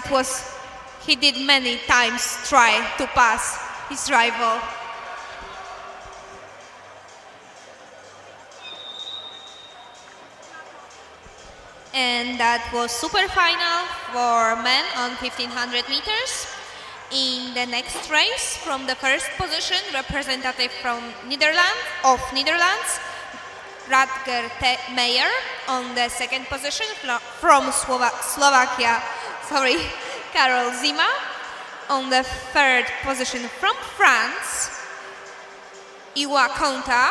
he did many times try to pass his rival. And that was super final for men on 1500 meters. In the next race, from the first position, representative from Netherlands, Radger Meyer. On the second position, from Slovakia, Karol Zima. On the third position, from France, Iwa Konta.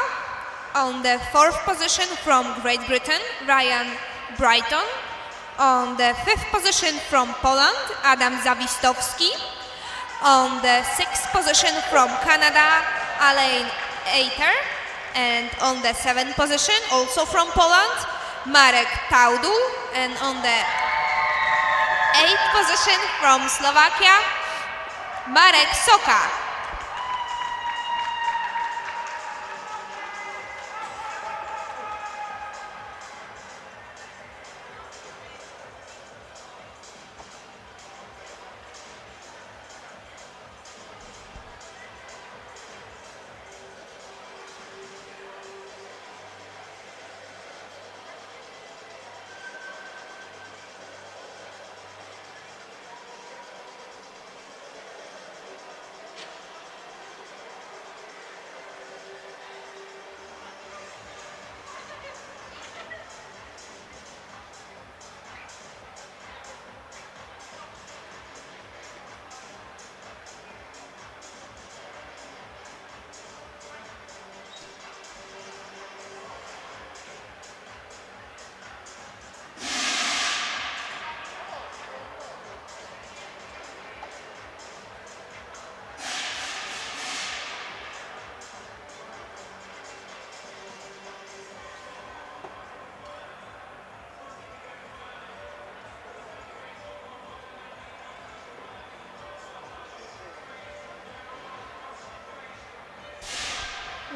On the fourth position, from Great Britain, Ryan Brighton. On the fifth position, from Poland, Adam Zawistowski. On the sixth position from Canada, Alain Eiter. And on the seventh position, also from Poland, Marek Taudul. And on the 8th position from Slovakia, Marek Soka.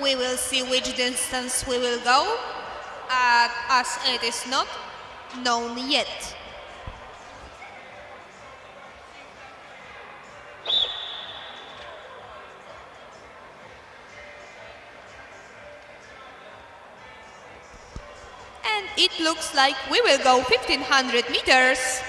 We will see which distance we will go, as it is not known yet. And it looks like we will go 1500 meters.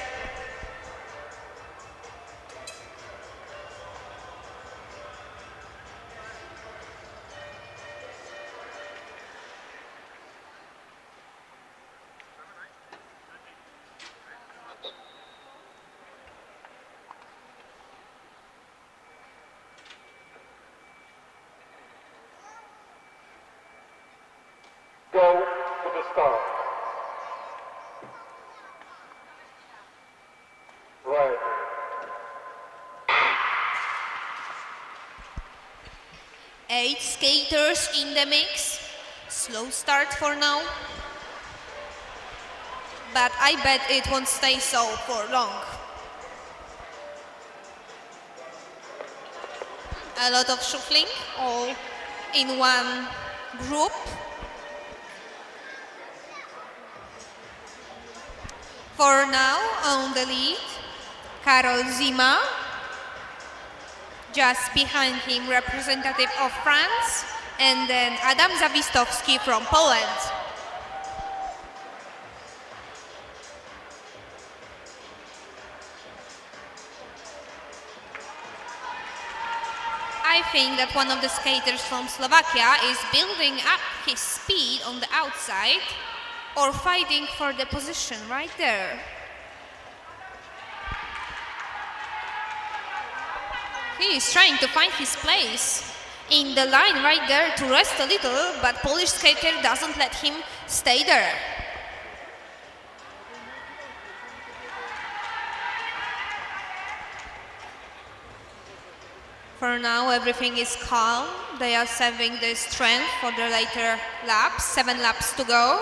Go to the start. Right. 8 skaters in the mix. Slow start for now. But I bet it won't stay so for long. A lot of shuffling, all in one group. For now, on the lead, Karol Zima. Just behind him, representative of France, and then Adam Zawistowski from Poland. I think that one of the skaters from Slovakia is building up his speed on the outside or fighting for the position right there. He is trying to find his place in the line right there to rest a little, but Polish skater doesn't let him stay there. For now, everything is calm. They are saving the strength for the later laps. 7 laps to go.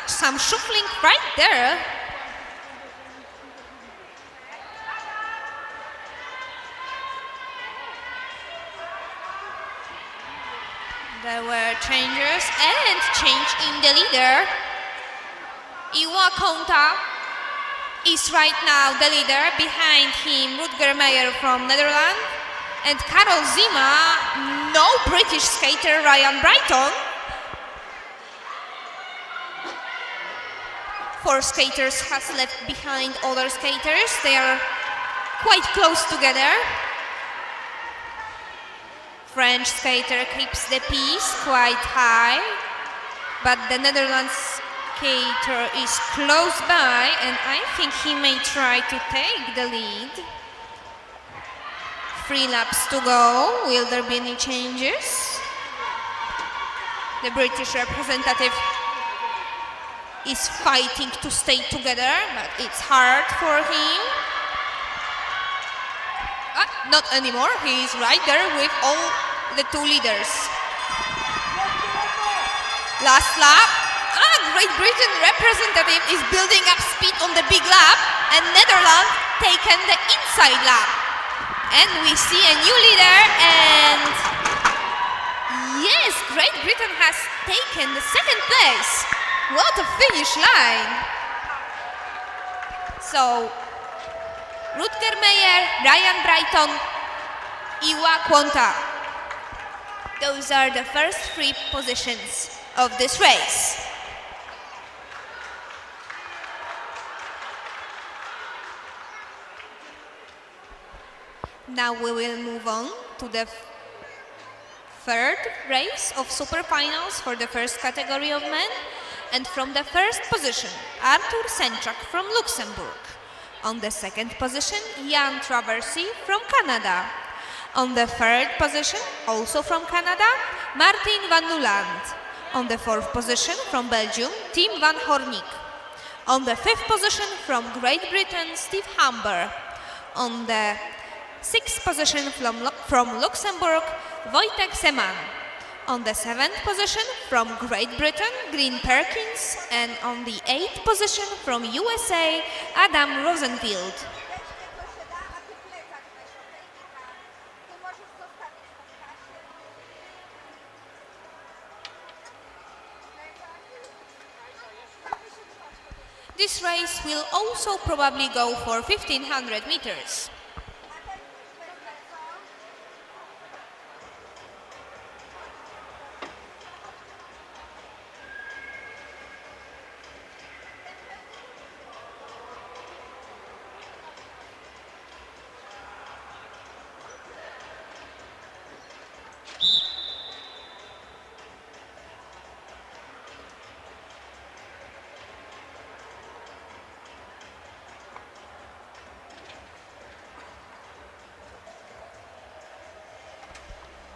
Some shuffling right there. There were changes and change in the leader. Iwa Konta is right now the leader. Behind him, Rutger Meyer from Netherlands. And Karol Zima, no British skater, Ryan Brighton. 4 skaters has left behind other skaters. They are quite close together. French skater keeps the pace quite high, but the Netherlands skater is close by, and I think he may try to take the lead. 3 laps to go. Will there be any changes? The British representative is fighting to stay together, but it's hard for him. Not anymore. He is right there with all the 2 leaders. Last lap. Great Britain representative is building up speed on the big lap, and Netherlands taken the inside lap. And we see a new leader, and yes, Great Britain has taken the second place. What a finish line! So, Rutger Meyer, Ryan Brighton, Iwa Kwonta. Those are the first three positions of this race. Now we will move on to the third race of superfinals for the first category of men. And from the first position, Artur Senczak from Luxembourg. On the second position, Jan Traversy from Canada. On the third position, also from Canada, Martin van Nuland. On the fourth position, from Belgium, Tim van Hornik. On the fifth position, from Great Britain, Steve Humber. On the sixth position, from Luxembourg, Wojtek Seman. On the seventh position, from Great Britain, Green Perkins. And on the eighth position, from USA, Adam Rosenfield. Weź mnie co się da, a ty plecak weź, okej, Wika? Ty możesz zostawić tą kasę. This race will also probably go for 1500 meters.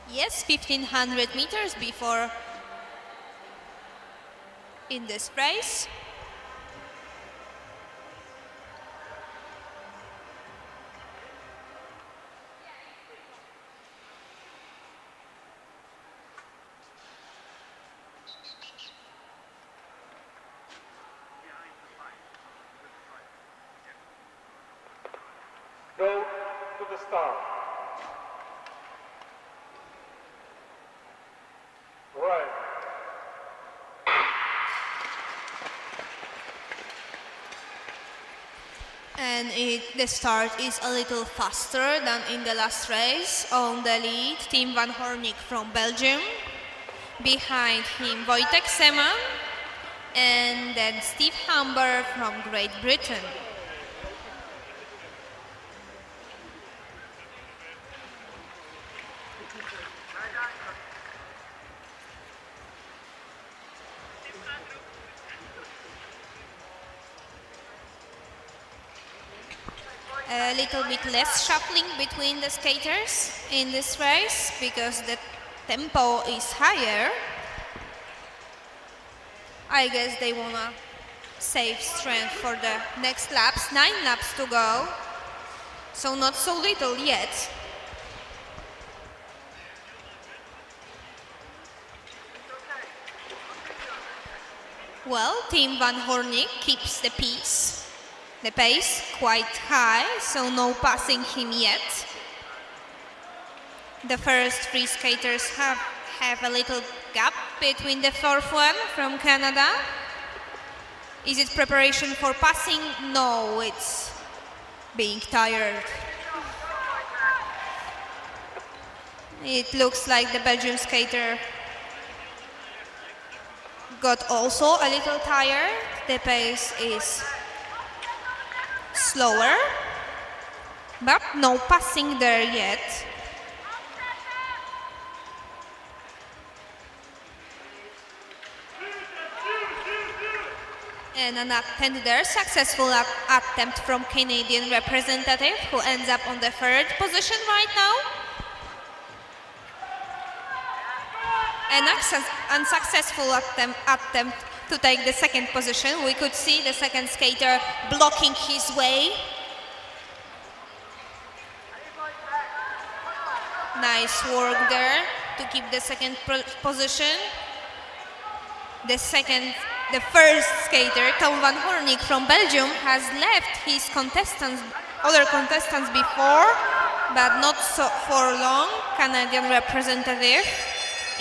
Yes, 1500 meters before in this race. Go to the start. Right. And the start is a little faster than in the last race. On the lead, Tim van Hornik from Belgium. Behind him, Wojtek Seman. And then Steve Humber from Great Britain. A little bit less shuffling between the skaters in this race because the tempo is higher. I guess they wanna save strength for the next laps. 9 laps to go, so not so little yet. Well, Tim van Hornik keeps the pace quite high, so no passing him yet. The first three skaters have a little gap between the fourth one from Canada. Is it preparation for passing? No, it's being tired. It looks like the Belgian skater got also a little tired. The pace is slower, but no passing there yet. And another successful attempt from Canadian representative who ends up on the third position right now. An unsuccessful attempt to take the second position. We could see the second skater blocking his way. Nice work there to keep the second position. The the first skater, Tom van Hornik from Belgium, has left his other contestants before, but not so for long. Canadian representative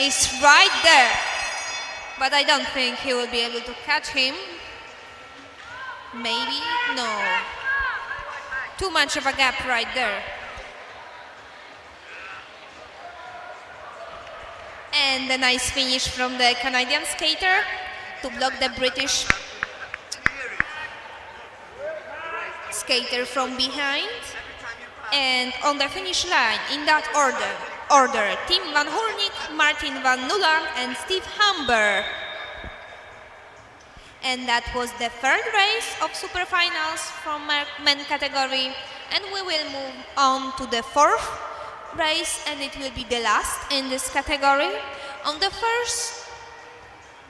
is right there, but I don't think he will be able to catch him. Maybe? No. Too much of a gap right there. And a nice finish from the Canadian skater to block the British skater from behind. And on the finish line, in that order, Tim van Hornik, Martin van Nuland, and Steve Humber. And that was the third race of superfinals from men category. And we will move on to the fourth race, and it will be the last in this category. On the first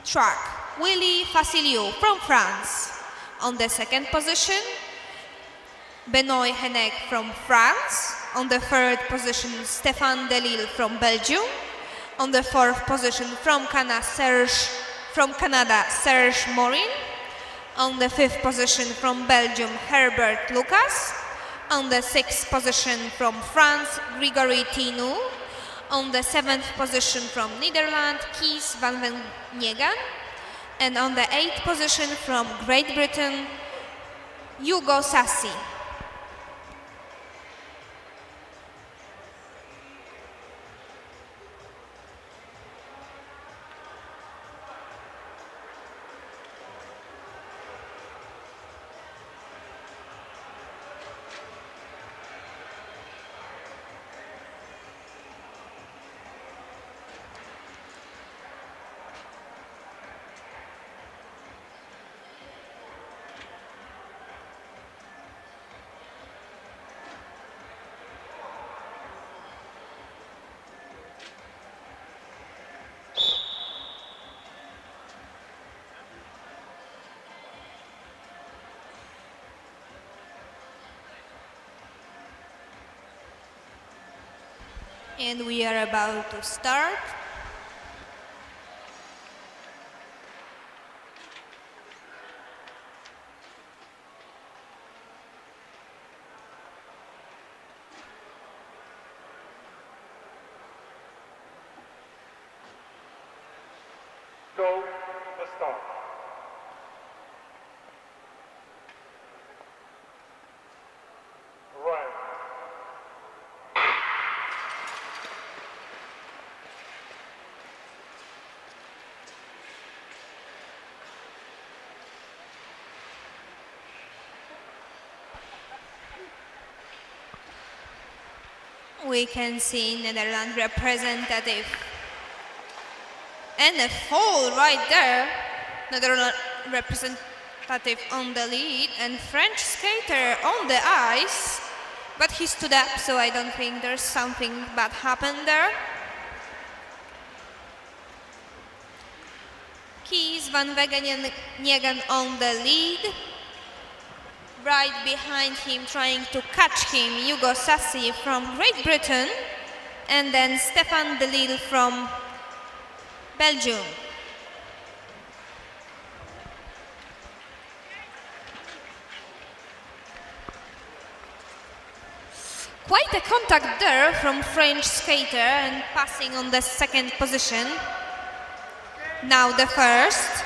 track, Willy Faciliou from France. On the second position, Benoît Henneck from France. On the third position, Stéphane Delille from Belgium. On the fourth position, from Canada, Serge Morin. On the fifth position, from Belgium, Herbert Lucas. On the sixth position, from France, Grigory Tinu. On the seventh position, from Netherlands, Kees van Wenegen. And on the eighth position, from Great Britain, Hugo Sassi. And we are about to start. Go the start. Right. We can see Netherlands representative. And a fall right there. Netherlands representative on the lead and French skater on the ice. But he stood up, so I don't think there's something bad happened there. Kees van Wenegen on the lead. Right behind him, trying to catch him, Hugo Sassi from Great Britain, and then Stéphane Delille from Belgium. Quite a contact there from French skater and passing on the second position. Now the first.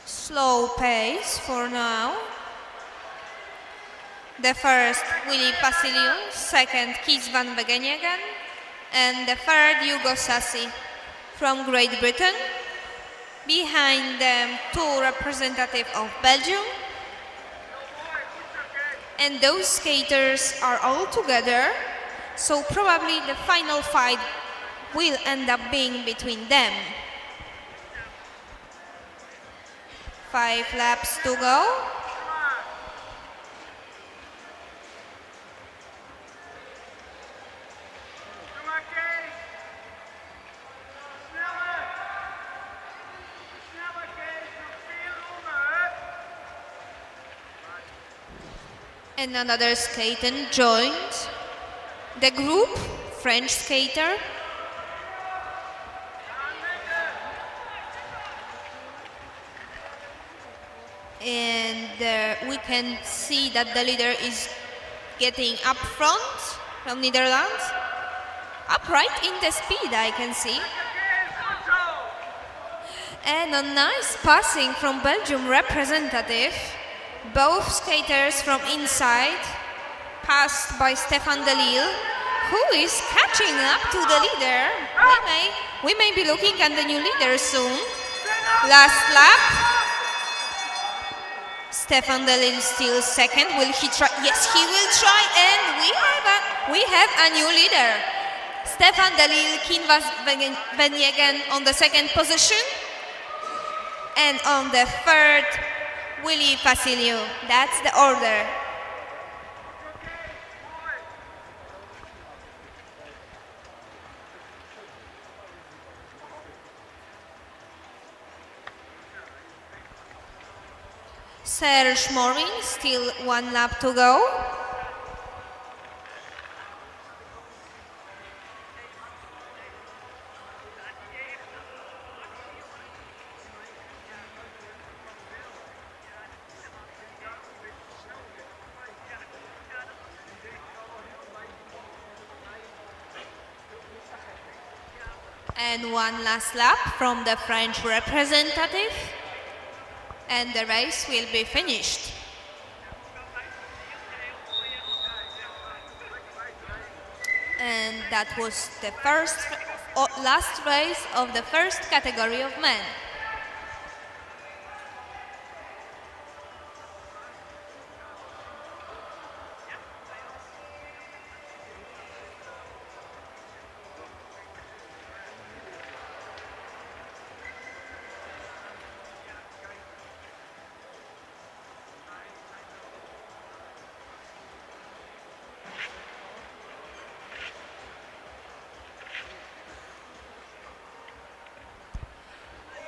Slow pace for now. The first, Willy Faciliou, second, Kees van Wenegen, and the third, Hugo Sassi from Great Britain. Behind them, two representatives of Belgium. And those skaters are all together, so probably the final fight will end up being between them. 5 laps to go. And another skater joined The group, French skater, and we can see that the leader is getting up front from Netherlands, upright in the speed I can see. And a nice passing from Belgium representative. Both skaters from inside, passed by Stefan Delille, who is catching up to the leader. We may be looking at the new leader soon. Last lap. Stefan Delille still second. Will he try? Yes, he will try. And we have a new leader. Stefan Delille, Kinvas Venjegen on the second position. And on the third, Willy Vasiliou. That's the order. Serge Morin, still 1 lap to go. And one last lap from the French representative, and the race will be finished. And that was the last race of the first category of men.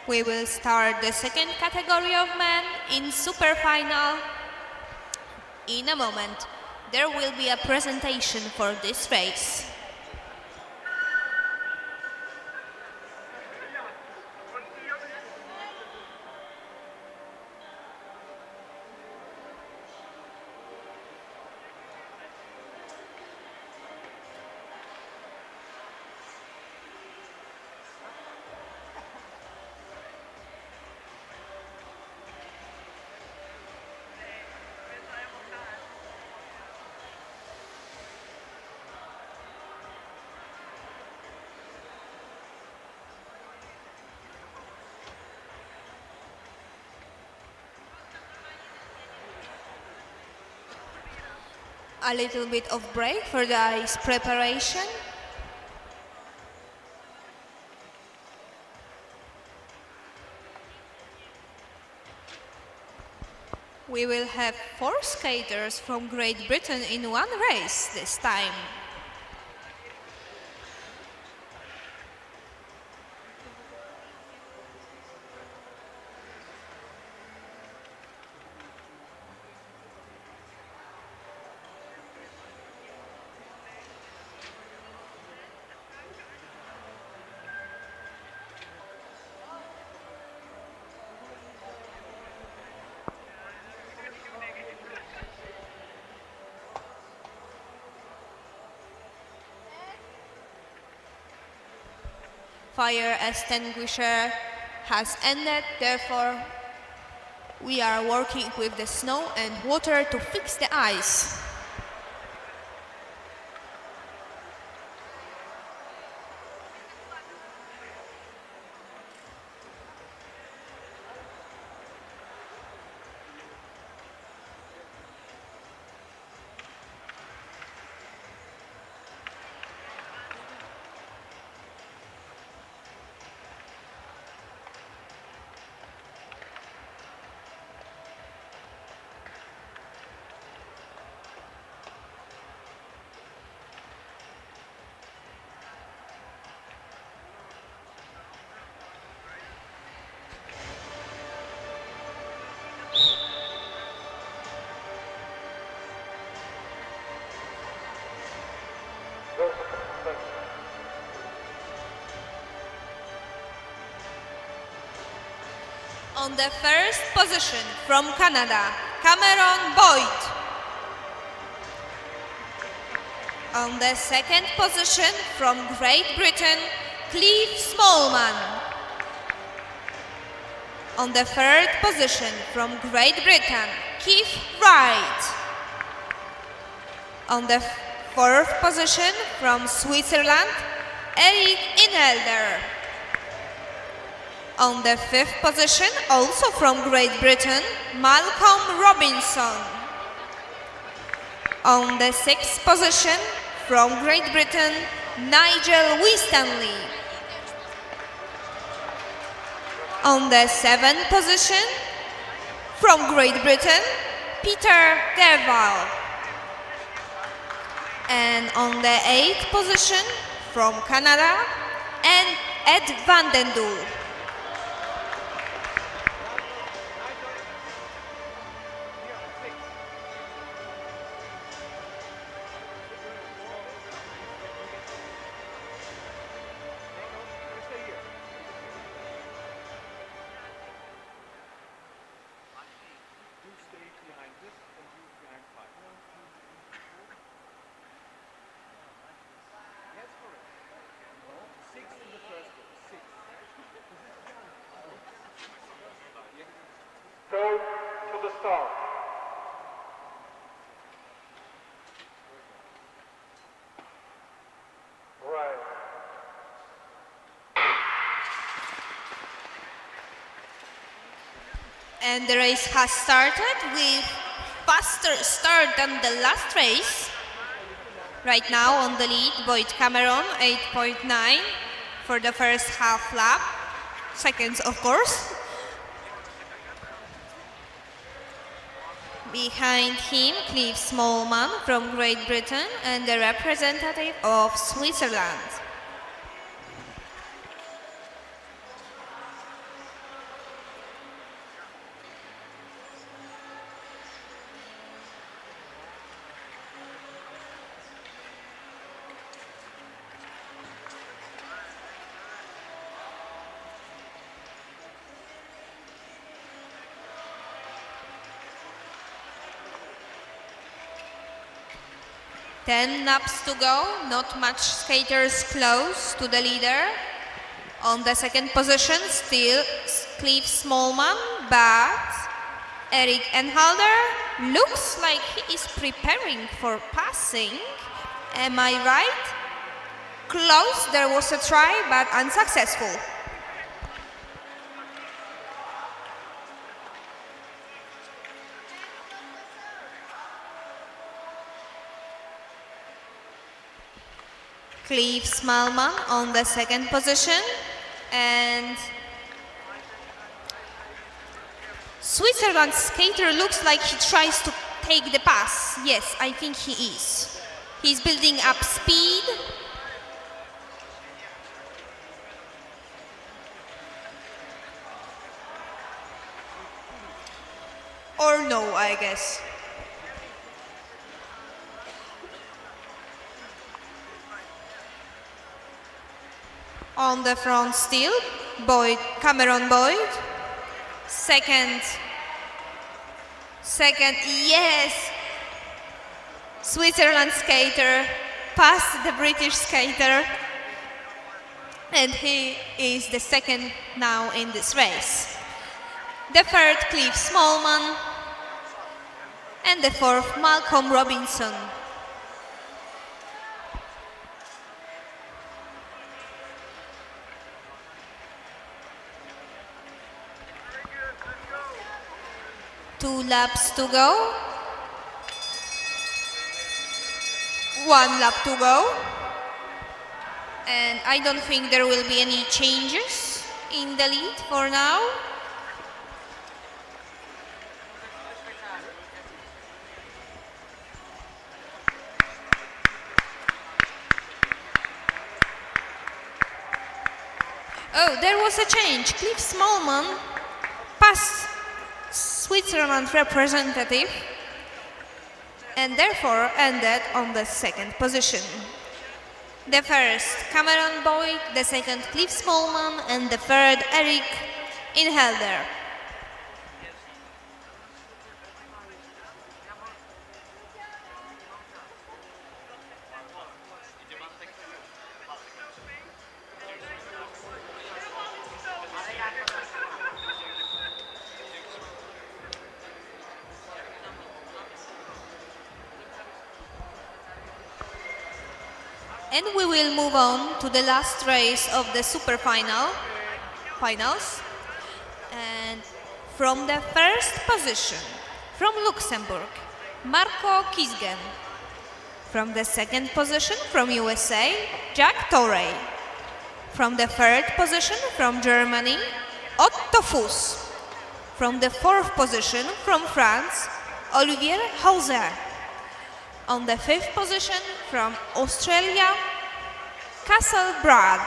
We will start the second category of men in super final in a moment. There will be a presentation for this race. A little bit of break for the ice preparation. We will have 4 skaters from Great Britain in one race this time. Fire extinguisher has ended, therefore we are working with the snow and water to fix the ice. 7. On the first position from Canada, Cameron Boyd. On the second position from Great Britain, Clive Smallman. On the third position from Great Britain, Keith Wright. On the fourth position from Switzerland, Eric Inhelder. On the fifth position, also from Great Britain, Malcolm Robinson. On the sixth position, from Great Britain, Nigel Winstanley. On the seventh position, from Great Britain, Peter Derval. And on the eighth position, from Canada, and Ed Vandendoel. Go to the start. Right. And the race has started with faster start than the last race. Right now on the lead, Boyd Cameron, 8.9 for the first half lap. Seconds, of course. Behind him, Clive Smallman from Great Britain and the representative of Switzerland. Ten laps to go, not much skaters close to the leader. On the second position, still Clive Smallman, but Eric Enhalder looks like he is preparing for passing. Am I right? Close, there was a try, but unsuccessful. Clive Smallman on the second position, and Switzerland skater looks like he tries to take the pass. Yes, I think he is. He's building up speed. Or no, I guess. On the front still, Boyd, Cameron Boyd. Second, yes! Switzerland skater passed the British skater, and he is the second now in this race. The third, Clive Smallman, and the fourth, Malcolm Robinson. Two laps to go. 1 lap to go. And I don't think there will be any changes in the lead for now. Oh, there was a change. Clive Smallman passed Switzerland representative and therefore ended on the second position. The first, Cameron Boyd, the second, Cliff Smallman, and the third, Eric Inhelder. And we will move on to the last race of the finals. And from the first position, from Luxembourg, Marco Kisgen. From the second position, from USA, Jack Torrey. From the third position, from Germany, Otto Fuss. From the fourth position, from France, Olivier Hauser. On the fifth position, from Australia, Castle Brad.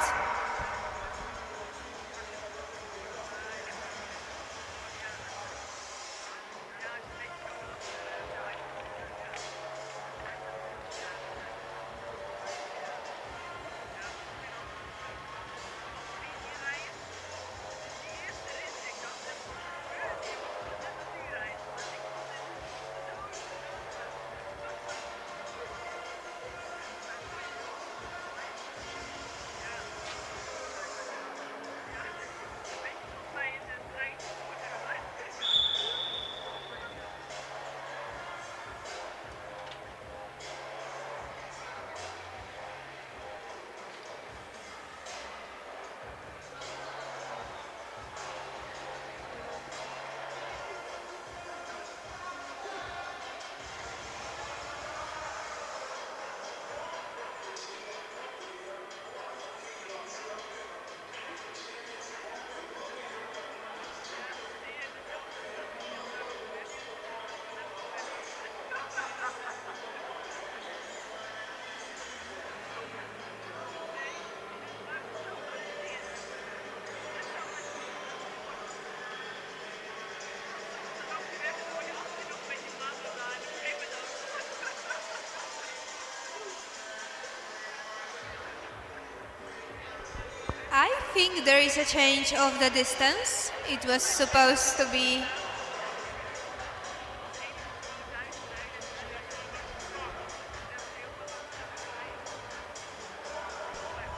I think there is a change of the distance. It was supposed to be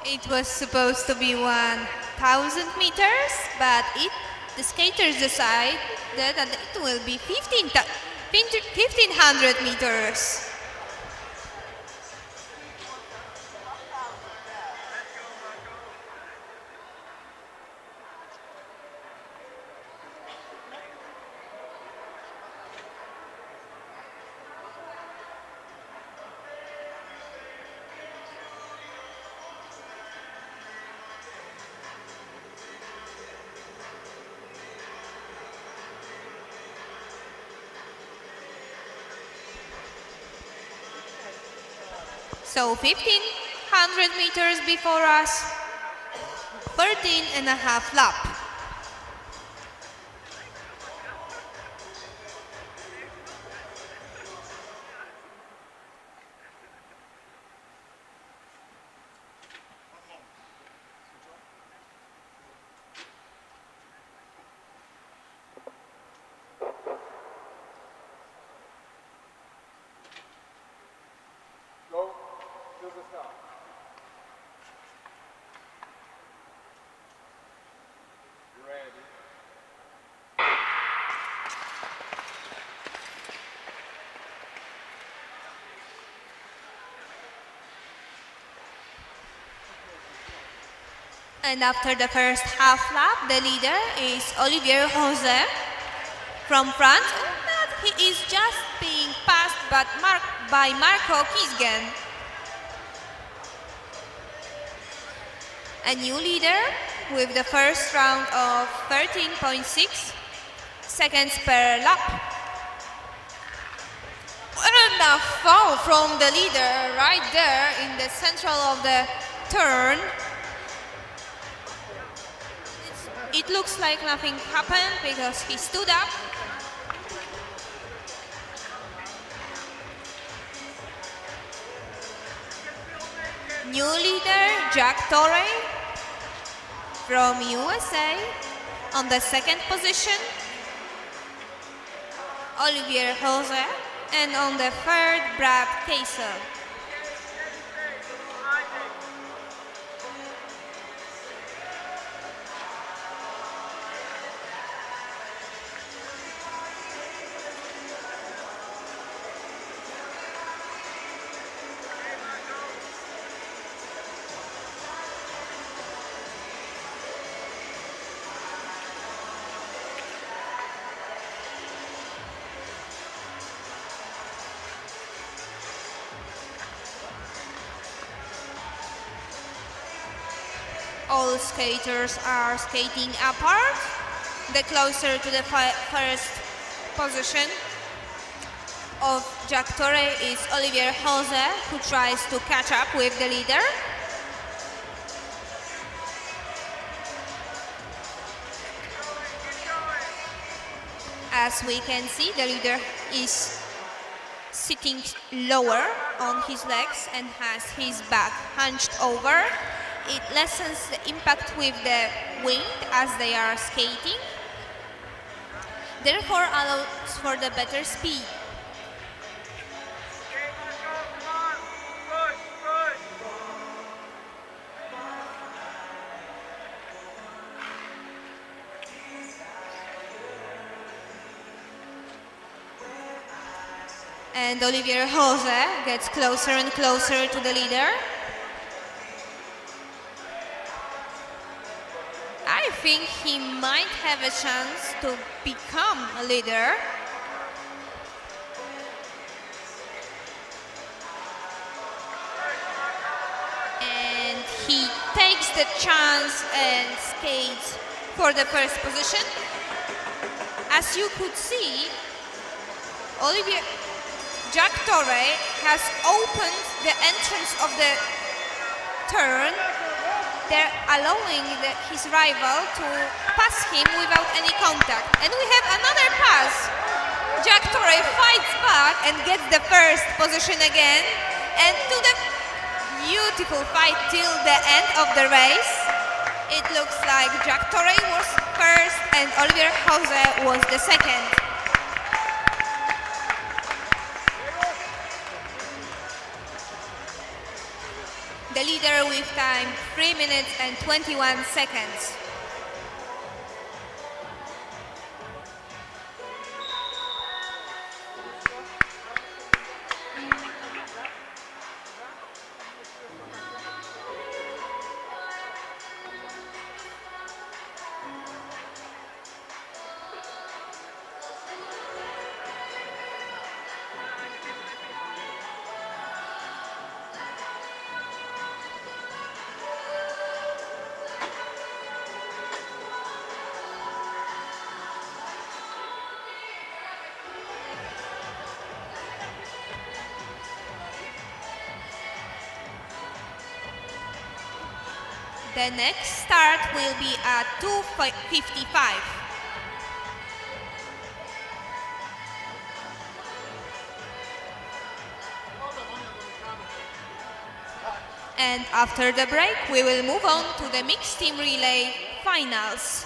It was supposed to be 1,000 meters, but the skaters decided that it will be 1,500 meters. So 1,500 meters before us, 13 and a half lap. Go to the start. Ready. And after the first half lap, the leader is Olivier José from France. But he is just being passed by Marco Kisgen. A new leader with the first round of 13.6 seconds per lap. And a fall from the leader right there in the central of the turn. It looks like nothing happened because he stood up. New leader Jack Torrey from USA on the second position. Olivier Jose, and on the third, Brad Kaiser. All skaters are skating apart. The closer to the first position of Jack Torrey is Olivier Jose, who tries to catch up with the leader. As we can see, the leader is sitting lower on his legs and has his back hunched over. It lessens the impact with the wind as they are skating, therefore allows for the better speed. And Olivier Jose gets closer and closer to the leader. I think he might have a chance to become a leader. And he takes the chance and skates for the first position. As you could see, Jack Torrey has opened the entrance of the turn. They're allowing his rival to pass him without any contact. And we have another pass. Jack Torrey fights back and gets the first position again. And to the beautiful fight till the end of the race. It looks like Jack Torrey was first and Olivier Jose was the second. The leader with time 3 minutes and 21 seconds. The next start will be at 2:55. And after the break, we will move on to the mixed team relay finals.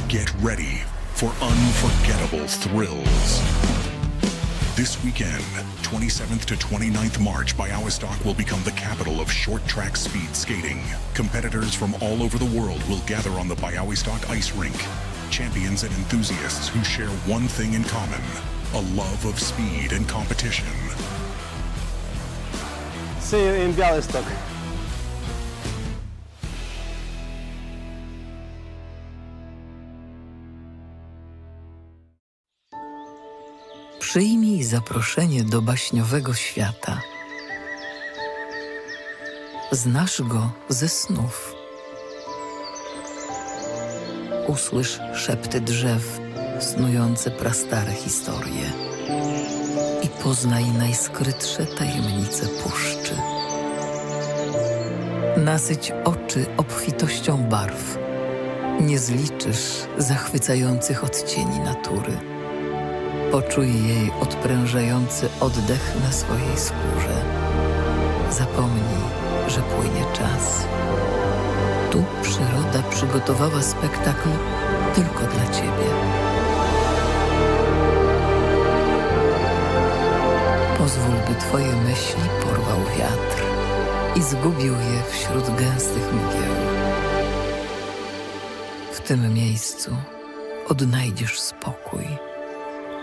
Get ready for unforgettable thrills. This weekend, 27th to 29th March, Bialystok will become the capital of short track speed skating. Competitors from all over the world will gather on the Bialystok ice rink. Champions and enthusiasts who share one thing in common, a love of speed and competition. See you in Bialystok. Przyjmij zaproszenie do baśniowego świata. Znasz go ze snów. Usłysz szepty drzew, snujące prastare historie. I poznaj najskrytsze tajemnice puszczy. Nasyć oczy obfitością barw. Nie zliczysz zachwycających odcieni natury. Poczuj jej odprężający oddech na swojej skórze. Zapomnij, że płynie czas. Tu przyroda przygotowała spektakl tylko dla ciebie. Pozwól, by twoje myśli porwał wiatr i zgubił je wśród gęstych mgieł. W tym miejscu odnajdziesz spokój,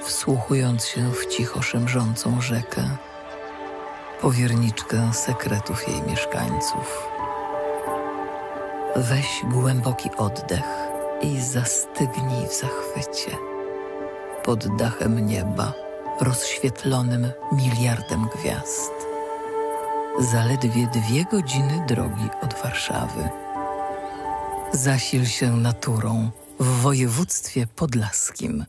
wsłuchując się w cicho szemrzącą rzekę, powierniczkę sekretów jej mieszkańców. Weź głęboki oddech i zastygnij w zachwycie. Pod dachem nieba, rozświetlonym miliardem gwiazd. Zaledwie 2 godziny drogi od Warszawy. Zasil się naturą w województwie podlaskim.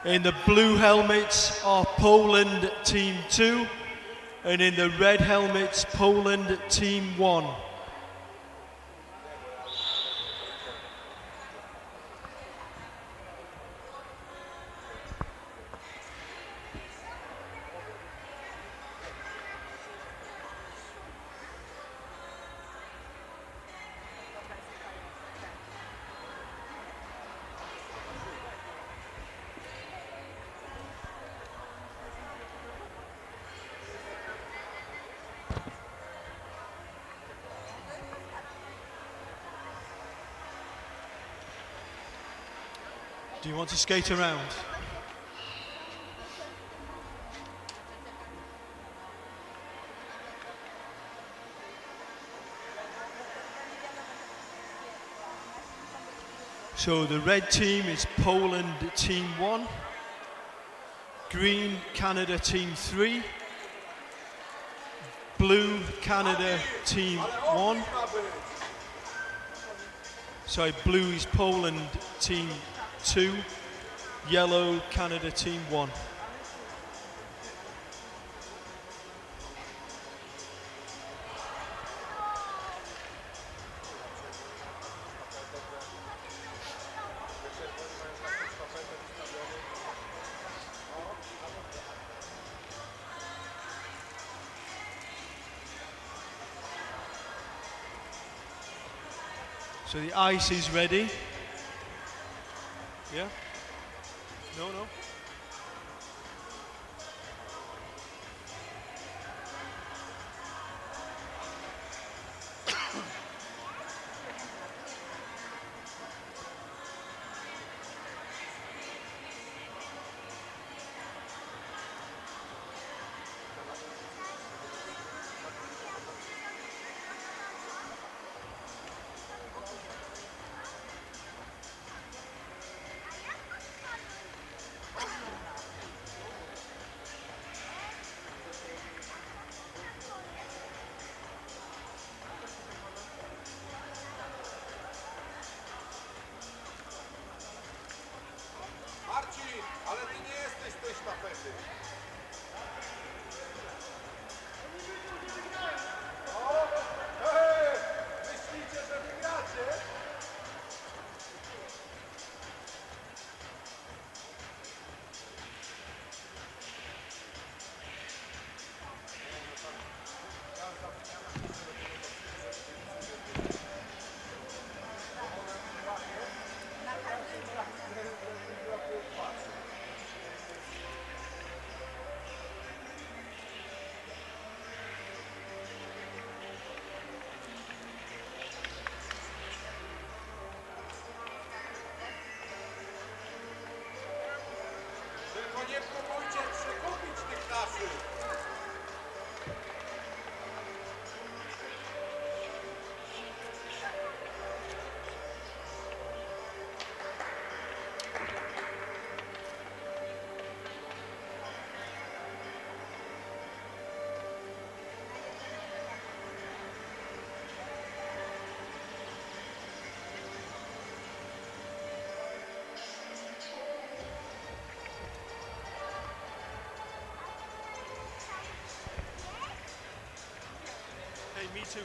In the blue helmets are Poland Team 2, and in the red helmets, Poland Team 1. Do you want to skate around? So the red team is Poland Team 1, green Canada Team 3, blue Canada Team 1. Sorry, blue is Poland Team 2, yellow Canada Team 1. So the ice is ready. Yeah? No, no. Marcin, ale ty nie jesteś z tej sztafety. Hej! Myślicie, że wygracie? Tylko nie próbujcie przekupić tych naszych. Hey, me too.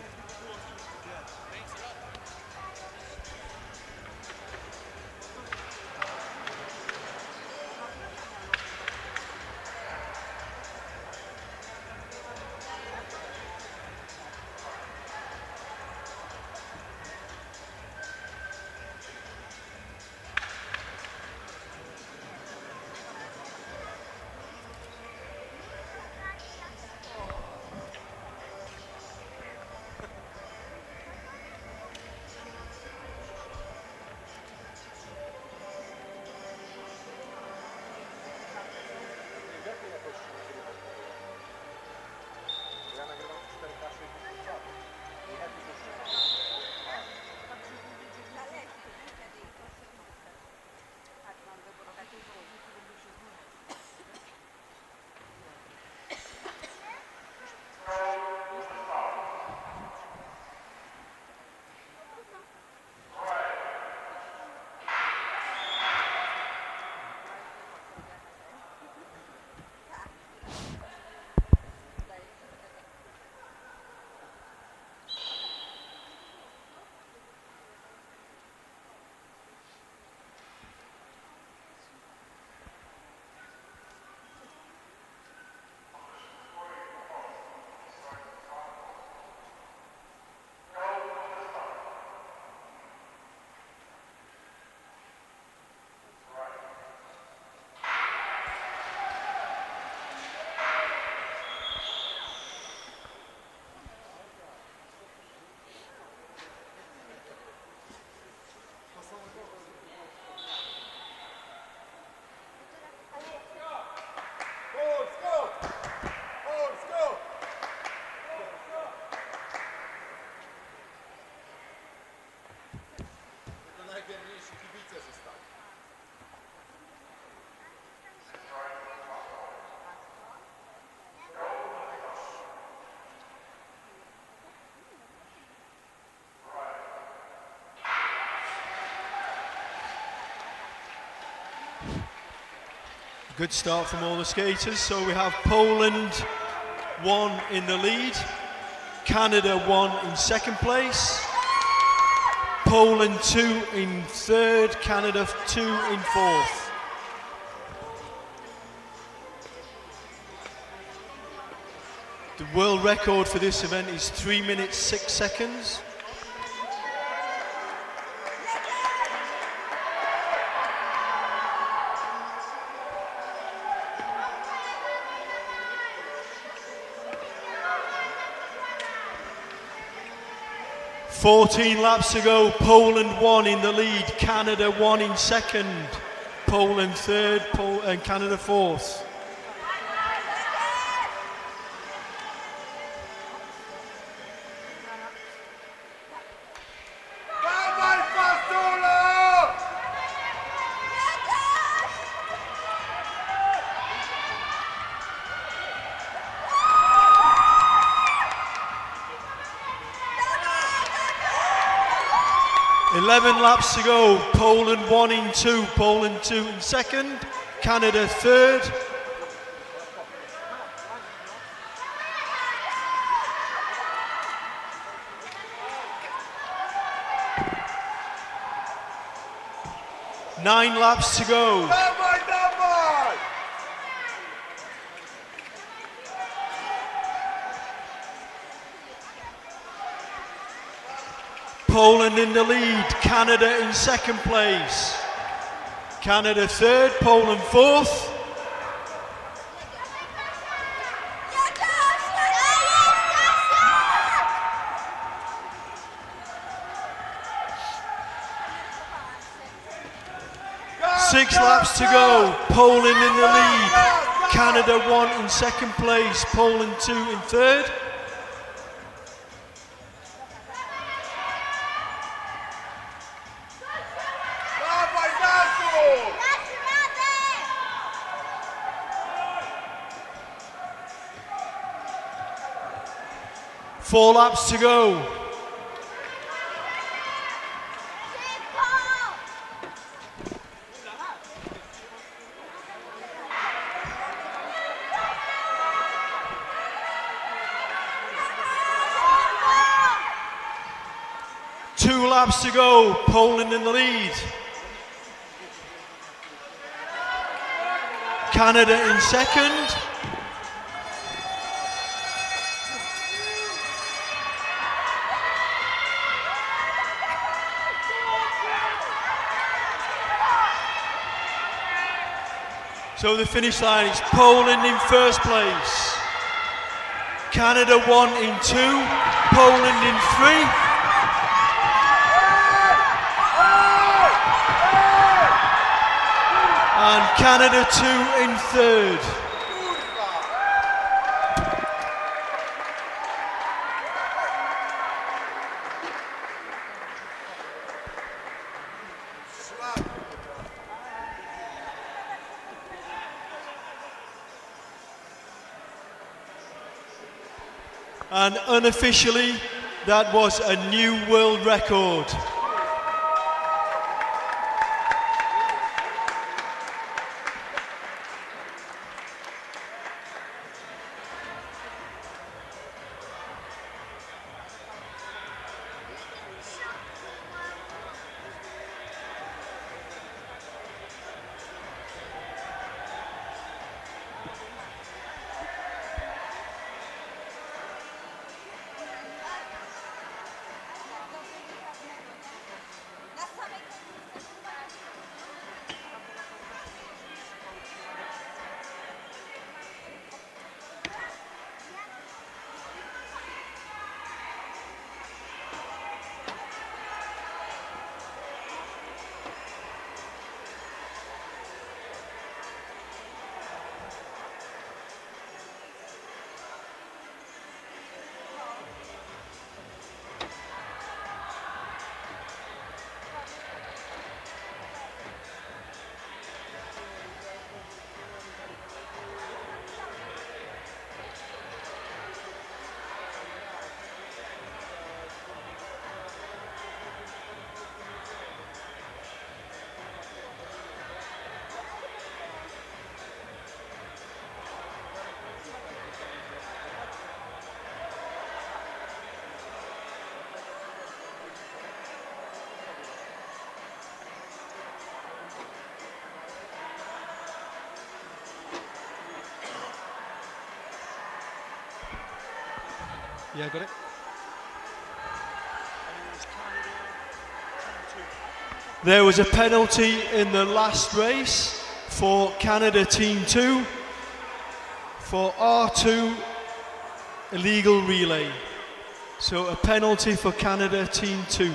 Good start from all the skaters. So we have Poland 1 in the lead, Canada 1 in second place, Poland 2 in third, Canada 2 in fourth. The world record for this event is 3 minutes 6 seconds. "14 laps to go, Poland 1 in the lead, Canada 1 in second, Poland third, and Canada fourth. Dawaj, Pastula! 11 laps to go, Poland 1 in 2, Poland 2 in second, Canada third. Nine laps to go. Dawaj, dawaj! Poland in the lead, Canada in second place. Canada third, Poland fourth. Six laps to go, Poland in the lead, Canada 1 in second place, Poland 2 in third. Dawaj, Dasu! 4 laps to go. Two laps to go, Poland in the lead. Canada in second. So the finish line is Poland in first place, Canada 1 in 2, Poland in 3. And Canada 2 in third. And unofficially, that was a new world record. Yeah, got it. There was a penalty in the last race for Canada Team 2 for R2 illegal relay. So a penalty for Canada Team 2.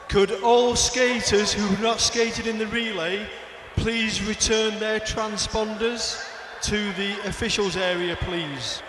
Could all skaters who have not skated in the relay please return their transponders to the officials area, please?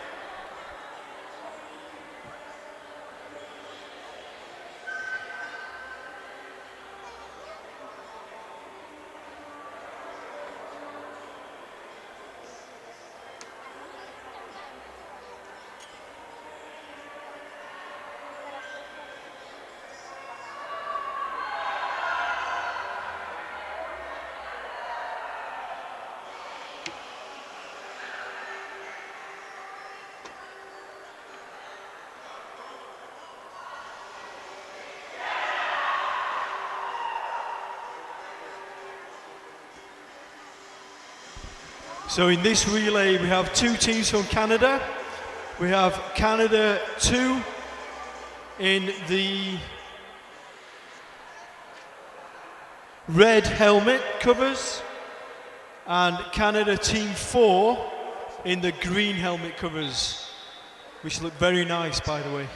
So in this relay we have two teams from Canada. We have Canada 2 in the red helmet covers and Canada Team 4 in the green helmet covers, which look very nice, by the way.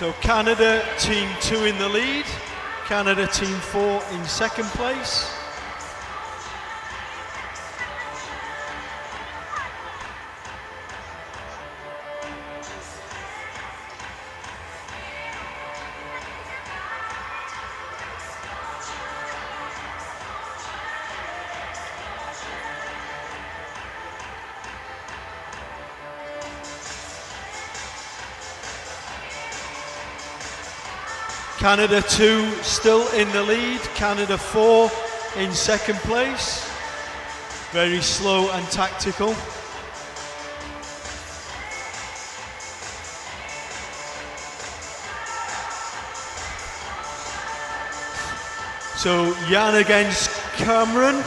So Canada Team 2 in the lead, Canada Team 4 in second place. Canada 2 still in the lead, Canada 4 in second place. Very slow and tactical. So Jan against Cameron.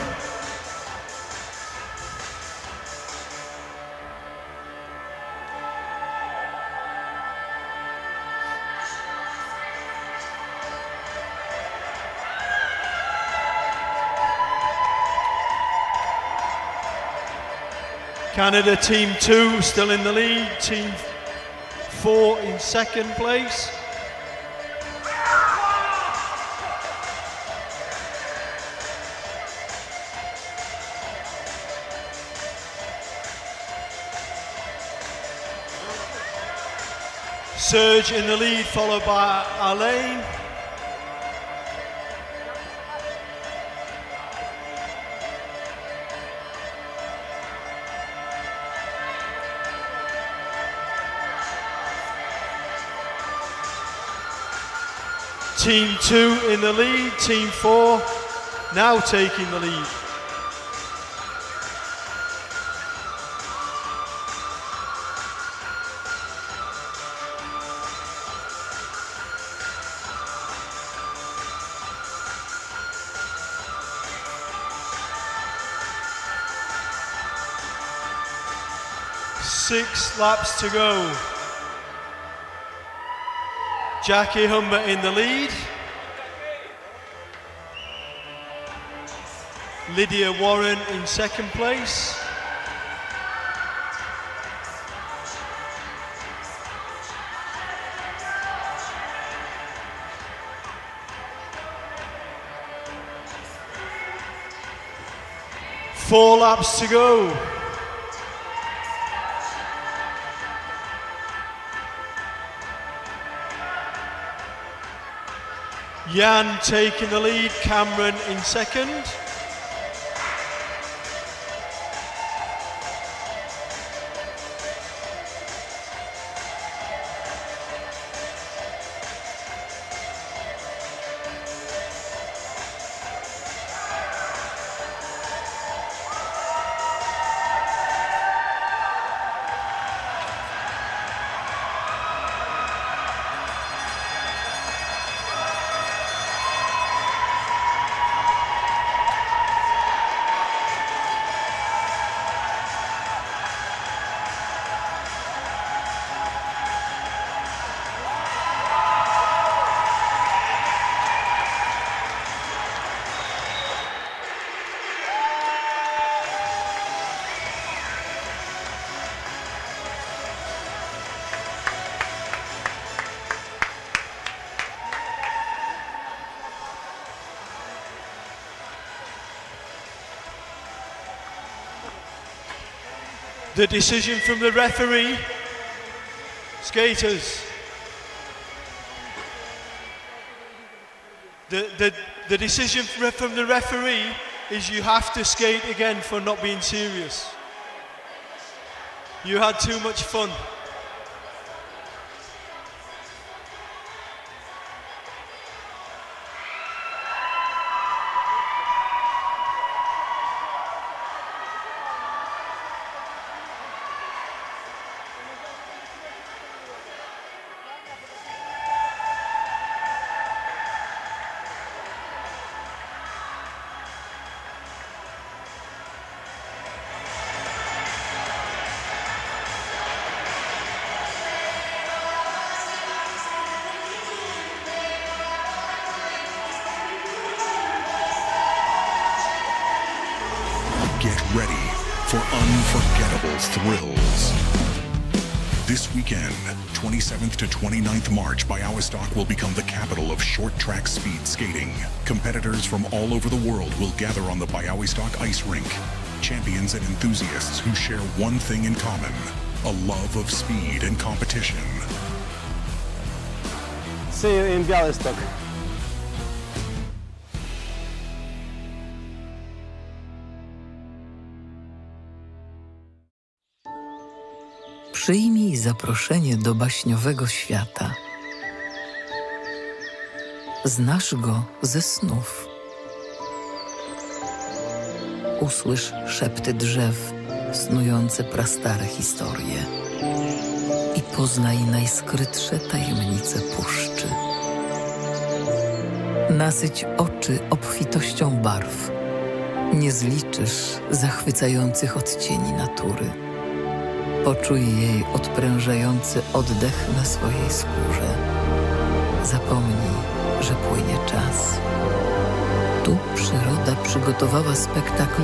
Canada Team 2 still in the lead, Team 4 in second place. Serge in the lead, followed by Alain. Team 2 in the lead, Team 4 now taking the lead. 6 laps to go. Jackie Humber in the lead. Lydia Warren in second place. Four laps to go. Jan taking the lead, Cameron in second. The decision from the referee. Skaters. The decision from the referee is you have to skate again for not being serious. You had too much fun. Get ready for unforgettable thrills. This weekend, 27th to 29th March, Bialystok will become the capital of short-track speed skating. Competitors from all over the world will gather on the Bialystok ice rink. Champions and enthusiasts who share one thing in common, a love of speed and competition. See you in Bialystok. Przyjmij zaproszenie do baśniowego świata. Znasz go ze snów. Usłysz szepty drzew, snujące prastare historie. I poznaj najskrytsze tajemnice puszczy. Nasyć oczy obfitością barw. Nie zliczysz zachwycających odcieni natury. Poczuj jej odprężający oddech na swojej skórze. Zapomnij, że płynie czas. Tu przyroda przygotowała spektakl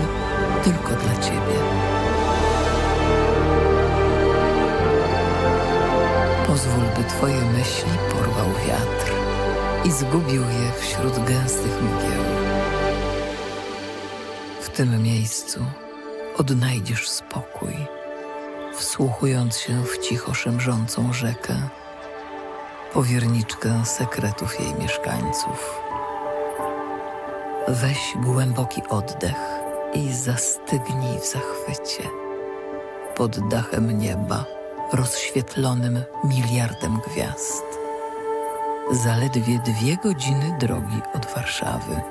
tylko dla ciebie. Pozwól, by twoje myśli porwał wiatr i zgubił je wśród gęstych mgieł. W tym miejscu odnajdziesz spokój, wsłuchując się w cicho szemrzącą rzekę, powierniczkę sekretów jej mieszkańców. Weź głęboki oddech i zastygnij w zachwycie. Pod dachem nieba, rozświetlonym miliardem gwiazd. Zaledwie 2 godziny drogi od Warszawy.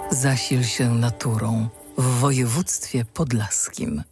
Zasil się naturą w województwie podlaskim.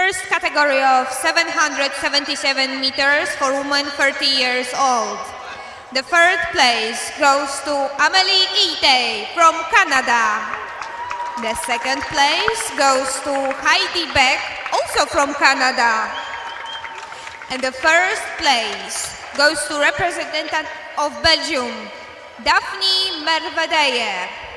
first category of 777 meters for women 30 years old. The third place goes to Amelie Ite from Canada. The second place goes to Heidi Beck, also from Canada. And the first place goes to representative of Belgium, Daphne Mervedeye.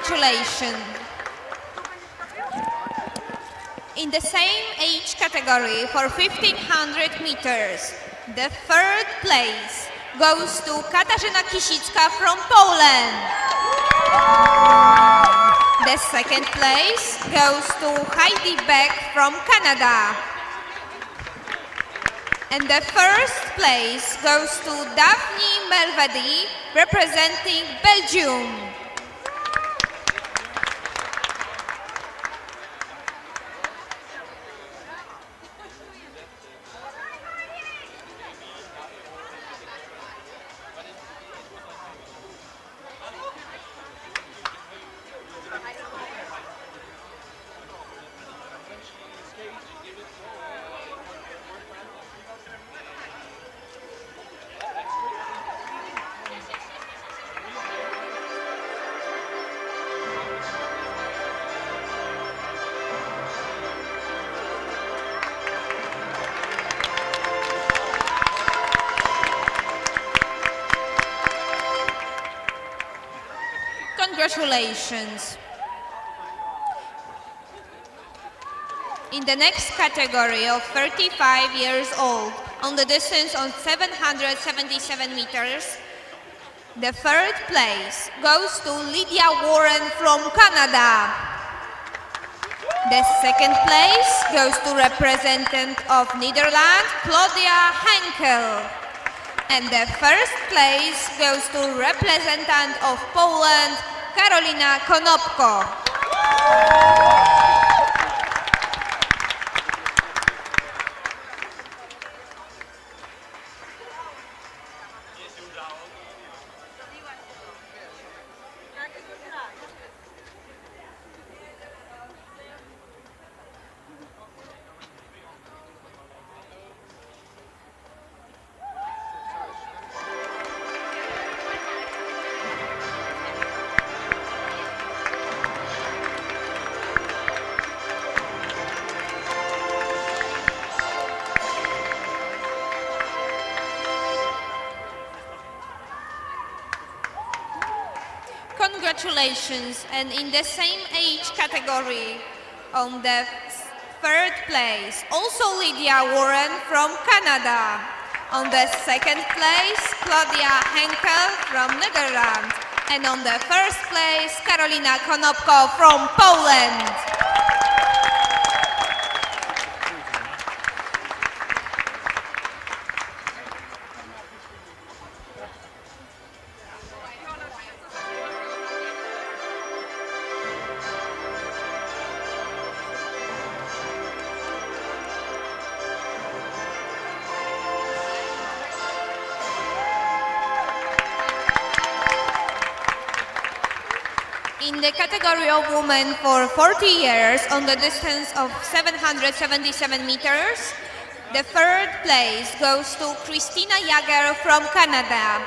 Congratulations. In the same age category for 1500 meters, the third place goes to Katarzyna Kisicka from Poland. The second place goes to Heidi Beck from Canada. And the first place goes to Daphne Mervedeye representing Belgium. Congratulations. In the next category of 35 years old, on the distance of 777 meters, the third place goes to Lydia Warren from Canada. The second place goes to representative of Netherlands, Claudia Henkel. And the first place goes to representative of Poland, Karolina Konopko. Congratulations, and in the same age category, on the third place, also Lydia Warren from Canada. On the second place, Claudia Henkel from Netherlands. And on the first place, Karolina Konopko from Poland. In the category of women for 40 years on the distance of 777 meters, the third place goes to Christina Jager from Canada.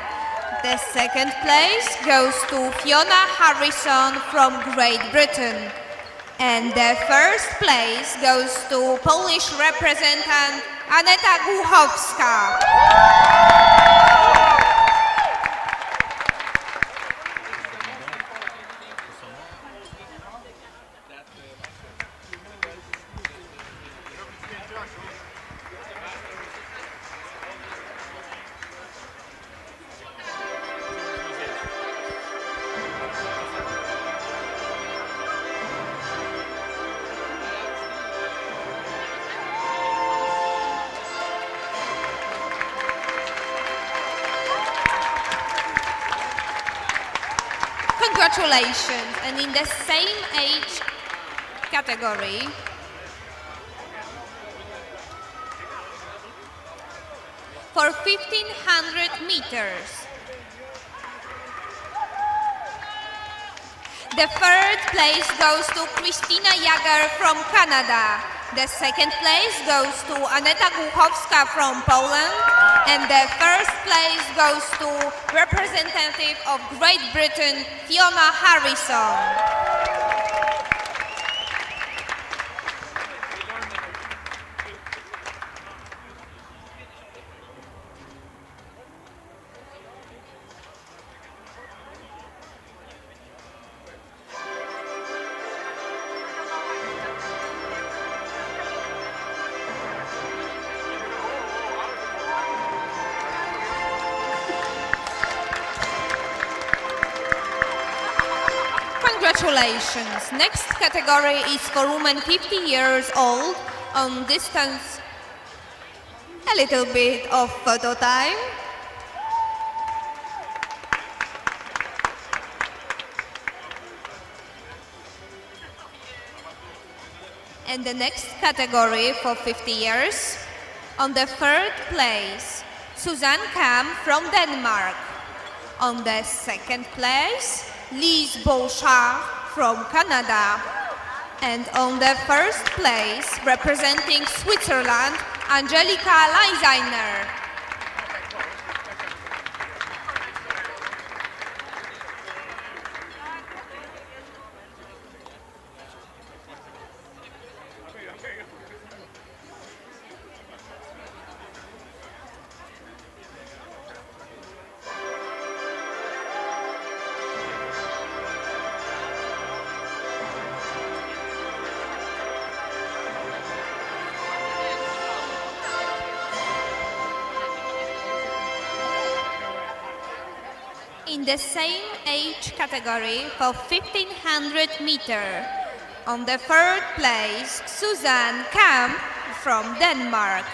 The second place goes to Fiona Harrison from Great Britain. And the first place goes to Polish representative Aneta Głuchowska. Congratulations. And in the same age category, for 1500 meters, the third place goes to Krystyna Jager from Canada. The second place goes to Aneta Głuchowska from Poland. And the first place goes to representative of Great Britain, Fiona Harrison. Congratulations. Next category is for women 50 years old on distance. A little bit of photo time. And the next category for 50 years, on the third place, Susanne Kam from Denmark. On the second place, Lise Beauchamp from Canada. And on the first place, representing Switzerland, Angelika Leisiner. In the same age category for 1500 meter, on the third place, Susanne Kam from Denmark.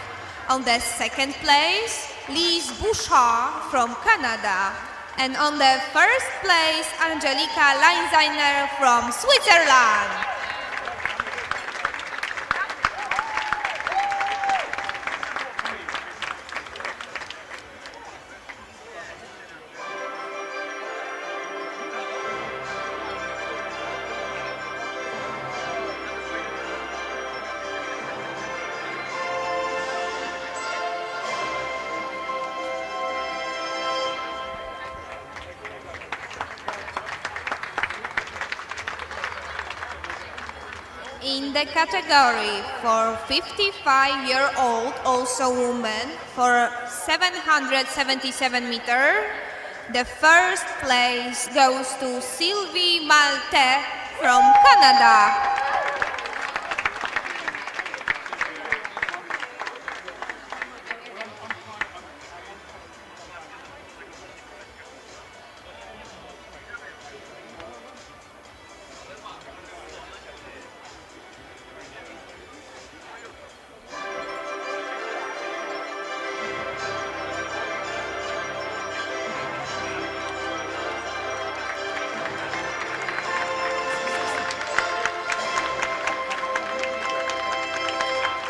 On the second place, Lise Beauchamp from Canada. And on the first place, Angelika Leisiner from Switzerland. In the category for 55-year-old, also woman, for 777 meter, the first place goes to Sylvie Malte from Canada.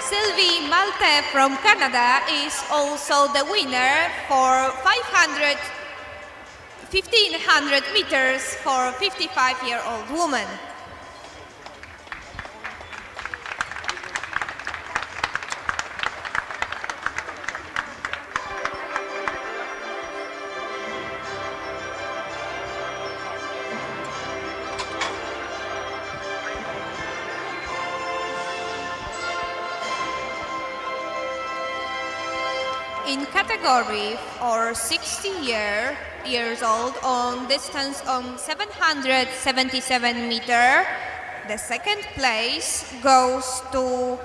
Sylvie Malte from Canada is also the winner for 1500 meters for 55-year-old woman. In category for 60 years old on distance on 777 meter, the second place goes to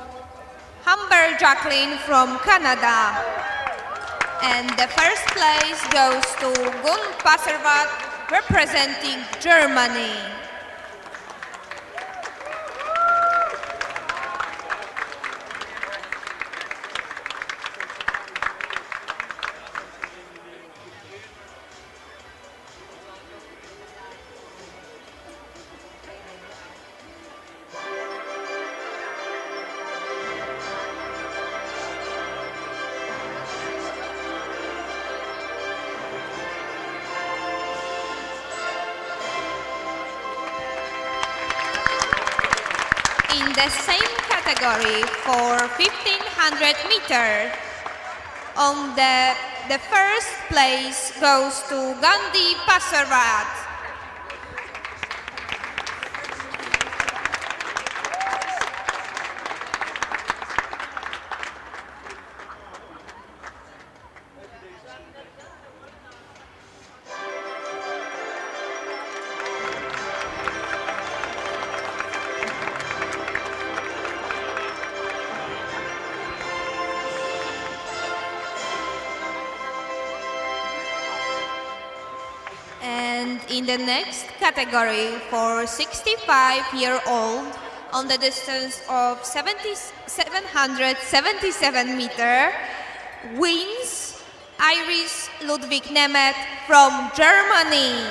Humber Jacqueline from Canada. And the first place goes to Gun Passervat representing Germany. the same category for 1500 meter, on the first place goes to Gandhi Pasarvat. And in the next category for 65-year-old, on the distance of 777 meter, wins Iris Ludwig Nemeth from Germany.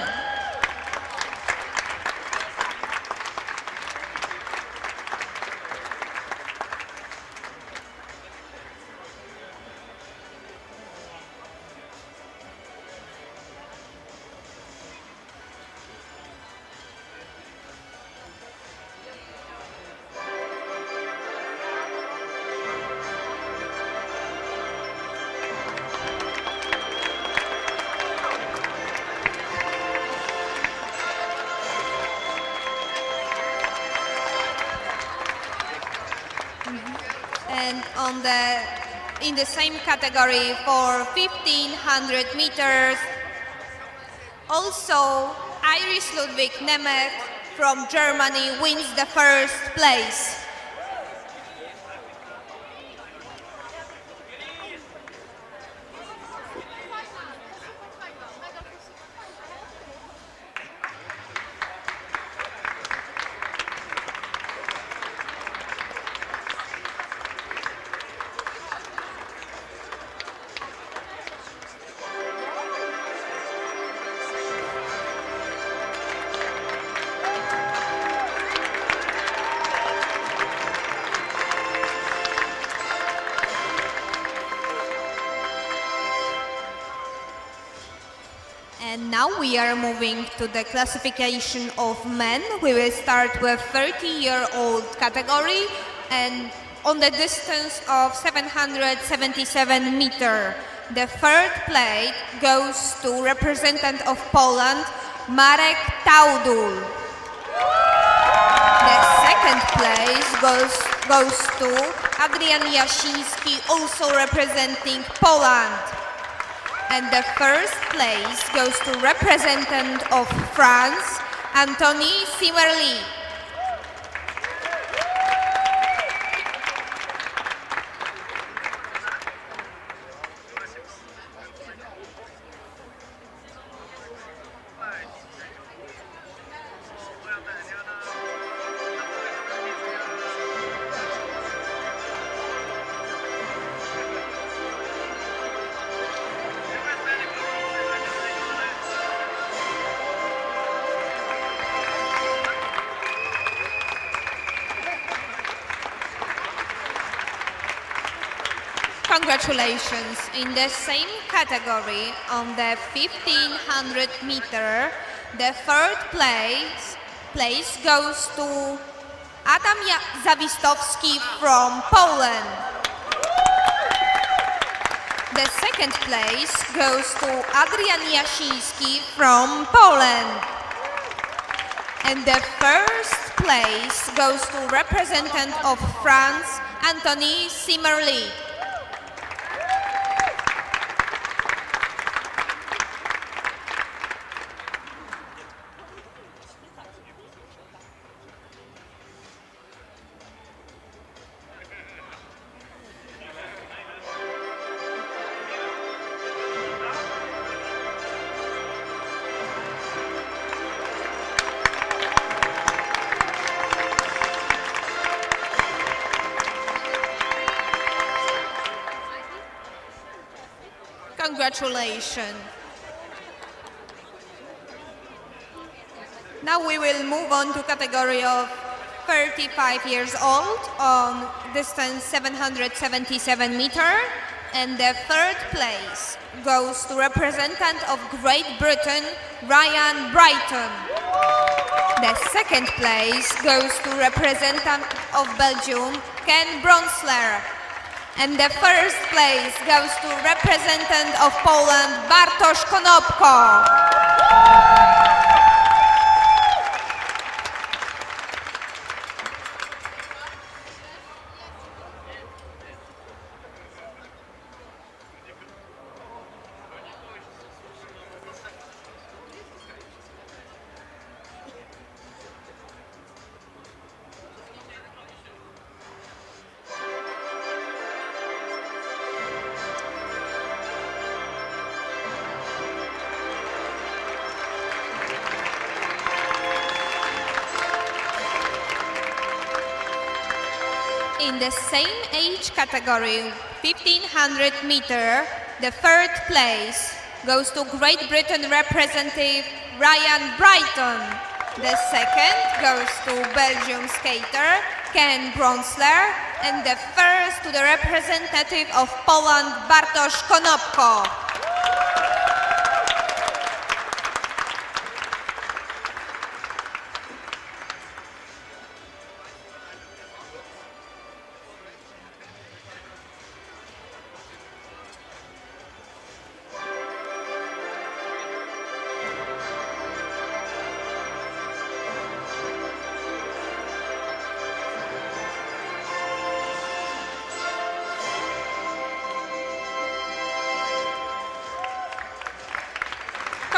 And in the same category for 1500 meters, also Iris Ludwig Nemeth from Germany wins the first place. And now we are moving to the classification of men. We will start with 30-year-old category, and on the distance of 777 meter. The third place goes to representative of Poland, Marek Taudul. The second place goes to Adrian Jasiński, also representing Poland. And the first place goes to representative of France, Anthony Simmerly. Congratulations. In the same category, on the 1500 meter, the third place goes to Adam Zawistowski from Poland. The second place goes to Adrian Jasiński from Poland. And the first place goes to representative of France, Anthony Simmerly. Congratulations. Now we will move on to category of 35 years old on distance 777 meter, and the third place goes to representative of Great Britain, Ryan Brighton. The second place goes to representative of Belgium, Ken Bronsler. And the first place goes to representative of Poland, Bartosz Konopko. In the same age category, 1500 meter, the third place goes to Great Britain representative Ryan Brighton. The second goes to Belgium skater Ken Bronsler, and the first to the representative of Poland Bartosz Konopko.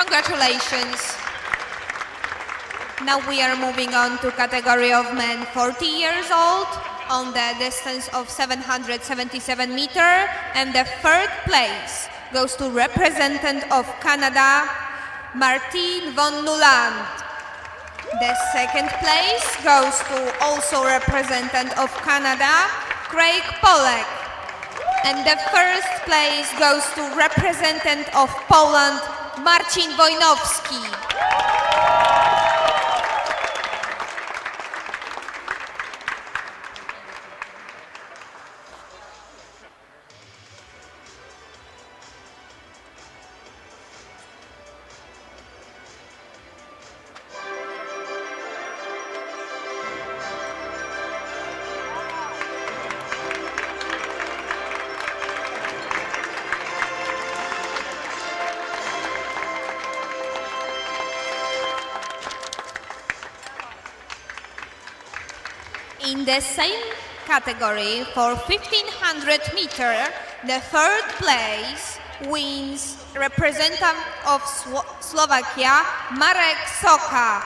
Congratulations. Now we are moving on to category of men 40 years old on the distance of 777 meter, and the third place goes to representative of Canada, Martin von Nuland. The second place goes to also representative of Canada, Craig Polek. And the first place goes to representative of Poland, Marcin Wojnowski. In the same category for 1500 meter, the third place wins representative of Slovakia, Marek Soka.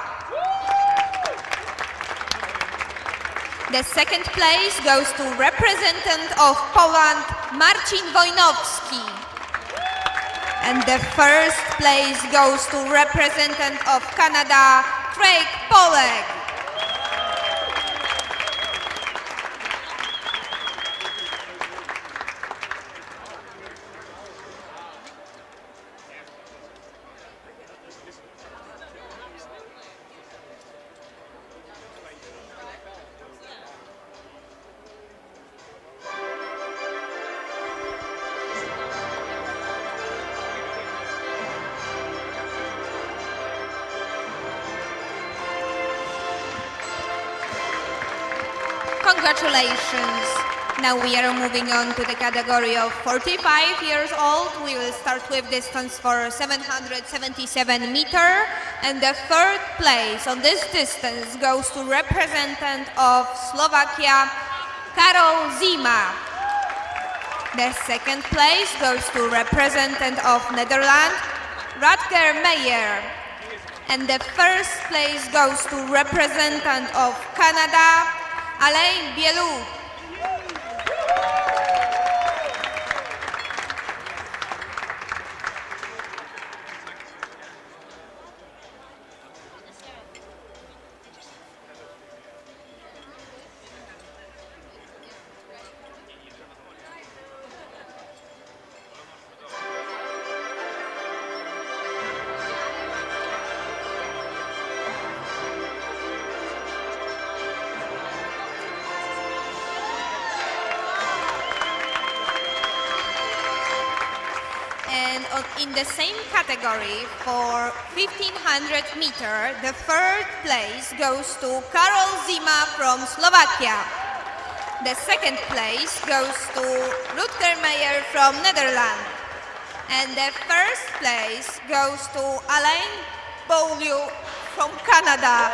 The second place goes to representative of Poland, Marcin Wojnowski. And the first place goes to representative of Canada, Craig Polek. Congratulations. Now we are moving on to the category of 45 years old. We will start with distance for 777 meter, and the third place on this distance goes to representative of Slovakia, Karol Zima. The second place goes to representative of Netherlands, Rutger Meyer. And the first place goes to representative of Canada, Alain Bialystok. In the same category, for 1500 meter, the third place goes to Karol Zima from Slovakia. The second place goes to Rutger Meyer from Netherlands. And the first place goes to Alain Beaulieu from Canada.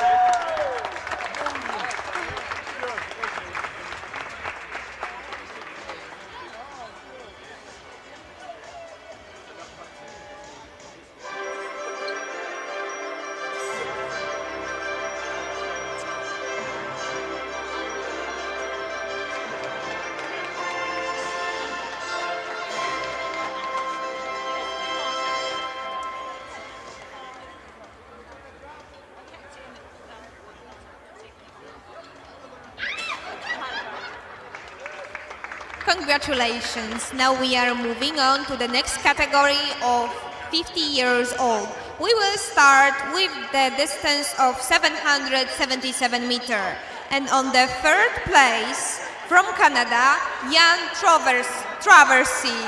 Congratulations. Now we are moving on to the next category of 50 years old. We will start with the distance of 777 meter. And on the third place, from Canada, Jan Traversy.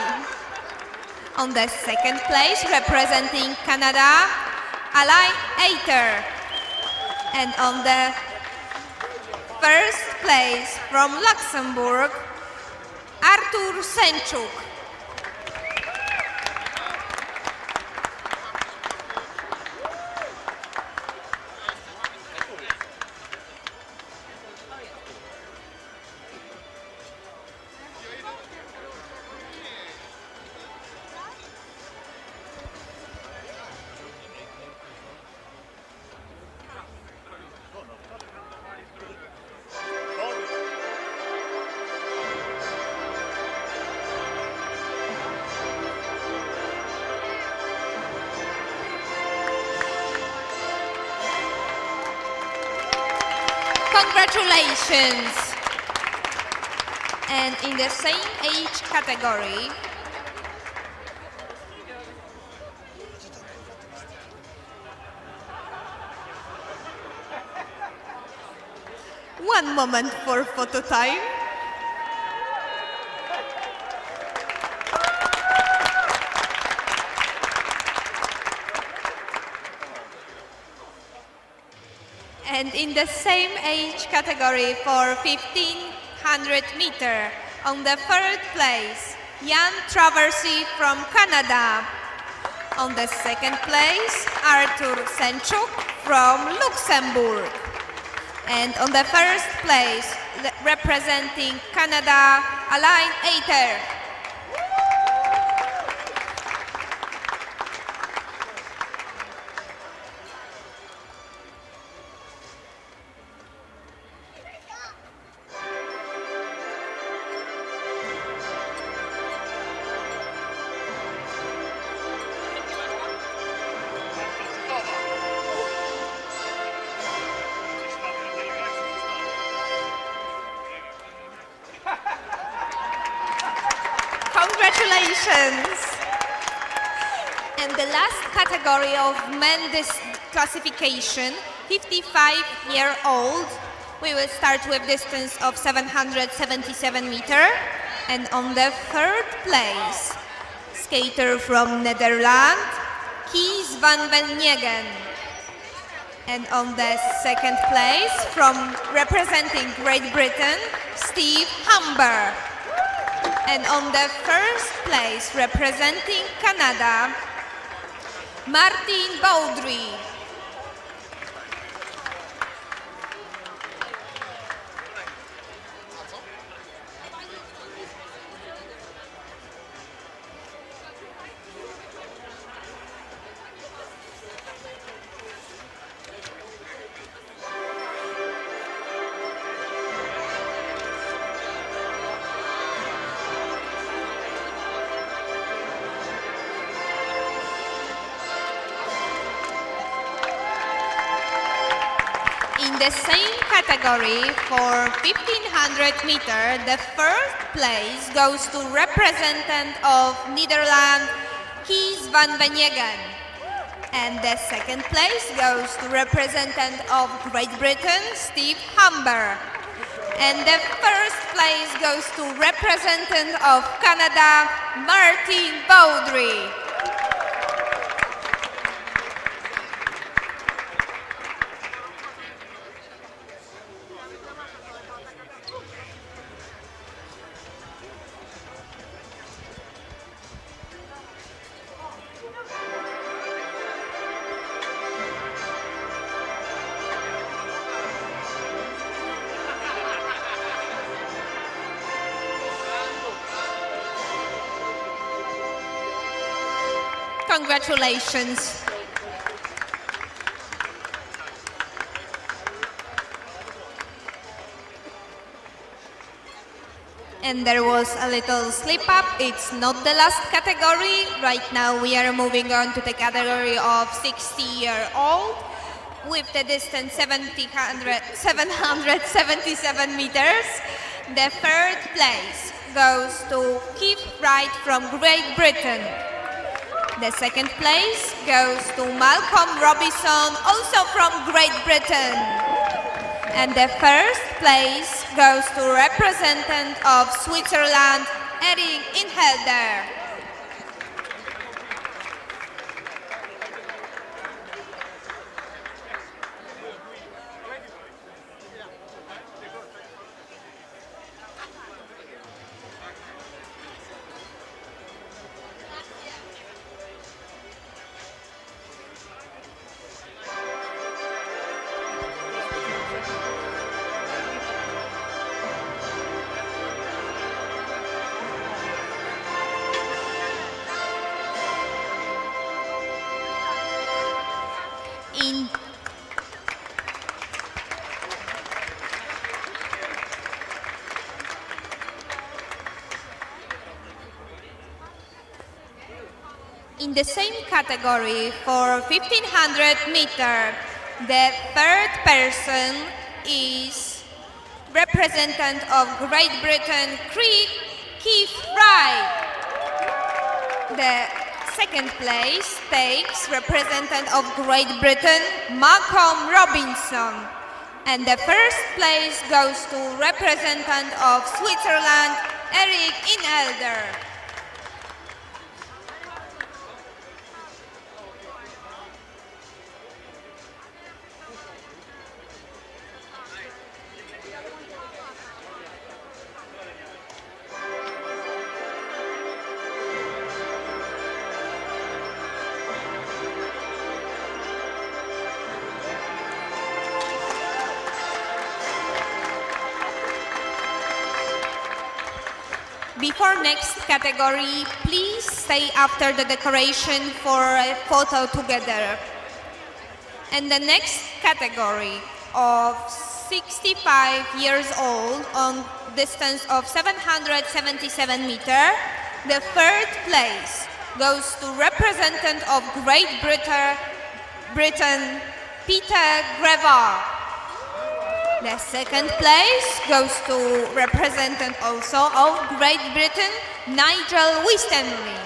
On the second place, representing Canada, Alain Eiter. And on the first place, from Luxembourg, Artur Senczuk. Congratulations! And in the same age category, one moment for photo time. And in the same age category for 1500 meter, on the third place, Jan Traversy from Canada. On the second place, Artur Senczuk from Luxembourg. And on the first place, representing Canada, Alain Eiter. Congratulations! And the last category of men's classification, 55-year-old. We will start with distance of 777 meter. And on the third place, skater from Netherlands, Kees van Wenjegen. And on the second place, from representing Great Britain, Steve Humber. And on the first place, representing Canada, Martin Baudry. In the same category for 1500 meter, the first place goes to representative of Netherlands, Kees van Wenjegen. And the second place goes to representative of Great Britain, Steve Humber. And the first place goes to representative of Canada, Martin Baudry. Congratulations. And there was a little slip up. It's not the last category. Right now we are moving on to the category of 60-year-old with the distance 777 meters. The third place goes to Keith Wright from Great Britain. The second place goes to Malcolm Robinson, also from Great Britain. And the first place goes to representative of Switzerland, Erik Inhelder. In the same category for 1500 meter, the third person is representative of Great Britain, Keith Wright. The second place takes representative of Great Britain, Malcolm Robinson. And the first place goes to representative of Switzerland, Erik Inhelder. Before next category, please stay after the decoration for a photo together. And the next category of 65 years old on distance of 777 meters, the third place goes to representative of Great Britain, Peter Greville. The second place goes to representative also of Great Britain, Nigel Winstanley.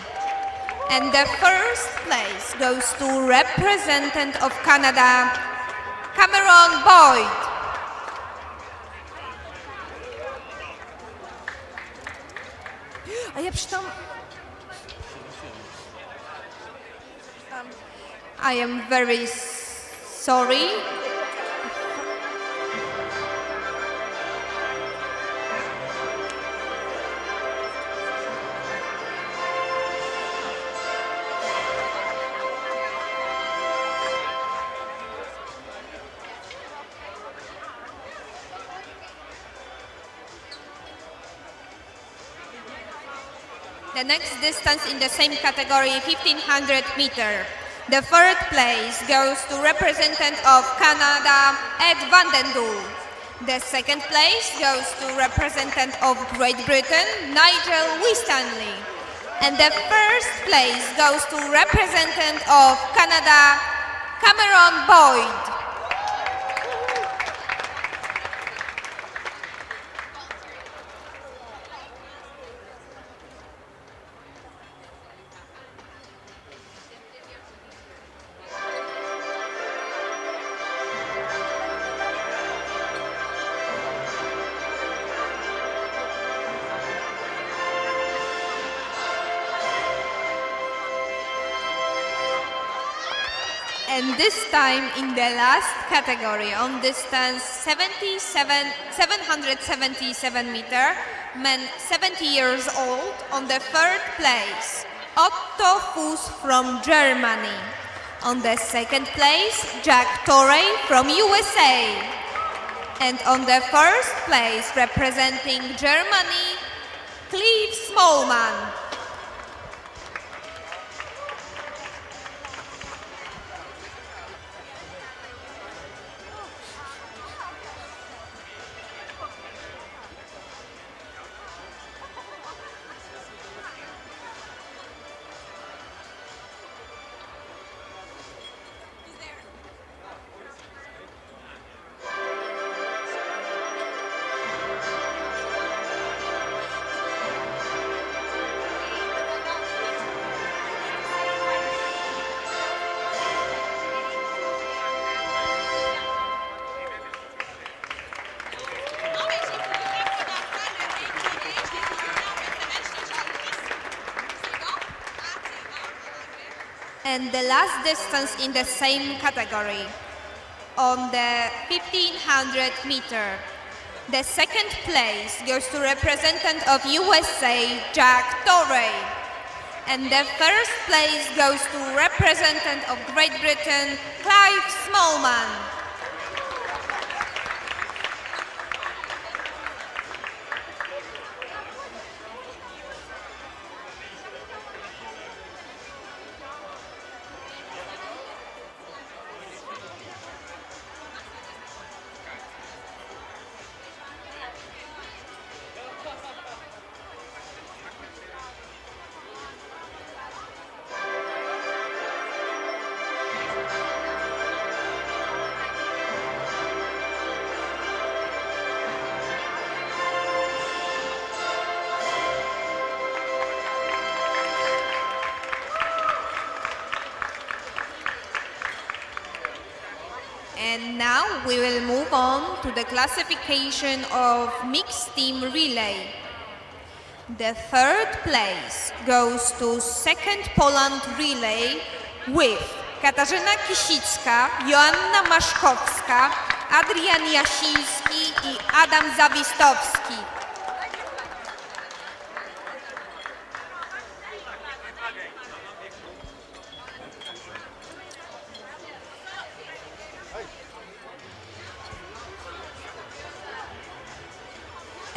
And the first place goes to representative of Canada, Cameron Boyd. A ja przeczytam... I am very sorry. The next distance in the same category, 1500 meter. The third place goes to representative of Canada, Ed van den Doel. The second place goes to representative of Great Britain, Nigel Winstanley. And the first place goes to representative of Canada, Cameron Boyd. And this time in the last category on distance 777 meter, men 70 years old, on the third place, Otto Fuss from Germany. On the second place, Jack Torrey from USA. And on the first place, representing Germany, Clive Smallman. And the last distance in the same category, on the 1500 meter. The second place goes to representative of USA, Jack Torrey. And the first place goes to representative of Great Britain, Clive Smallman. And now we will move on to the classification of mixed team relay. The third place goes to second Poland relay with Katarzyna Kisicka, Joanna Maszkowska, Adrian Jasiński i Adam Zawistowski.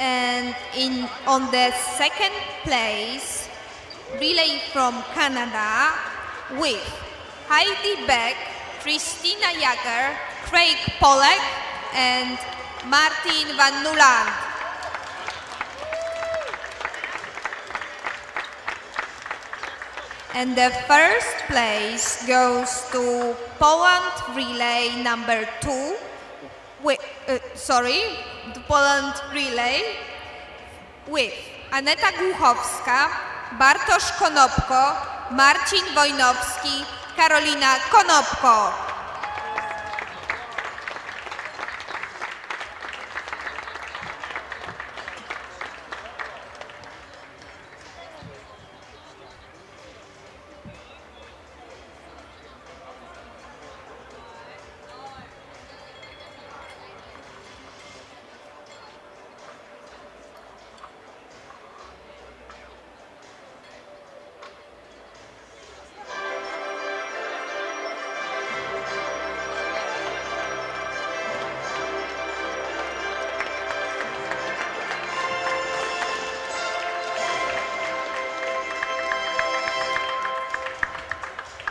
And on the second place, relay from Canada with Heidi Beck, Christina Jager, Craig Pollack, and Martin van Nuland. And the first place goes to Poland relay number 2. To Poland relay with Aneta Głuchowska, Bartosz Konopko, Marcin Wojnowski, Karolina Konopko.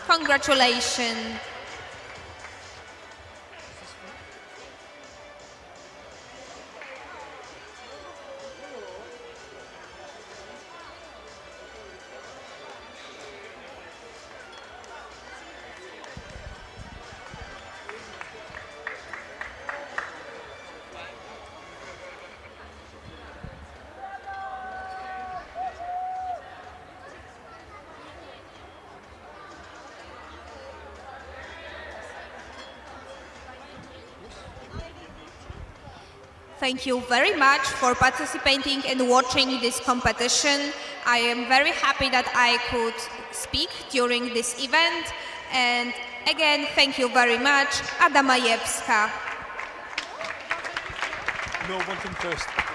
Congratulations. Thank you very much for participating and watching this competition. I am very happy that I could speak during this event. And again, thank you very much. Ada Majewska. No, one thing first.